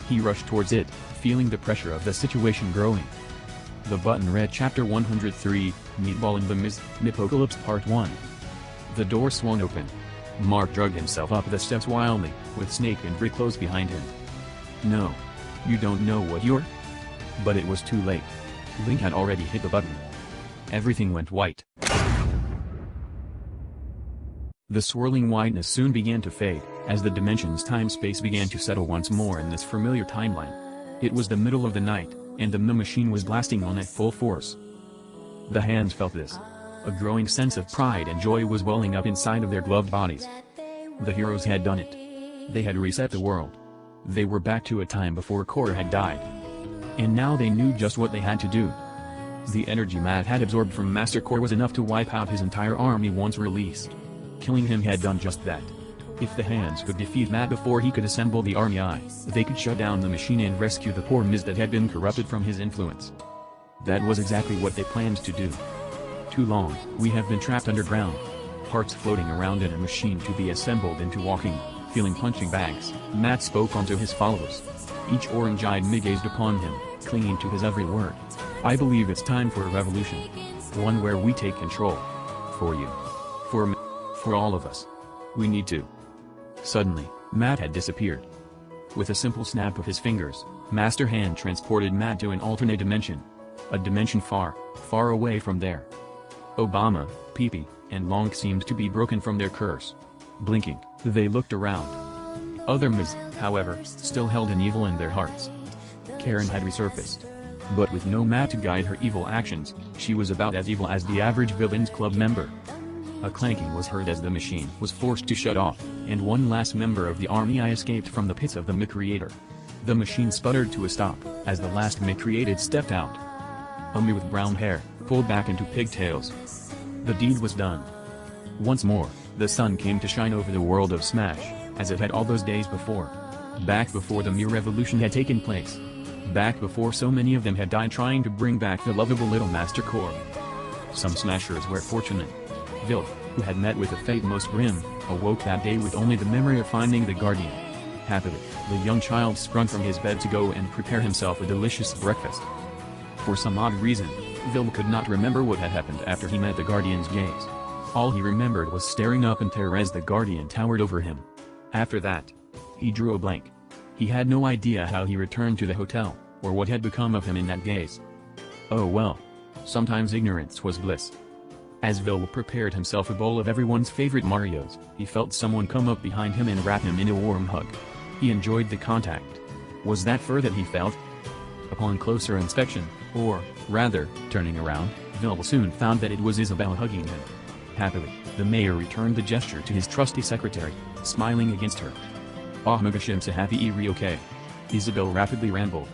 He rushed towards it, feeling the pressure of the situation growing. The button read Chapter 103, Meatball in the Mipocalypse Part 1. The door swung open. Mark dragged himself up the steps wildly, with Snake and Brick close behind him. No. You don't know what you're? But it was too late. Link had already hit the button. Everything went white. The swirling whiteness soon began to fade, as the dimension's time-space began to settle once more in this familiar timeline. It was the middle of the night, and the machine was blasting on at full force. The hands felt this. A growing sense of pride and joy was welling up inside of their gloved bodies. The heroes had done it. They had reset the world. They were back to a time before Korra had died. And now they knew just what they had to do. The energy Matt had absorbed from Master Korra was enough to wipe out his entire army once released. Killing him had done just that. If the hands could defeat Matt before he could assemble the army, they could shut down the machine and rescue the poor Miz that had been corrupted from his influence. That was exactly what they planned to do. Too long, we have been trapped underground. Parts floating around in a machine to be assembled into walking, feeling punching bags. Matt spoke onto his followers. Each orange-eyed Mii gazed upon him, clinging to his every word. I believe it's time for a revolution. One where we take control. For you. For me. For all of us. We need to. Suddenly, Matt had disappeared. With a simple snap of his fingers, Master Hand transported Matt to an alternate dimension. A dimension far, far away from there. Obama, Pee-Pee, and Long seemed to be broken from their curse. Blinking, they looked around. Other Miz, however, still held an evil in their hearts. Karen had resurfaced. But with no Matt to guide her evil actions, she was about as evil as the average Villains Club member. A clanking was heard as the machine was forced to shut off, and one last member of the army escaped from the pits of the Mii Creator. The machine sputtered to a stop, as the last Mii Created stepped out. A Mii with brown hair, pulled back into pigtails. The deed was done. Once more, the sun came to shine over the world of Smash, as it had all those days before. Back before the Mii revolution had taken place. Back before so many of them had died trying to bring back the lovable little Master Korra. Some Smashers were fortunate. Vil, who had met with a fate most grim, awoke that day with only the memory of finding the Guardian. Happily, the young child sprung from his bed to go and prepare himself a delicious breakfast. For some odd reason, Vil could not remember what had happened after he met the Guardian's gaze. All he remembered was staring up in terror as the Guardian towered over him. After that, he drew a blank. He had no idea how he returned to the hotel, or what had become of him in that gaze. Oh well. Sometimes ignorance was bliss. As Vil prepared himself a bowl of everyone's favorite Marios, he felt someone come up behind him and wrap him in a warm hug. He enjoyed the contact. Was that fur that he felt? Upon closer inspection, or, rather, turning around, Vil soon found that it was Isabel hugging him. Happily, the mayor returned the gesture to his trusty secretary, smiling against her. Ah Magashimsa happy okay. Isabel rapidly rambled.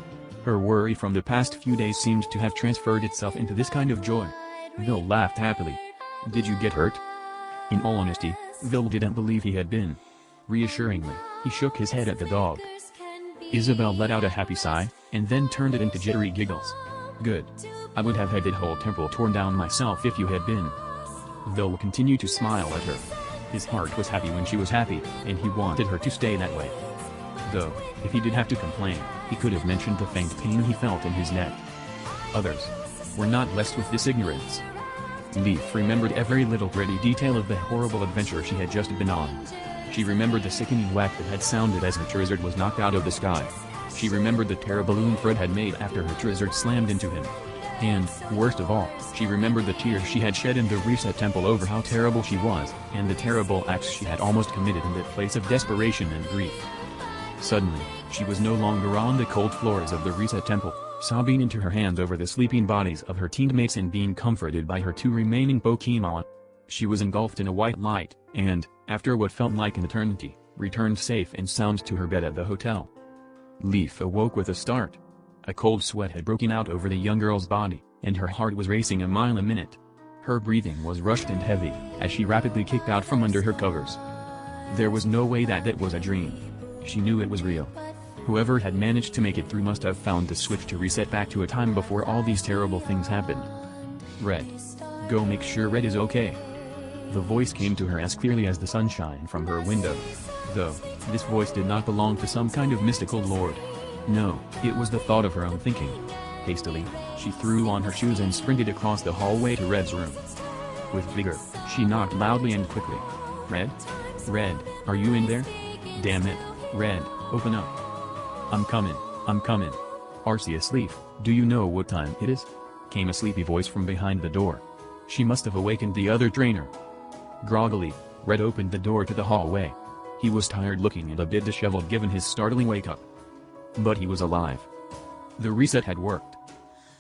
Her worry from the past few days seemed to have transferred itself into this kind of joy. Vil laughed happily. Did you get hurt? In all honesty, Vil didn't believe he had been. Reassuringly, he shook his head at the dog. Isabel let out a happy sigh, and then turned it into jittery giggles. Good. I would have had that whole temple torn down myself if you had been. Vil continued to smile at her. His heart was happy when she was happy, and he wanted her to stay that way. Though, if he did have to complain, he could have mentioned the faint pain he felt in his neck. Others were not blessed with this ignorance. Leaf remembered every little gritty detail of the horrible adventure she had just been on. She remembered the sickening whack that had sounded as her Charizard was knocked out of the sky. She remembered the terrible balloon Fred had made after her Charizard slammed into him. And, worst of all, she remembered the tears she had shed in the Reset Temple over how terrible she was, and the terrible acts she had almost committed in that place of desperation and grief. Suddenly, she was no longer on the cold floors of the Reset Temple, sobbing into her hands over the sleeping bodies of her teammates and being comforted by her two remaining Pokémon. She was engulfed in a white light, and, after what felt like an eternity, returned safe and sound to her bed at the hotel. Leaf awoke with a start. A cold sweat had broken out over the young girl's body, and her heart was racing a mile a minute. Her breathing was rushed and heavy, as she rapidly kicked out from under her covers. There was no way that was a dream. She knew it was real. Whoever had managed to make it through must have found the switch to reset back to a time before all these terrible things happened. Red. Go make sure Red is okay. The voice came to her as clearly as the sunshine from her window. Though, This voice did not belong to some kind of mystical lord. No, it was the thought of her own thinking. Hastily, she threw on her shoes and sprinted across the hallway to Red's room. With vigor, she knocked loudly and quickly. Red? Red, are you in there? Damn it, Red, open up. I'm coming. Arceus Leaf, do you know what time it is? Came a sleepy voice from behind the door. She must have awakened the other trainer. Groggily, Red opened the door to the hallway. He was tired looking and a bit disheveled given his startling wake-up. But he was alive. The reset had worked.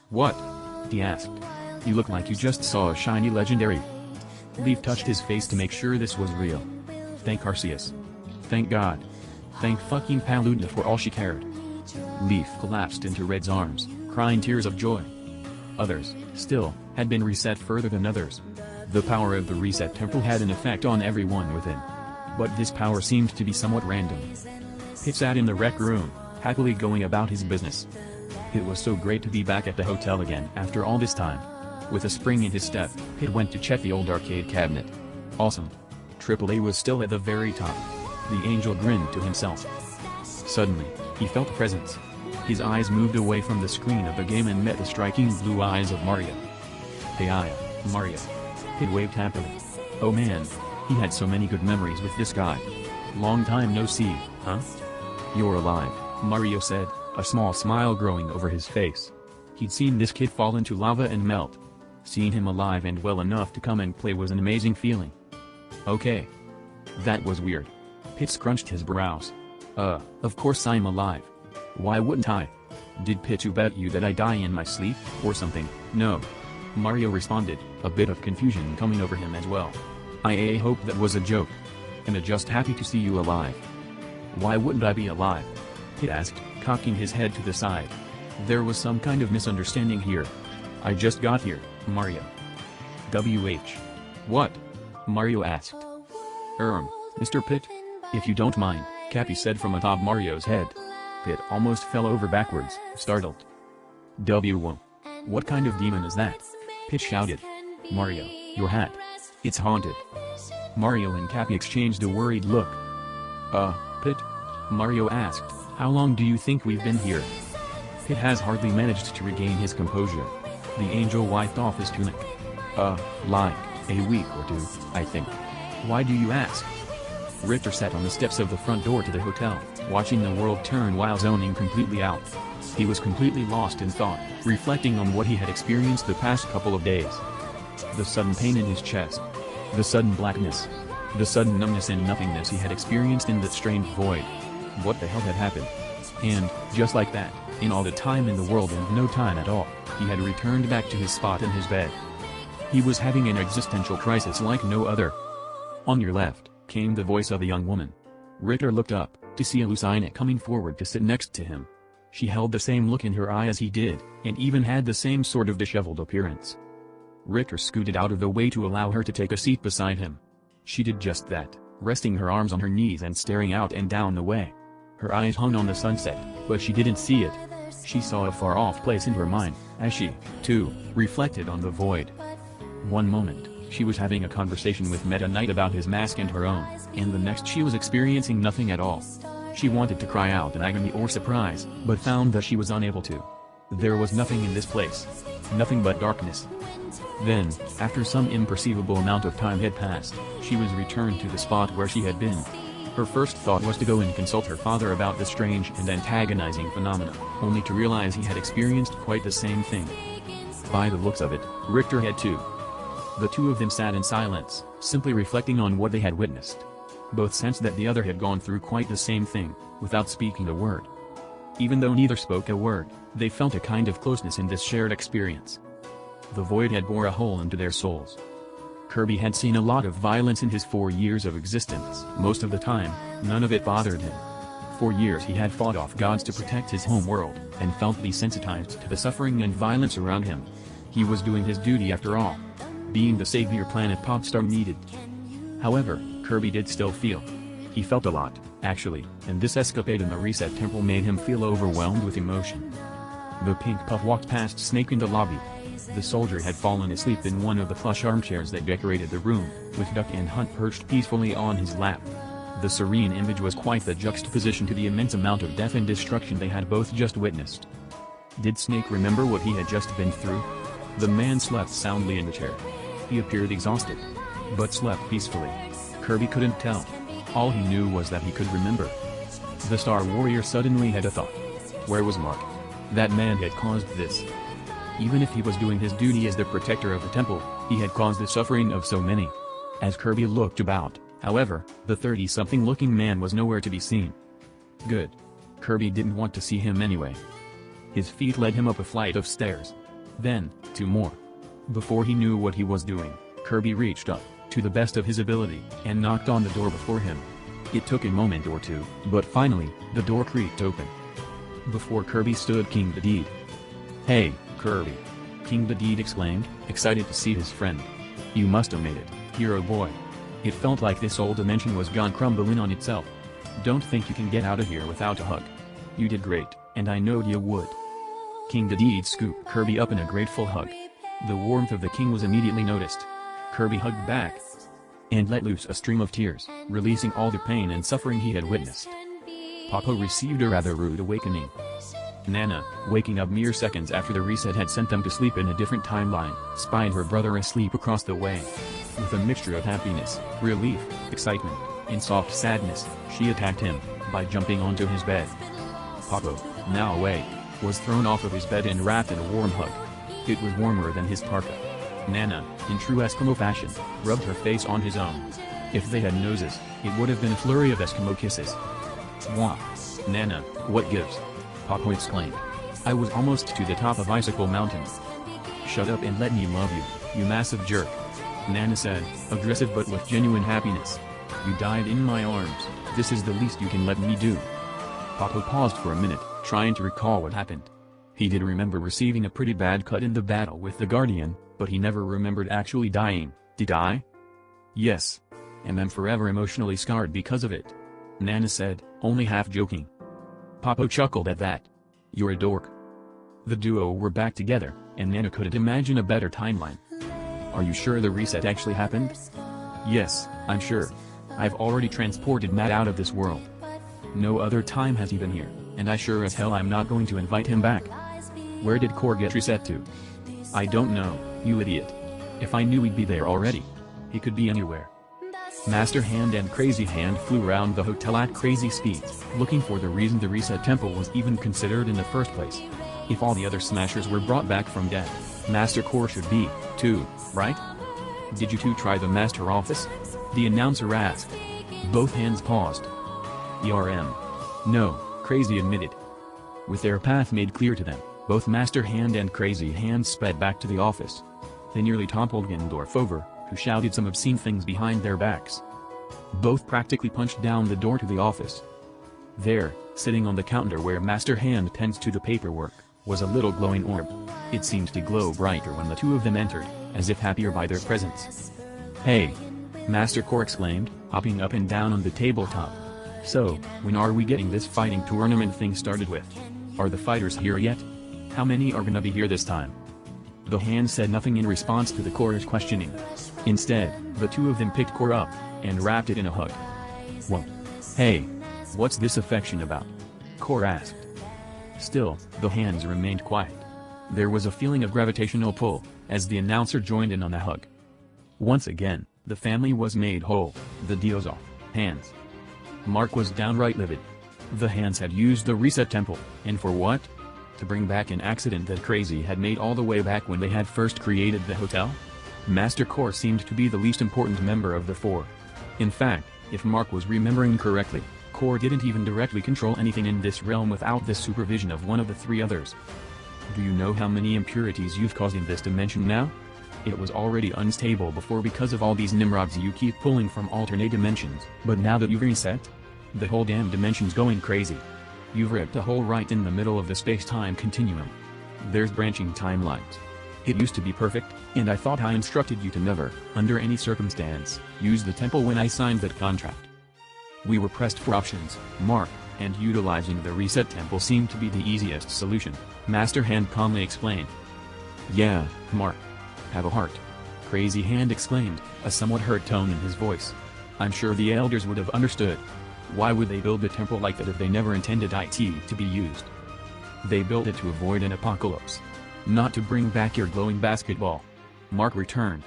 What? He asked. You look like you just saw a shiny legendary. Leaf touched his face to make sure this was real. Thank Arceus. Thank God. Thank fucking Palutena for all she cared. Leaf collapsed into Red's arms, crying tears of joy. Others, still, had been reset further than others. The power of the reset temple had an effect on everyone within. But this power seemed to be somewhat random. Pit sat in the rec room, happily going about his business. It was so great to be back at the hotel again after all this time. With a spring in his step, Pit went to check the old arcade cabinet. Awesome. AAA was still at the very top. The angel grinned to himself. Suddenly, he felt a presence. His eyes moved away from the screen of the game and met the striking blue eyes of Mario. Hey Mario. Pit waved happily. Oh man, he had so many good memories with this guy. Long time no see, huh? You're alive, Mario said, a small smile growing over his face. He'd seen this kid fall into lava and melt. Seeing him alive and well enough to come and play was an amazing feeling. Okay. That was weird. Pit scrunched his brows. Of course I'm alive. Why wouldn't I? Did Pichu bet you that I die in my sleep, or something? No. Mario responded, a bit of confusion coming over him as well. I hope that was a joke. I'm just happy to see you alive. Why wouldn't I be alive? Pit asked, cocking his head to the side. There was some kind of misunderstanding here. I just got here, Mario. WH. What? Mario asked. Mr. Pit? If you don't mind, Cappy said from atop Mario's head. Pit almost fell over backwards, startled. What kind of demon is that? Pit shouted. Mario, your hat. It's haunted. Mario and Cappy exchanged a worried look. Pit? Mario asked, how long do you think we've been here? Pit has hardly managed to regain his composure. The angel wiped off his tunic. Like a week or two, I think. Why do you ask? Richter sat on the steps of the front door to the hotel, watching the world turn while zoning completely out. He was completely lost in thought, reflecting on what he had experienced the past couple of days. The sudden pain in his chest. The sudden blackness. The sudden numbness and nothingness he had experienced in that strange void. What the hell had happened? And, just like that, in all the time in the world and no time at all, he had returned back to his spot in his bed. He was having an existential crisis like no other. On your left, came the voice of a young woman. Richter looked up, to see Lucina coming forward to sit next to him. She held the same look in her eye as he did, and even had the same sort of disheveled appearance. Richter scooted out of the way to allow her to take a seat beside him. She did just that, resting her arms on her knees and staring out and down the way. Her eyes hung on the sunset, but she didn't see it. She saw a far-off place in her mind, as she, too, reflected on the void. One moment, she was having a conversation with Meta Knight about his mask and her own, and the next she was experiencing nothing at all. She wanted to cry out in agony or surprise, but found that she was unable to. There was nothing in this place. Nothing but darkness. Then, after some imperceivable amount of time had passed, she was returned to the spot where she had been. Her first thought was to go and consult her father about the strange and antagonizing phenomena, only to realize he had experienced quite the same thing. By the looks of it, Richter had too. The two of them sat in silence, simply reflecting on what they had witnessed. Both sensed that the other had gone through quite the same thing, without speaking a word. Even though neither spoke a word, they felt a kind of closeness in this shared experience. The void had bored a hole into their souls. Kirby had seen a lot of violence in his 4 years of existence. Most of the time, none of it bothered him. For years he had fought off gods to protect his home world, and felt desensitized to the suffering and violence around him. He was doing his duty after all. Being the savior Planet Popstar needed. However, Kirby did still feel. He felt a lot, actually, and this escapade in the Reset Temple made him feel overwhelmed with emotion. The pink puff walked past Snake in the lobby. The soldier had fallen asleep in one of the plush armchairs that decorated the room, with Duck and Hunt perched peacefully on his lap. The serene image was quite the juxtaposition to the immense amount of death and destruction they had both just witnessed. Did Snake remember what he had just been through? The man slept soundly in the chair. He appeared exhausted, but slept peacefully. Kirby couldn't tell. All he knew was that he could remember. The Star Warrior suddenly had a thought. Where was Mark? That man had caused this. Even if he was doing his duty as the protector of the temple, he had caused the suffering of so many. As Kirby looked about, however, the 30-something looking man was nowhere to be seen. Good. Kirby didn't want to see him anyway. His feet led him up a flight of stairs. Then, 2 more. Before he knew what he was doing, Kirby reached up, to the best of his ability, and knocked on the door before him. It took a moment or two, but finally, the door creaked open. Before Kirby stood King Dedede. "Hey, Kirby!" King Dedede exclaimed, excited to see his friend. "You must have made it, hero boy." It felt like this old dimension was gone crumbling on itself. "Don't think you can get out of here without a hug. You did great, and I knowed you would." King Dedede scooped Kirby up in a grateful hug. The warmth of the king was immediately noticed. Kirby hugged back and let loose a stream of tears, releasing all the pain and suffering he had witnessed. Papa received a rather rude awakening. Nana, waking up mere seconds after the reset had sent them to sleep in a different timeline, spied her brother asleep across the way. With a mixture of happiness, relief, excitement, and soft sadness, she attacked him by jumping onto his bed. Papa, now awake, was thrown off of his bed and wrapped in a warm hug. It was warmer than his parka. Nana, in true Eskimo fashion, rubbed her face on his own. If they had noses, it would have been a flurry of Eskimo kisses. "Mwah! Nana, what gives?" Papa exclaimed. "I was almost to the top of Icicle Mountain." "Shut up and let me love you, you massive jerk," Nana said, aggressive but with genuine happiness. "You died in my arms, this is the least you can let me do." Papa paused for a minute, trying to recall what happened. He did remember receiving a pretty bad cut in the battle with the Guardian, but he never remembered actually dying. "Did I?" "Yes. And I'm forever emotionally scarred because of it," Nana said, only half joking. Papa chuckled at that. "You're a dork." The duo were back together, and Nana couldn't imagine a better timeline. "Are you sure the reset actually happened?" "Yes, I'm sure. I've already transported Matt out of this world. No other time has he been here, and I sure as hell I'm not going to invite him back." "Where did Core get reset to?" "I don't know, you idiot. If I knew he'd be there already. He could be anywhere." Master Hand and Crazy Hand flew around the hotel at crazy speeds, looking for the reason the reset temple was even considered in the first place. If all the other smashers were brought back from death, Master Core should be, too, right? "Did you two try the master office?" the announcer asked. Both hands paused. "ERM. No," Crazy admitted. With their path made clear to them, both Master Hand and Crazy Hand sped back to the office. They nearly toppled Gendorf over, who shouted some obscene things behind their backs. Both practically punched down the door to the office. There, sitting on the counter where Master Hand tends to the paperwork, was a little glowing orb. It seemed to glow brighter when the two of them entered, as if happier by their presence. "Hey!" Master Core exclaimed, hopping up and down on the tabletop. "So, when are we getting this fighting tournament thing started with? Are the fighters here yet? How many are gonna be here this time?" The hand said nothing in response to the Core's questioning. Instead, the two of them picked Core up, and wrapped it in a hug. "Whoa. Hey! What's this affection about?" Core asked. Still, the hands remained quiet. There was a feeling of gravitational pull, as the announcer joined in on the hug. Once again, the family was made whole, the deal's off, hands. Mark was downright livid. The hands had used the reset temple, and for what? To bring back an accident that Crazy had made all the way back when they had first created the hotel? Master Core seemed to be the least important member of the four. In fact, if Mark was remembering correctly, Core didn't even directly control anything in this realm without the supervision of one of the 3 others. "Do you know how many impurities you've caused in this dimension now? It was already unstable before because of all these Nimrods you keep pulling from alternate dimensions, but now that you've reset, the whole damn dimension's going crazy. You've ripped a hole right in the middle of the space-time continuum. There's branching timelines. It used to be perfect, and I thought I instructed you to never, under any circumstance, use the temple when I signed that contract. We were pressed for options, Mark, and utilizing the reset temple seemed to be the easiest solution," Master Hand calmly explained. "Yeah, Mark. Have a heart," Crazy Hand exclaimed, a somewhat hurt tone in his voice. I'm sure the elders would have understood. Why would they build a temple like that if they never intended it to be used? They built it to avoid an apocalypse. Not to bring back your glowing basketball. Mark returned.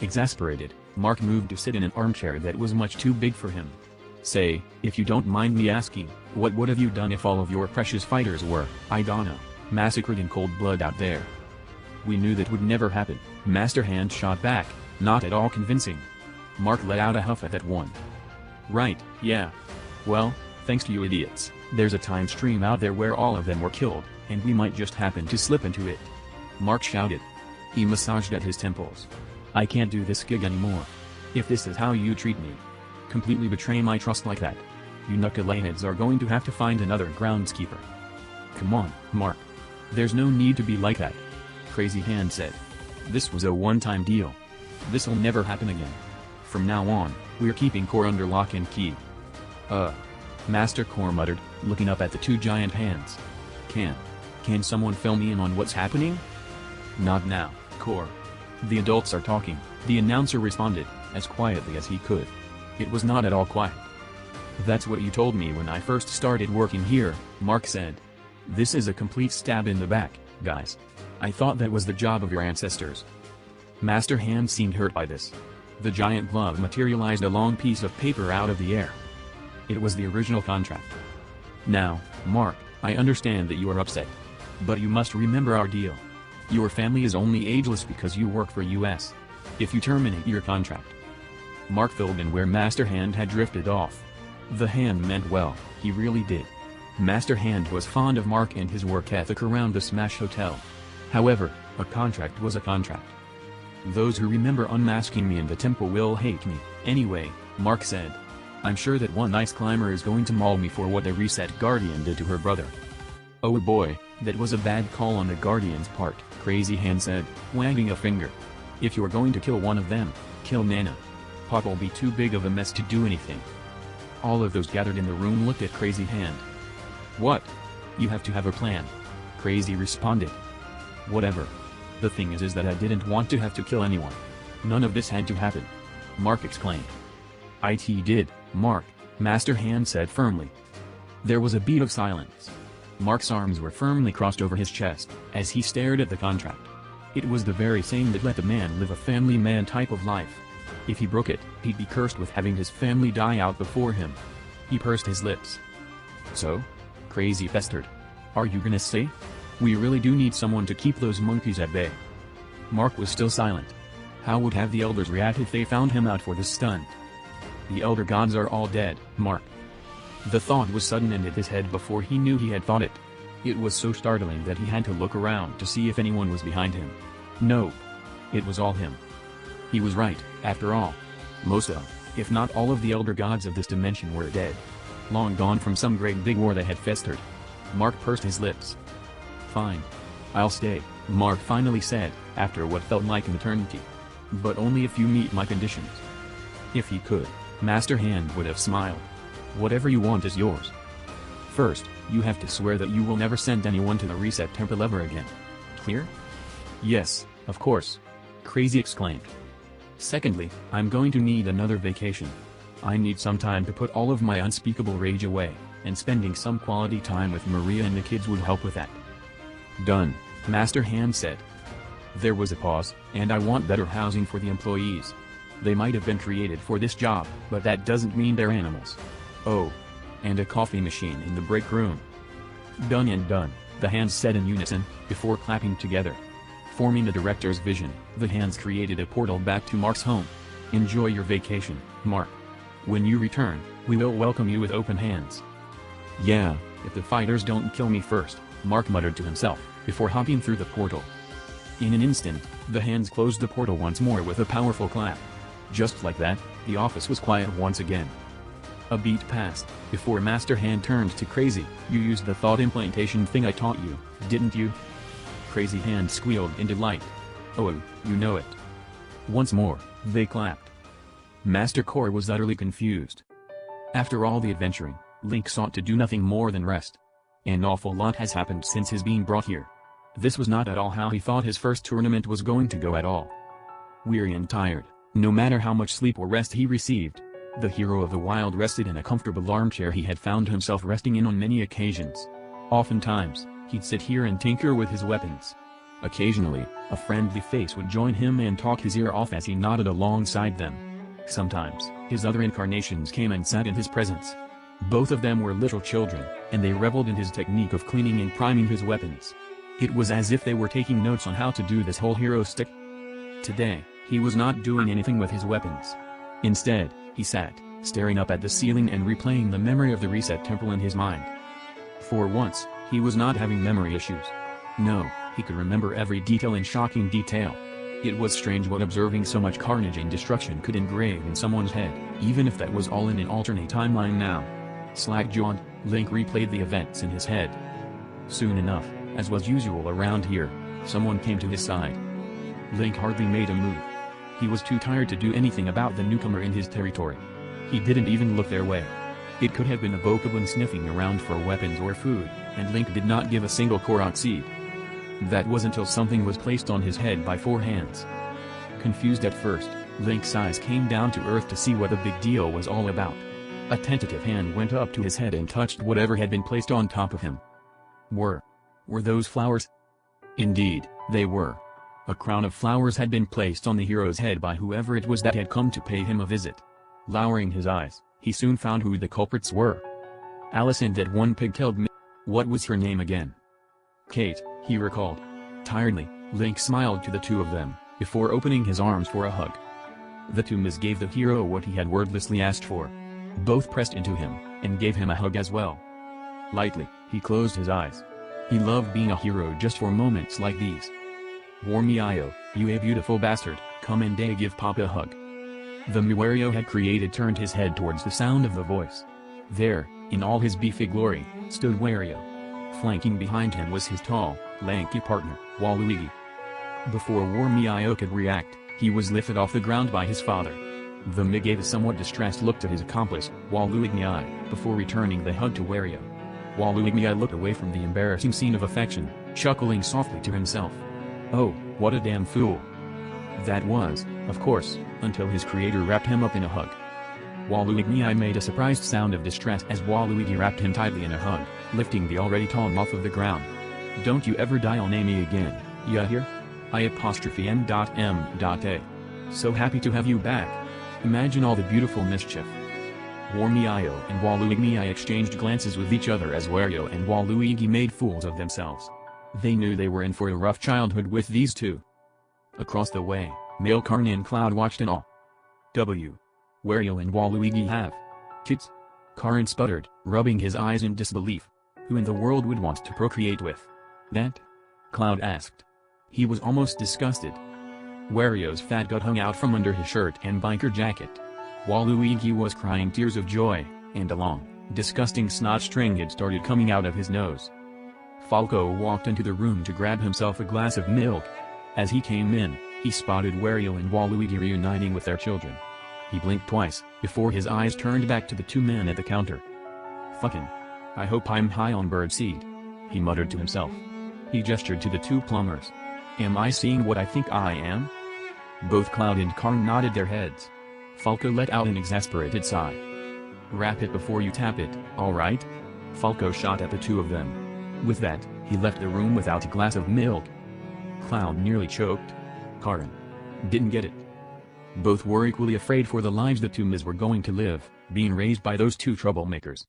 Exasperated, Mark moved to sit in an armchair that was much too big for him. Say, if you don't mind me asking, what would have you done if all of your precious fighters were, I don't know, massacred in cold blood out there? We knew that would never happen, Master Hand shot back, not at all convincing. Mark let out a huff at that one. Right, yeah. Well, thanks to you idiots, there's a time stream out there where all of them were killed, and we might just happen to slip into it. Mark shouted. He massaged at his temples. I can't do this gig anymore. If this is how you treat me, completely betray my trust like that, you knuckleheads are going to have to find another groundskeeper. Come on, Mark. There's no need to be like that. Crazy Hand said. This was a one-time deal. This'll never happen again. From now on, we're keeping Core under lock and key. Master Core muttered, looking up at the two giant hands. Can someone fill me in on what's happening? Not now, Core. The adults are talking, the announcer responded, as quietly as he could. It was not at all quiet. That's what you told me when I first started working here, Mark said. This is a complete stab in the back, guys. I thought that was the job of your ancestors. Master Hand seemed hurt by this. The giant glove materialized a long piece of paper out of the air. It was the original contract. Now, Mark, I understand that you are upset. But you must remember our deal. Your family is only ageless because you work for US. If you terminate your contract. Mark filled in where Master Hand had drifted off. The hand meant well, he really did. Master Hand was fond of Mark and his work ethic around the Smash Hotel. However, a contract was a contract. Those who remember unmasking me in the temple will hate me, anyway, Mark said. I'm sure that one ice climber is going to maul me for what the Reset Guardian did to her brother. Oh boy, that was a bad call on the Guardian's part, Crazy Hand said, wagging a finger. If you're going to kill one of them, kill Nana. Pop will be too big of a mess to do anything. All of those gathered in the room looked at Crazy Hand. What? You have to have a plan. Crazy responded. Whatever. The thing is that I didn't want to have to kill anyone. None of this had to happen. Mark exclaimed. It did, Mark, Master Hand said firmly. There was a beat of silence. Mark's arms were firmly crossed over his chest, as he stared at the contract. It was the very same that let the man live a family man type of life. If he broke it, he'd be cursed with having his family die out before him. He pursed his lips. So? Crazy pestered. Are you gonna say? We really do need someone to keep those monkeys at bay. Mark was still silent. How would have the elders react if they found him out for this stunt? The elder gods are all dead, Mark. The thought was sudden and hit his head before he knew he had thought it. It was so startling that he had to look around to see if anyone was behind him. No. It was all him. He was right, after all. Most of, if not all of the elder gods of this dimension were dead. Long gone from some great big war that had festered. Mark pursed his lips. Fine. I'll stay, Mark finally said, after what felt like an eternity. But only if you meet my conditions. If he could, Master Hand would have smiled. Whatever you want is yours. First, you have to swear that you will never send anyone to the Reset Temple ever again. Clear? Yes, of course. Crazy exclaimed. Secondly, I'm going to need another vacation. I need some time to put all of my unspeakable rage away, and spending some quality time with Maria and the kids would help with that. Done, Master Hand said. There was a pause, and I want better housing for the employees. They might have been created for this job, but that doesn't mean they're animals. Oh. And a coffee machine in the break room. Done and done, the hands said in unison, before clapping together. Forming the director's vision, the hands created a portal back to Mark's home. Enjoy your vacation, Mark. When you return, we will welcome you with open hands. Yeah, if the fighters don't kill me first, Mark muttered to himself, before hopping through the portal. In an instant, the hands closed the portal once more with a powerful clap. Just like that, the office was quiet once again. A beat passed, before Master Hand turned to Crazy. You used the thought implantation thing I taught you, didn't you? Crazy Hand squealed in delight. Oh, you know it. Once more, they clapped. Master Core was utterly confused. After all the adventuring, Link sought to do nothing more than rest. An awful lot has happened since his being brought here. This was not at all how he thought his first tournament was going to go at all. Weary and tired, no matter how much sleep or rest he received, The hero of the wild rested in a comfortable armchair he had found himself resting in on many occasions. Oftentimes, he'd sit here and tinker with his weapons. Occasionally, a friendly face would join him and talk his ear off as he nodded alongside them. Sometimes, his other incarnations came and sat in his presence. Both of them were little children, and they reveled in his technique of cleaning and priming his weapons. It was as if they were taking notes on how to do this whole hero stick. Today, he was not doing anything with his weapons. Instead, he sat, staring up at the ceiling and replaying the memory of the reset temple in his mind. For once, he was not having memory issues. No, he could remember every detail in shocking detail. It was strange what observing so much carnage and destruction could engrave in someone's head, even if that was all in an alternate timeline now. Slack-jawed, Link replayed the events in his head. Soon enough, as was usual around here, someone came to his side. Link hardly made a move. He was too tired to do anything about the newcomer in his territory. He didn't even look their way. It could have been a bokoblin sniffing around for weapons or food, and Link did not give a single Korok seed. That was until something was placed on his head by 4 hands. Confused at first, Link's eyes came down to earth to see what the big deal was all about. A tentative hand went up to his head and touched whatever had been placed on top of him. Were those flowers? Indeed, they were. A crown of flowers had been placed on the hero's head by whoever it was that had come to pay him a visit. Lowering his eyes, he soon found who the culprits were. Alice and that one pig-tailed what was her name again? Kate, he recalled. Tiredly, Link smiled to the two of them, before opening his arms for a hug. The two Ms gave the hero what he had wordlessly asked for. Both pressed into him, and gave him a hug as well. Lightly, he closed his eyes. He loved being a hero just for moments like these. Warmio, you a beautiful bastard, come and give Papa a hug. The Wario had created turned his head towards the sound of the voice. There, in all his beefy glory, stood Wario. Flanking behind him was his tall, lanky partner, Waluigi. Before Warmio could react, he was lifted off the ground by his father. The Mii gave a somewhat distressed look to his accomplice, Waluigi, before returning the hug to Wario. Waluigi looked away from the embarrassing scene of affection, chuckling softly to himself. Oh, what a damn fool. That was, of course, until his creator wrapped him up in a hug. Waluigi made a surprised sound of distress as Waluigi wrapped him tightly in a hug, lifting the already tall off of the ground. Don't you ever dial me again, ya hear? I''M.M.A. So happy to have you back. Imagine all the beautiful mischief. Warmio and Waluigi exchanged glances with each other as Wario and Waluigi made fools of themselves. They knew they were in for a rough childhood with these two. Across the way, Male Karn and Cloud watched in awe. Wario and Waluigi have kids? Karn sputtered, rubbing his eyes in disbelief. Who in the world would want to procreate with that? Cloud asked. He was almost disgusted. Wario's fat gut hung out from under his shirt and biker jacket. Waluigi was crying tears of joy, and a long, disgusting snot string had started coming out of his nose. Falco walked into the room to grab himself a glass of milk. As he came in, he spotted Wario and Waluigi reuniting with their children. He blinked twice, before his eyes turned back to the two men at the counter. Fucking. I hope I'm high on birdseed. He muttered to himself. He gestured to the two plumbers. Am I seeing what I think I am? Both Cloud and Karn nodded their heads. Falco let out an exasperated sigh. Wrap it before you tap it, alright? Falco shot at the two of them. With that, he left the room without a glass of milk. Cloud nearly choked. Karn didn't get it. Both were equally afraid for the lives the two Ms were going to live, being raised by those two troublemakers.